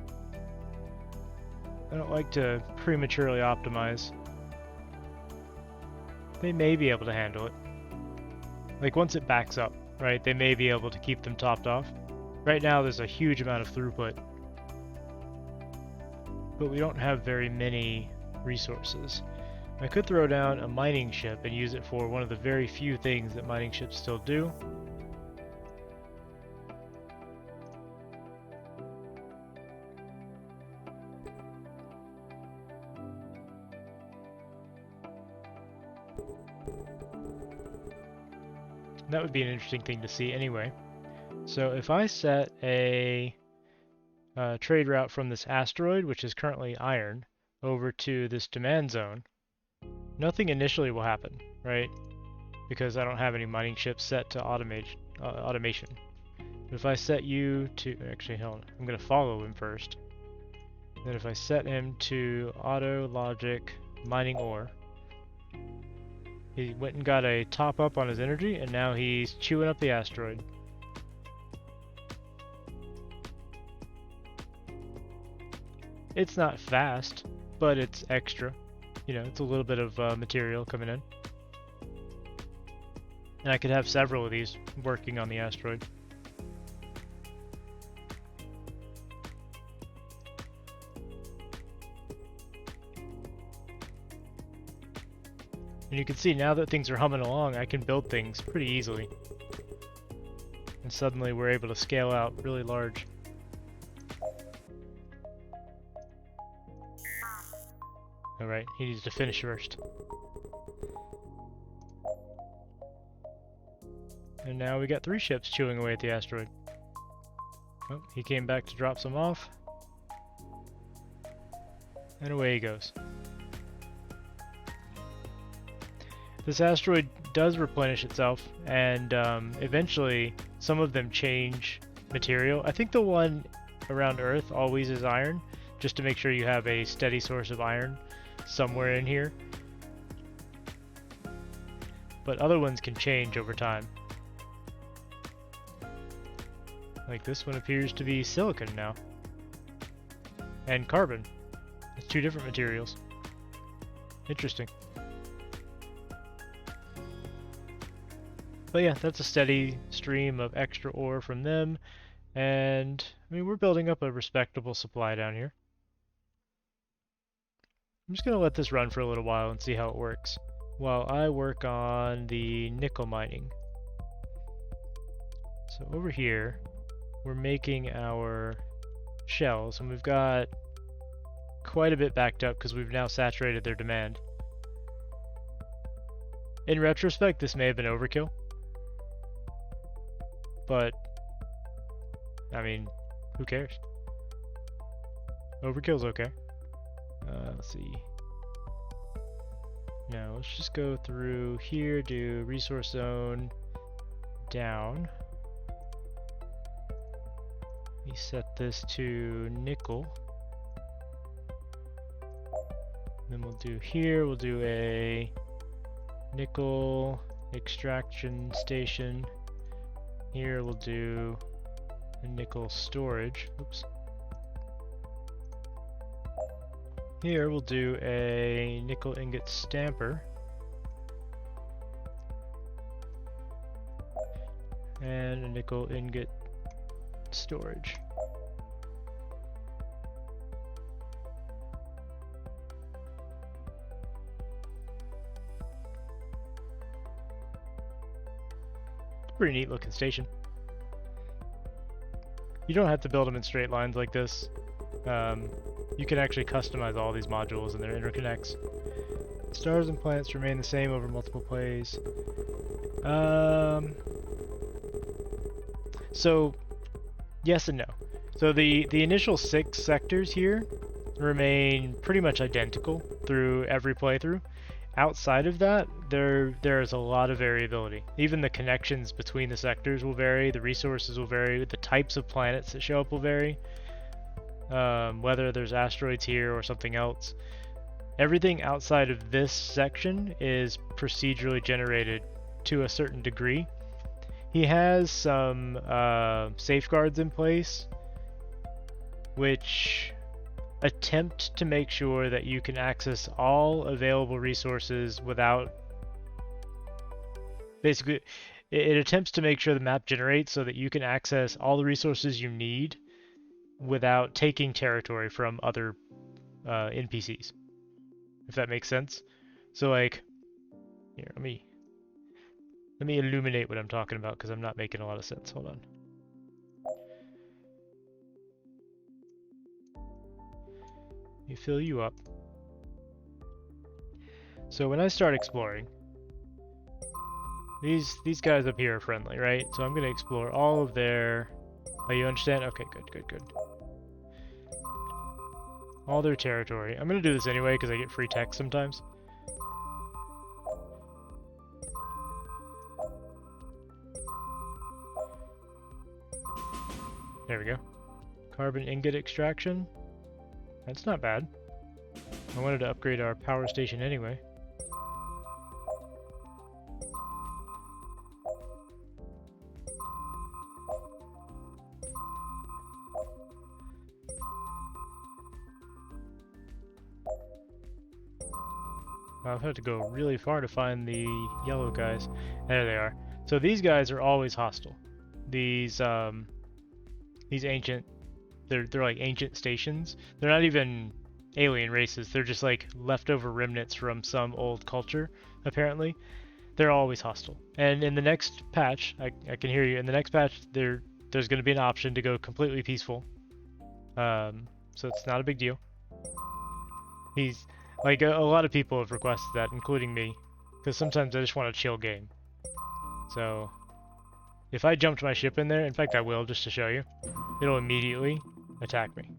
I don't like to prematurely optimize. They may be able to handle it. Like once it backs up, right, they may be able to keep them topped off. Right now there's a huge amount of throughput, but we don't have very many resources. I could throw down a mining ship and use it for one of the very few things that mining ships still do. That would be an interesting thing to see anyway. So if I set a trade route from this asteroid, which is currently iron, over to this demand zone, nothing initially will happen, right? Because I don't have any mining ships set to automation. But if I set you to, actually, hold on, I'm going to follow him first. Then if I set him to auto logic mining ore, he went and got a top up on his energy, and now he's chewing up the asteroid. It's not fast, but it's extra. You know, it's a little bit of material coming in. And I could have several of these working on the asteroid. And you can see now that things are humming along, I can build things pretty easily. And suddenly we're able to scale out really large. Alright, he needs to finish first. And now we got 3 ships chewing away at the asteroid. Oh, he came back to drop some off. And away he goes. This asteroid does replenish itself, and eventually some of them change material. I think the one around Earth always is iron, just to make sure you have a steady source of iron somewhere in here. But other ones can change over time. Like this one appears to be silicon now. And carbon. It's 2 different materials. Interesting. But yeah, that's a steady stream of extra ore from them. And, I mean, we're building up a respectable supply down here. I'm just going to let this run for a little while and see how it works, while I work on the nickel mining. So over here, we're making our shells, and we've got quite a bit backed up because we've now saturated their demand. In retrospect, this may have been overkill. But, I mean, who cares? Overkill's okay. Let's see. Now, let's just go through here, do resource zone down. We set this to nickel. Then we'll do here, we'll do a nickel extraction station. Here we'll do a nickel storage. Oops. Here we'll do a nickel ingot stamper. And a nickel ingot storage. Pretty neat looking station. You don't have to build them in straight lines like this. You can actually customize all these modules and their interconnects. Stars and planets remain the same over multiple plays. So, yes and no. So the initial 6 sectors here remain pretty much identical through every playthrough. Outside of that, there is a lot of variability. Even the connections between the sectors will vary, the resources will vary, the types of planets that show up will vary. Whether there's asteroids here or something else. Everything outside of this section is procedurally generated to a certain degree. He has some safeguards in place which attempt to make sure that you can access all available resources without basically it attempts to make sure the map generates so that you can access all the resources you need without taking territory from other NPCs, if that makes sense. So like, here, let me illuminate what I'm talking about because I'm not making a lot of sense. Hold on. Let me fill you up. So when I start exploring, these guys up here are friendly, right? So I'm gonna explore all of their. Oh, you understand? Okay, good. All their territory. I'm gonna do this anyway because I get free text sometimes. There we go. Carbon ingot extraction. That's not bad. I wanted to upgrade our power station anyway. I've had to go really far to find the yellow guys. There they are. So these guys are always hostile. These ancient, they're like ancient stations. They're not even alien races. They're just like leftover remnants from some old culture, apparently. They're always hostile. And in the next patch, I can hear you. In the next patch, there's going to be an option to go completely peaceful. So it's not a big deal. He's like a lot of people have requested that, including me, because sometimes I just want a chill game. So if I jumped my ship in there, in fact I will just to show you, it'll immediately attack me.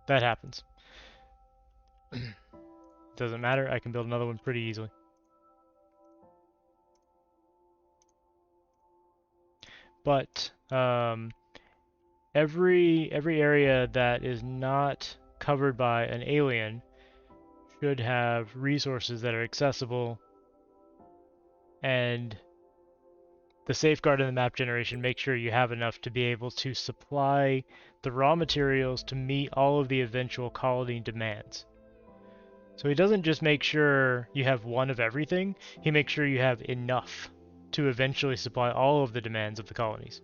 That happens. Doesn't matter, I can build another one pretty easily. But every area that is not covered by an alien should have resources that are accessible, and the safeguard in the map generation makes sure you have enough to be able to supply the raw materials to meet all of the eventual colony demands. So he doesn't just make sure you have one of everything, he makes sure you have enough to eventually supply all of the demands of the colonies.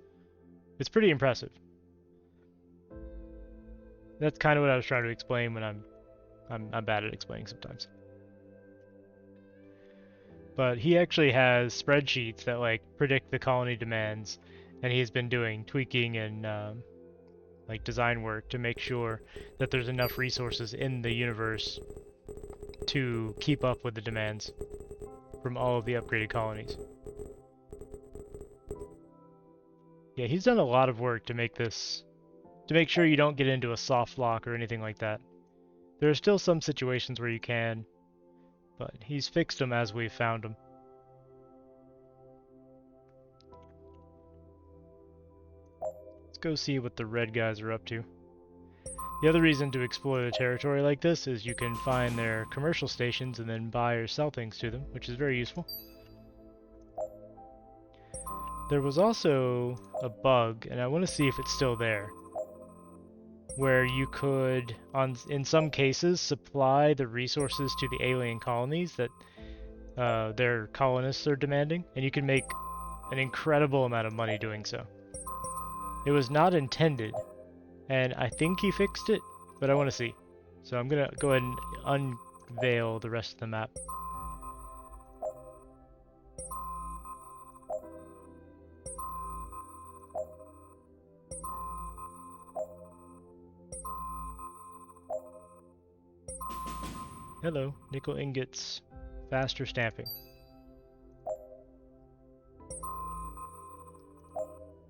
It's pretty impressive. That's kind of what I was trying to explain when I'm bad at explaining sometimes. But he actually has spreadsheets that like predict the colony demands, and he's been doing tweaking and like design work to make sure that there's enough resources in the universe to keep up with the demands from all of the upgraded colonies. Yeah, he's done a lot of work to make this, to make sure you don't get into a soft lock or anything like that. There are still some situations where you can, but he's fixed them as we've found them. Let's go see what the red guys are up to. The other reason to explore the territory like this is you can find their commercial stations and then buy or sell things to them, which is very useful. There was also a bug, and I want to see if it's still there, where you could, in some cases, supply the resources to the alien colonies that their colonists are demanding, and you can make an incredible amount of money doing so. It was not intended, and I think he fixed it, but I want to see. So I'm going to go ahead and unveil the rest of the map. Hello, nickel ingots, faster stamping.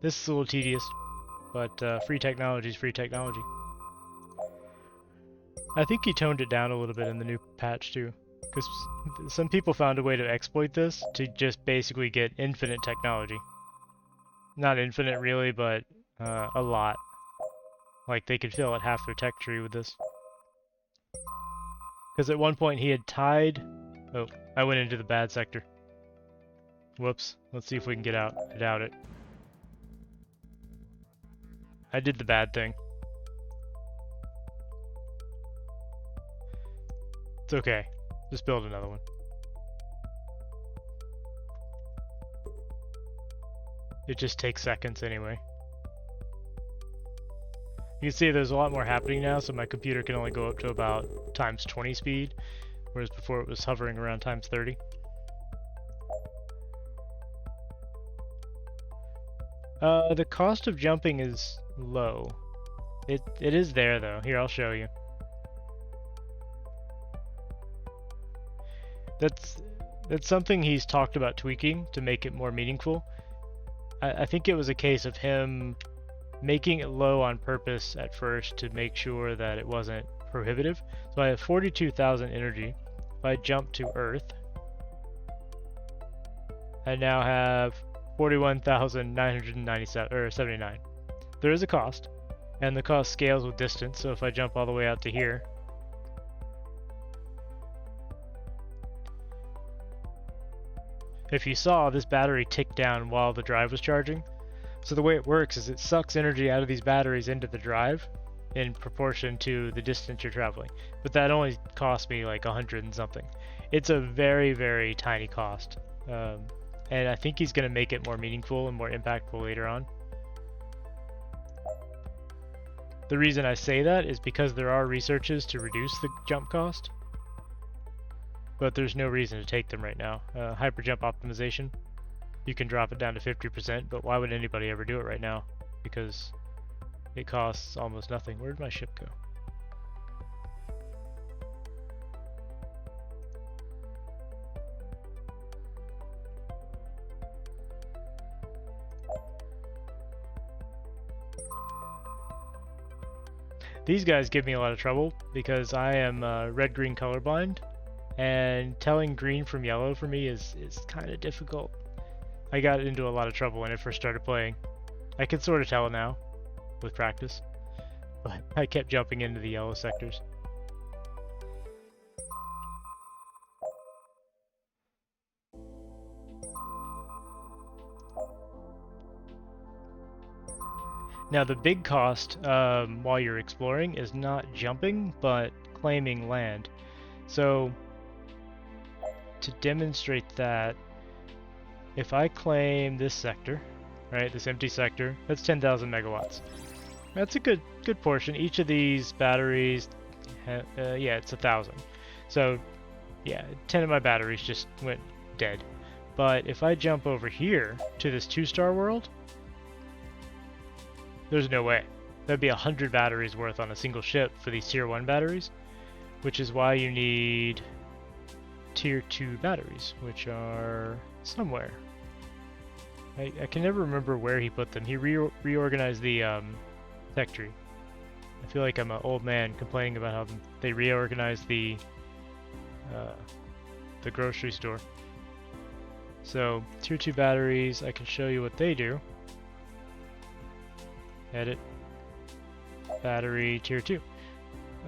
This is a little tedious, but free technology is free technology. I think he toned it down a little bit in the new patch too, because some people found a way to exploit this to just basically get infinite technology. Not infinite really, but a lot. Like they could fill out half their tech tree with this. Because at one point he had tied... Oh, I went into the bad sector. Whoops. Let's see if we can get out. I doubt it. I did the bad thing. It's okay. Just build another one. It just takes seconds anyway. You can see there's a lot more happening now, so my computer can only go up to about times 20 speed, whereas before it was hovering around times 30. The cost of jumping is low. It is there though. Here, I'll show you. That's something he's talked about tweaking to make it more meaningful. I think it was a case of him making it low on purpose at first to make sure that it wasn't prohibitive. So I have 42,000 energy. If I jump to Earth, I now have 41,997 or 79. There is a cost, and the cost scales with distance. So if I jump all the way out to here, if you saw, this battery ticked down while the drive was charging. So the way it works is it sucks energy out of these batteries into the drive in proportion to the distance you're traveling. But that only cost me like 100 and something. It's a very, very tiny cost. And I think he's going to make it more meaningful and more impactful later on. The reason I say that is because there are researches to reduce the jump cost, but there's no reason to take them right now. Hyperjump optimization, you can drop it down to 50%, but why would anybody ever do it right now? Because it costs almost nothing. Where did my ship go? These guys give me a lot of trouble because I am red-green colorblind, and telling green from yellow for me is kind of difficult. I got into a lot of trouble when I first started playing. I can sort of tell now with practice, but I kept jumping into the yellow sectors. Now the big cost while you're exploring is not jumping, but claiming land. So to demonstrate that, if I claim this sector, right, this empty sector, that's 10,000 megawatts. That's a good portion. Each of these batteries, yeah, it's 1,000. So yeah, 10 of my batteries just went dead. But if I jump over here to this 2-star world, there's no way. That'd be 100 batteries worth on a single ship for these tier 1 batteries, which is why you need tier 2 batteries, which are somewhere. I can never remember where he put them. He reorganized the tech tree. I feel like I'm an old man complaining about how they reorganized the grocery store. So tier 2 batteries, I can show you what they do. Edit. Battery tier 2.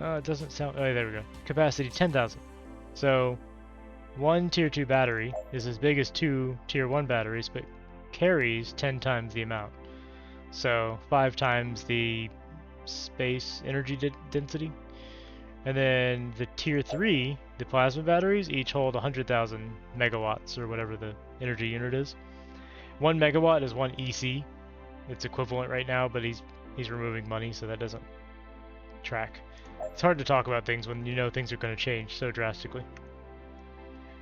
It doesn't sound... Oh, there we go. Capacity 10,000. So one tier 2 battery is as big as 2 tier 1 batteries, but carries 10 times the amount. So 5 times the space energy density. And then the tier 3, the plasma batteries, each hold 100,000 megawatts, or whatever the energy unit is. 1 megawatt is 1 EC. It's equivalent right now, but he's removing money, so that doesn't track. It's hard to talk about things when you know things are going to change so drastically.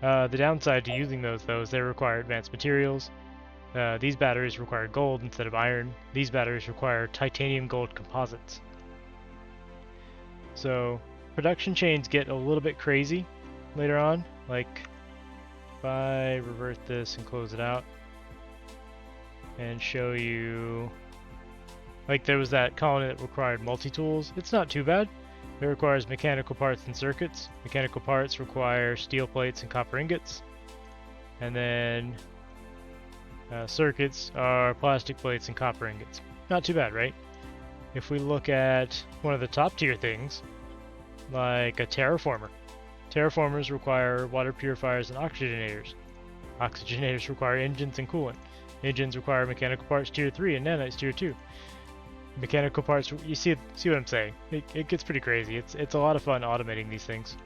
The downside to using those, though, is they require advanced materials. These batteries require gold instead of iron. These batteries require titanium gold composites. So production chains get a little bit crazy later on. Like if I revert this and close it out and show you, like there was that colony that required multi-tools. It's not too bad. It requires mechanical parts and circuits. Mechanical parts require steel plates and copper ingots. And then circuits are plastic plates and copper ingots. Not too bad, right? If we look at one of the top tier things, like a terraformer. Terraformers require water purifiers and oxygenators. Oxygenators require engines and coolant. Engines require mechanical parts tier 3 and nanites tier 2. Mechanical parts, you see what I'm saying? It gets pretty crazy. It's a lot of fun automating these things.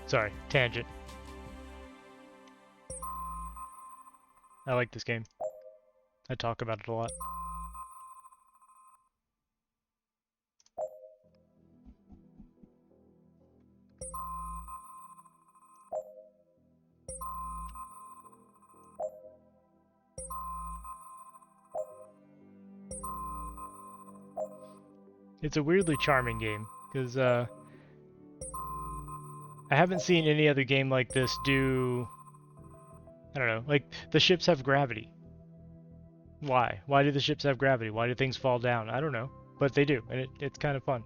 Sorry, tangent. I like this game. I talk about it a lot. It's a weirdly charming game, because I haven't seen any other game like this do... I don't know, like, the ships have gravity. Why? Why do the ships have gravity? Why do things fall down? I don't know, but they do, and it's kind of fun.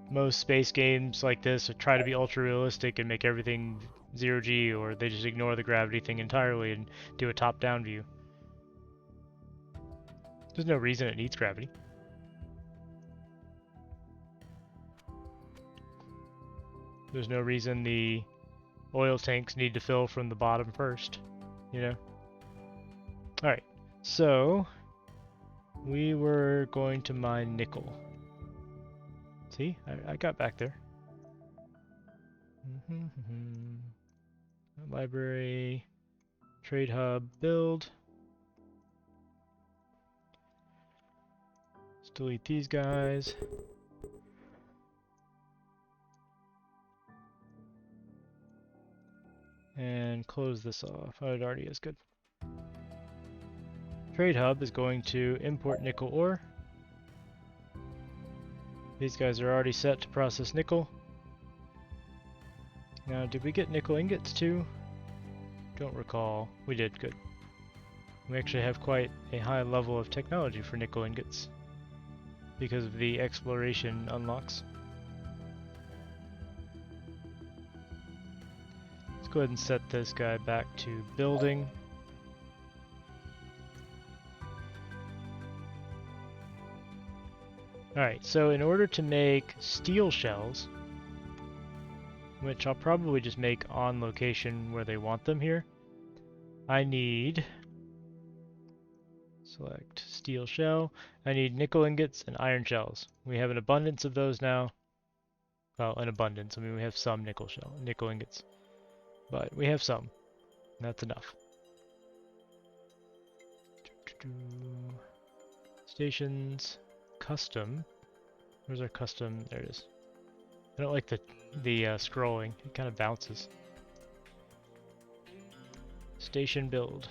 Most space games like this try to be ultra realistic and make everything 0G, or they just ignore the gravity thing entirely and do a top-down view. There's no reason it needs gravity. There's no reason the oil tanks need to fill from the bottom first, you know? Alright, so we were going to mine nickel. See, I got back there. Library, trade hub, build. Let's delete these guys. And close this off. Oh, it already is good. Trade hub is going to import nickel ore. These guys are already set to process nickel. Now, did we get nickel ingots too? Don't recall. We did, good. We actually have quite a high level of technology for nickel ingots because of the exploration unlocks. Let's go ahead and set this guy back to building. Alright, so in order to make steel shells, which I'll probably just make on location where they want them here, I need, select steel shell, I need nickel ingots and iron shells. We have an abundance of those now. Well, an abundance, I mean we have some nickel ingots, but we have some, and that's enough. Stations, custom, where's our custom? There it is. I don't like the scrolling, it kind of bounces. Station build.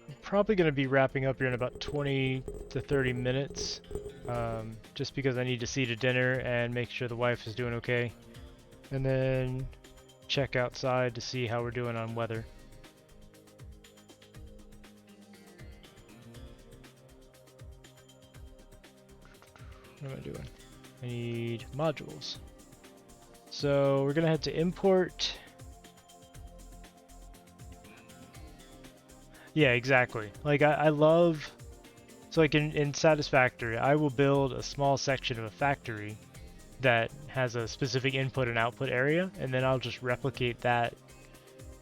I'm probably going to be wrapping up here in about 20 to 30 minutes, just because I need to see to dinner and make sure the wife is doing okay, and then check outside to see how we're doing on weather. What am I doing? I need modules. So we're gonna have to import. Yeah, exactly. Like I love, so like in Satisfactory, I will build a small section of a factory that has a specific input and output area, and then I'll just replicate that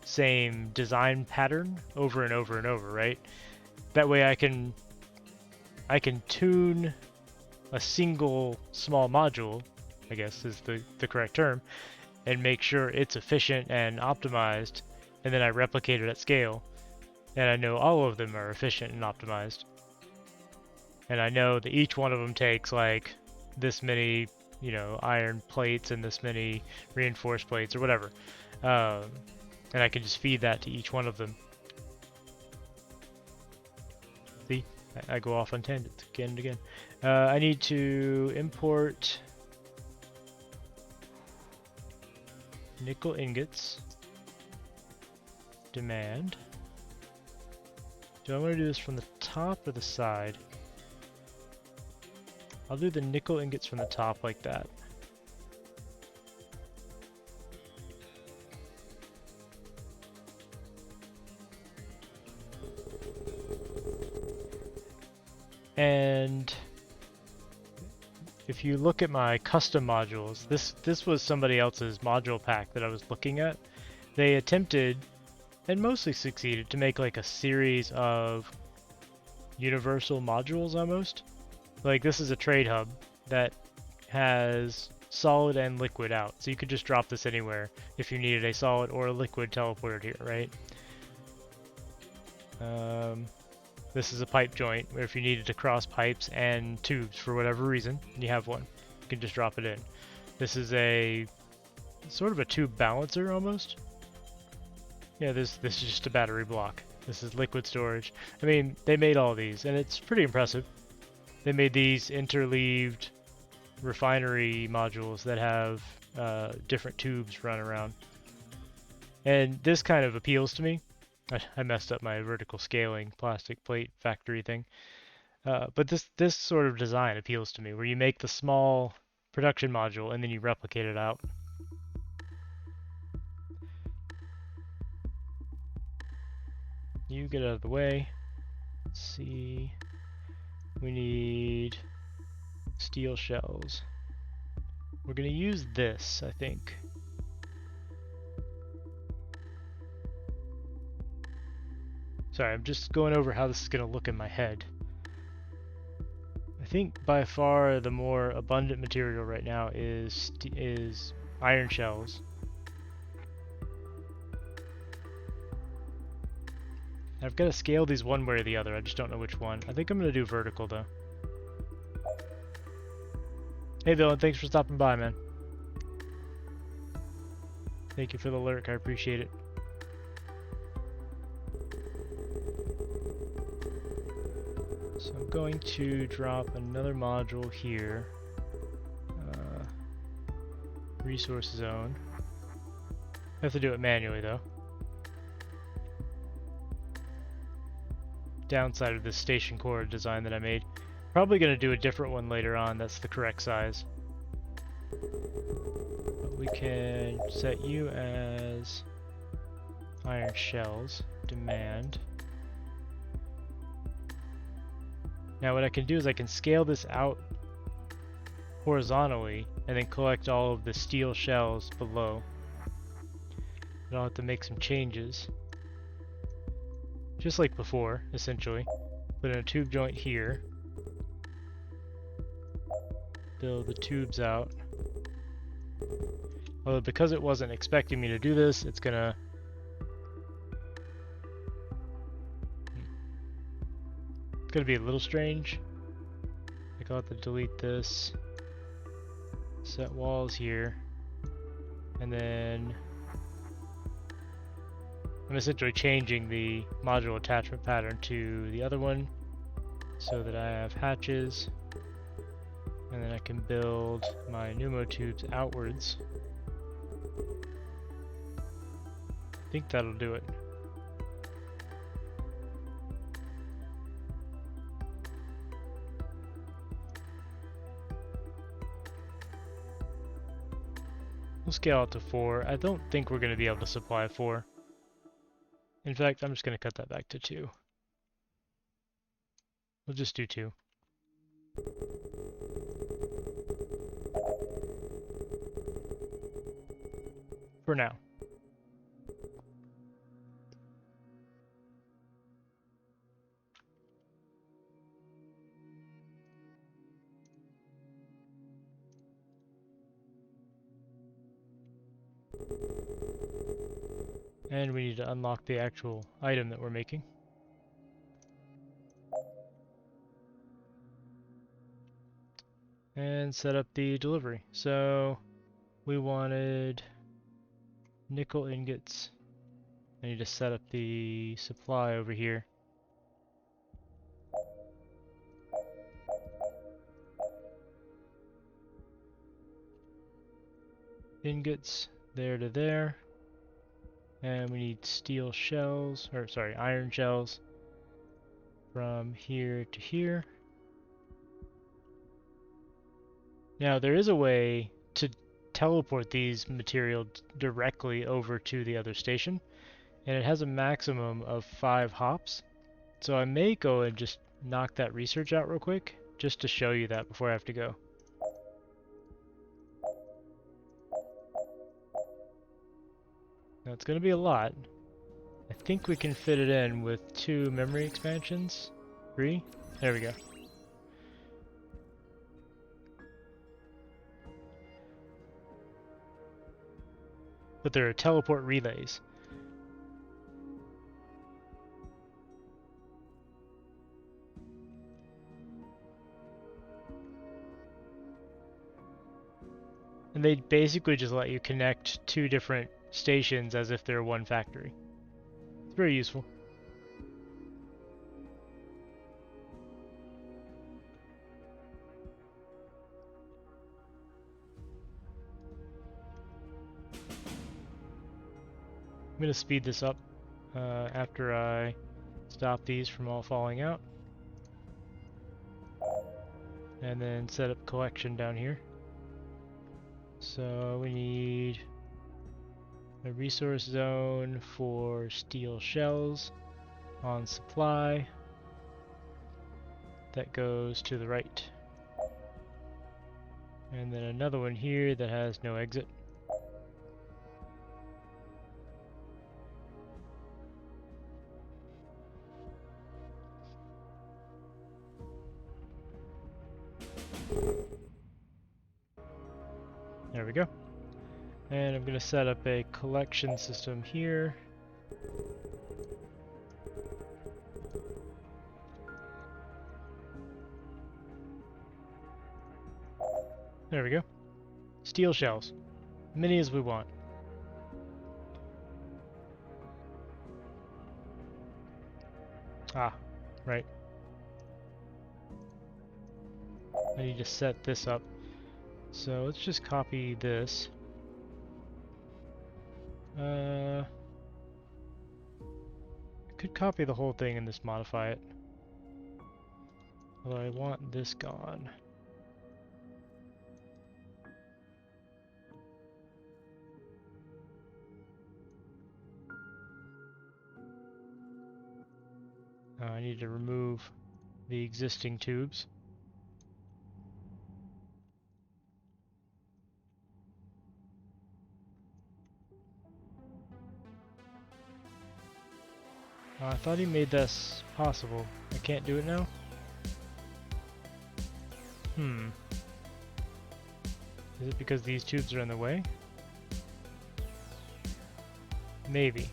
same design pattern over and over and over, right? That way I can tune a single small module, I guess is the correct term, and make sure it's efficient and optimized, and then I replicate it at scale, and I know all of them are efficient and optimized, and I know that each one of them takes like this many, you know, iron plates and this many reinforced plates or whatever, and I can just feed that to each one of them. See, I go off on tangents again and again. I need to import nickel ingots. Demand. Do I want to do this from the top or the side? I'll do the nickel ingots from the top like that. And if you look at my custom modules, this was somebody else's module pack that I was looking at. They attempted, and mostly succeeded, to make like a series of universal modules almost. Like this is a trade hub that has solid and liquid out, so you could just drop this anywhere if you needed a solid or a liquid teleported here, right? This is a pipe joint where if you needed to cross pipes and tubes for whatever reason, you have one. You can just drop it in. This is a sort of a tube balancer almost. Yeah, this is just a battery block. This is liquid storage. I mean, they made all these, and it's pretty impressive. They made these interleaved refinery modules that have different tubes run around. And this kind of appeals to me. I messed up my vertical scaling plastic plate factory thing. But this sort of design appeals to me, where you make the small production module and then you replicate it out. You get out of the way. Let's see. We need steel shells. We're gonna use this, I think. Sorry, I'm just going over how this is gonna look in my head. I think by far the more abundant material right now is iron shells. I've got to scale these one way or the other, I just don't know which one. I think I'm going to do vertical though. Hey Villain, thanks for stopping by, man. Thank you for the lurk, I appreciate it. So I'm going to drop another module here. Resource zone. I have to do it manually though. Downside of this station core design that I made. Probably going to do a different one later on that's the correct size. But we can set you as iron shells, demand. Now what I can do is I can scale this out horizontally and then collect all of the steel shells below. And I'll have to make some changes. Just like before, essentially. Put in a tube joint here. Build the tubes out. Although because it wasn't expecting me to do this, it's gonna... It's gonna be a little strange. Like I'll have to delete this. Set walls here. And then... I'm essentially changing the module attachment pattern to the other one so that I have hatches, and then I can build my pneumo tubes outwards. I think that'll do it. We'll scale it to 4. I don't think we're going to be able to supply 4. In fact, I'm just going to cut that back to 2. We'll just do 2. For now. And we need to unlock the actual item that we're making. And set up the delivery. So we wanted nickel ingots. I need to set up the supply over here. Ingots there to there. And we need steel shells, or sorry, iron shells from here to here. Now there is a way to teleport these materials directly over to the other station, and it has a maximum of 5 hops. So I may go and just knock that research out real quick, just to show you that before I have to go. Now it's going to be a lot. I think we can fit it in with 2 memory expansions. 3. There we go. But there are teleport relays. And they basically just let you connect 2 different stations as if they're one factory. It's very useful. I'm going to speed this up after I stop these from all falling out. And then set up collection down here. So we need a resource zone for steel shells on supply. That goes to the right. And then another one here that has no exit. There we go. And I'm going to set up a collection system here. There we go. Steel shells. Many as we want. Ah, right. I need to set this up. So let's just copy this. I could copy the whole thing and just modify it. Although I want this gone. I need to remove the existing tubes. I thought he made this possible. I can't do it now? Is it because these tubes are in the way? Maybe.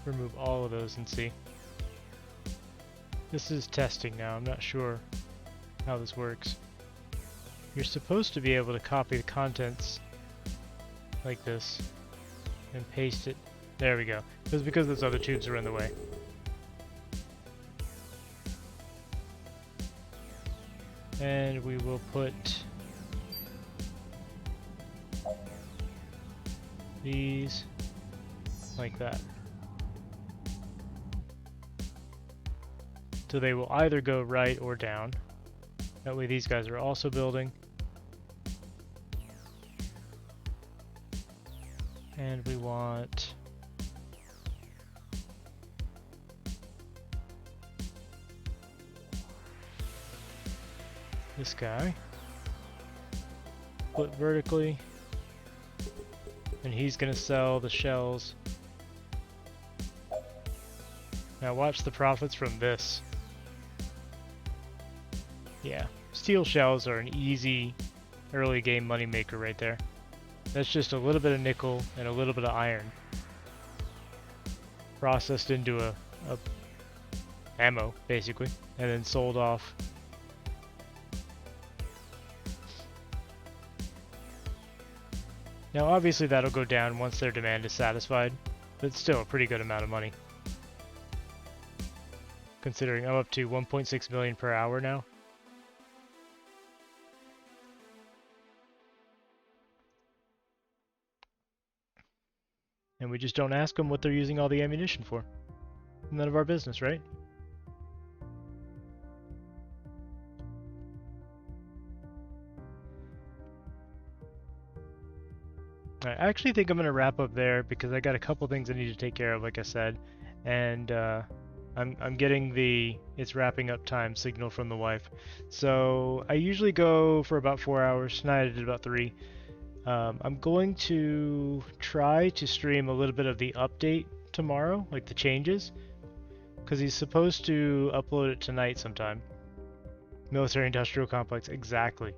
Remove all of those and see. This is testing now. I'm not sure how this works. You're supposed to be able to copy the contents like this and paste it. There we go. It's because those other tubes are in the way. And we will put these like that. So they will either go right or down. That way these guys are also building. And we want this guy put vertically, and he's gonna sell the shells. Now watch the profits from this. Yeah, steel shells are an easy early game moneymaker right there. That's just a little bit of nickel and a little bit of iron processed into a ammo basically, and then sold off. Now obviously that'll go down once their demand is satisfied, but it's still a pretty good amount of money. Considering I'm up to 1.6 million per hour now. And we just don't ask them what they're using all the ammunition for. None of our business, right? I actually think I'm going to wrap up there because I got a couple things I need to take care of, like I said. And I'm getting the it's wrapping up time signal from the wife. So I usually go for about 4 hours. Tonight I did about 3. I'm going to try to stream a little bit of the update tomorrow, like the changes, because he's supposed to upload it tonight sometime. Military Industrial Complex, exactly.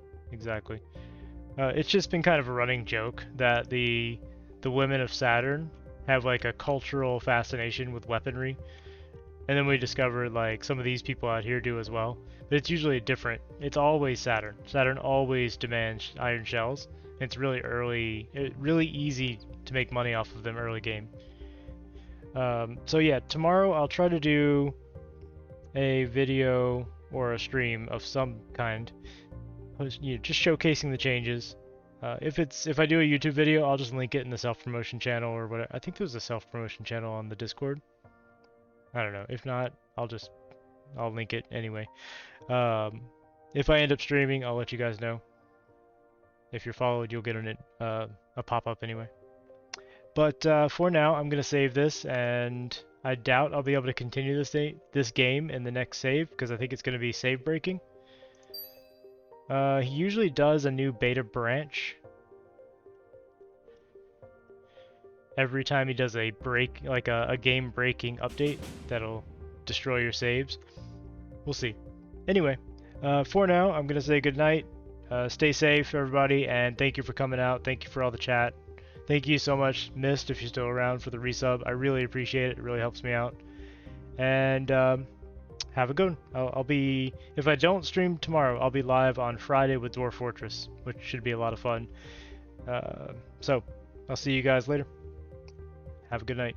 It's just been kind of a running joke that the women of Saturn have like a cultural fascination with weaponry, and then we discovered like some of these people out here do as well. But it's usually different. It's always Saturn. Saturn always demands iron shells. It's really really easy to make money off of them early game. So yeah, tomorrow I'll try to do a video or a stream of some kind, just showcasing the changes. If I do a YouTube video, I'll just link it in the self-promotion channel or whatever. I think there's a self-promotion channel on the Discord. I don't know. If not, I'll link it anyway. If I end up streaming, I'll let you guys know. If you're followed, you'll get a pop-up anyway. But for now, I'm gonna save this, and I doubt I'll be able to continue this game in the next save because I think it's gonna be save breaking. He usually does a new beta branch every time he does a break, like a game breaking update that'll destroy your saves. We'll see. Anyway, for now, I'm gonna say good night. Stay safe, everybody, and thank you for coming out. Thank you for all the chat. Thank you so much, Mist, if you're still around, for the resub. I really appreciate it. It really helps me out. And have a good one. I'll be, if I don't stream tomorrow, I'll be live on Friday with Dwarf Fortress, which should be a lot of fun. So, I'll see you guys later. Have a good night.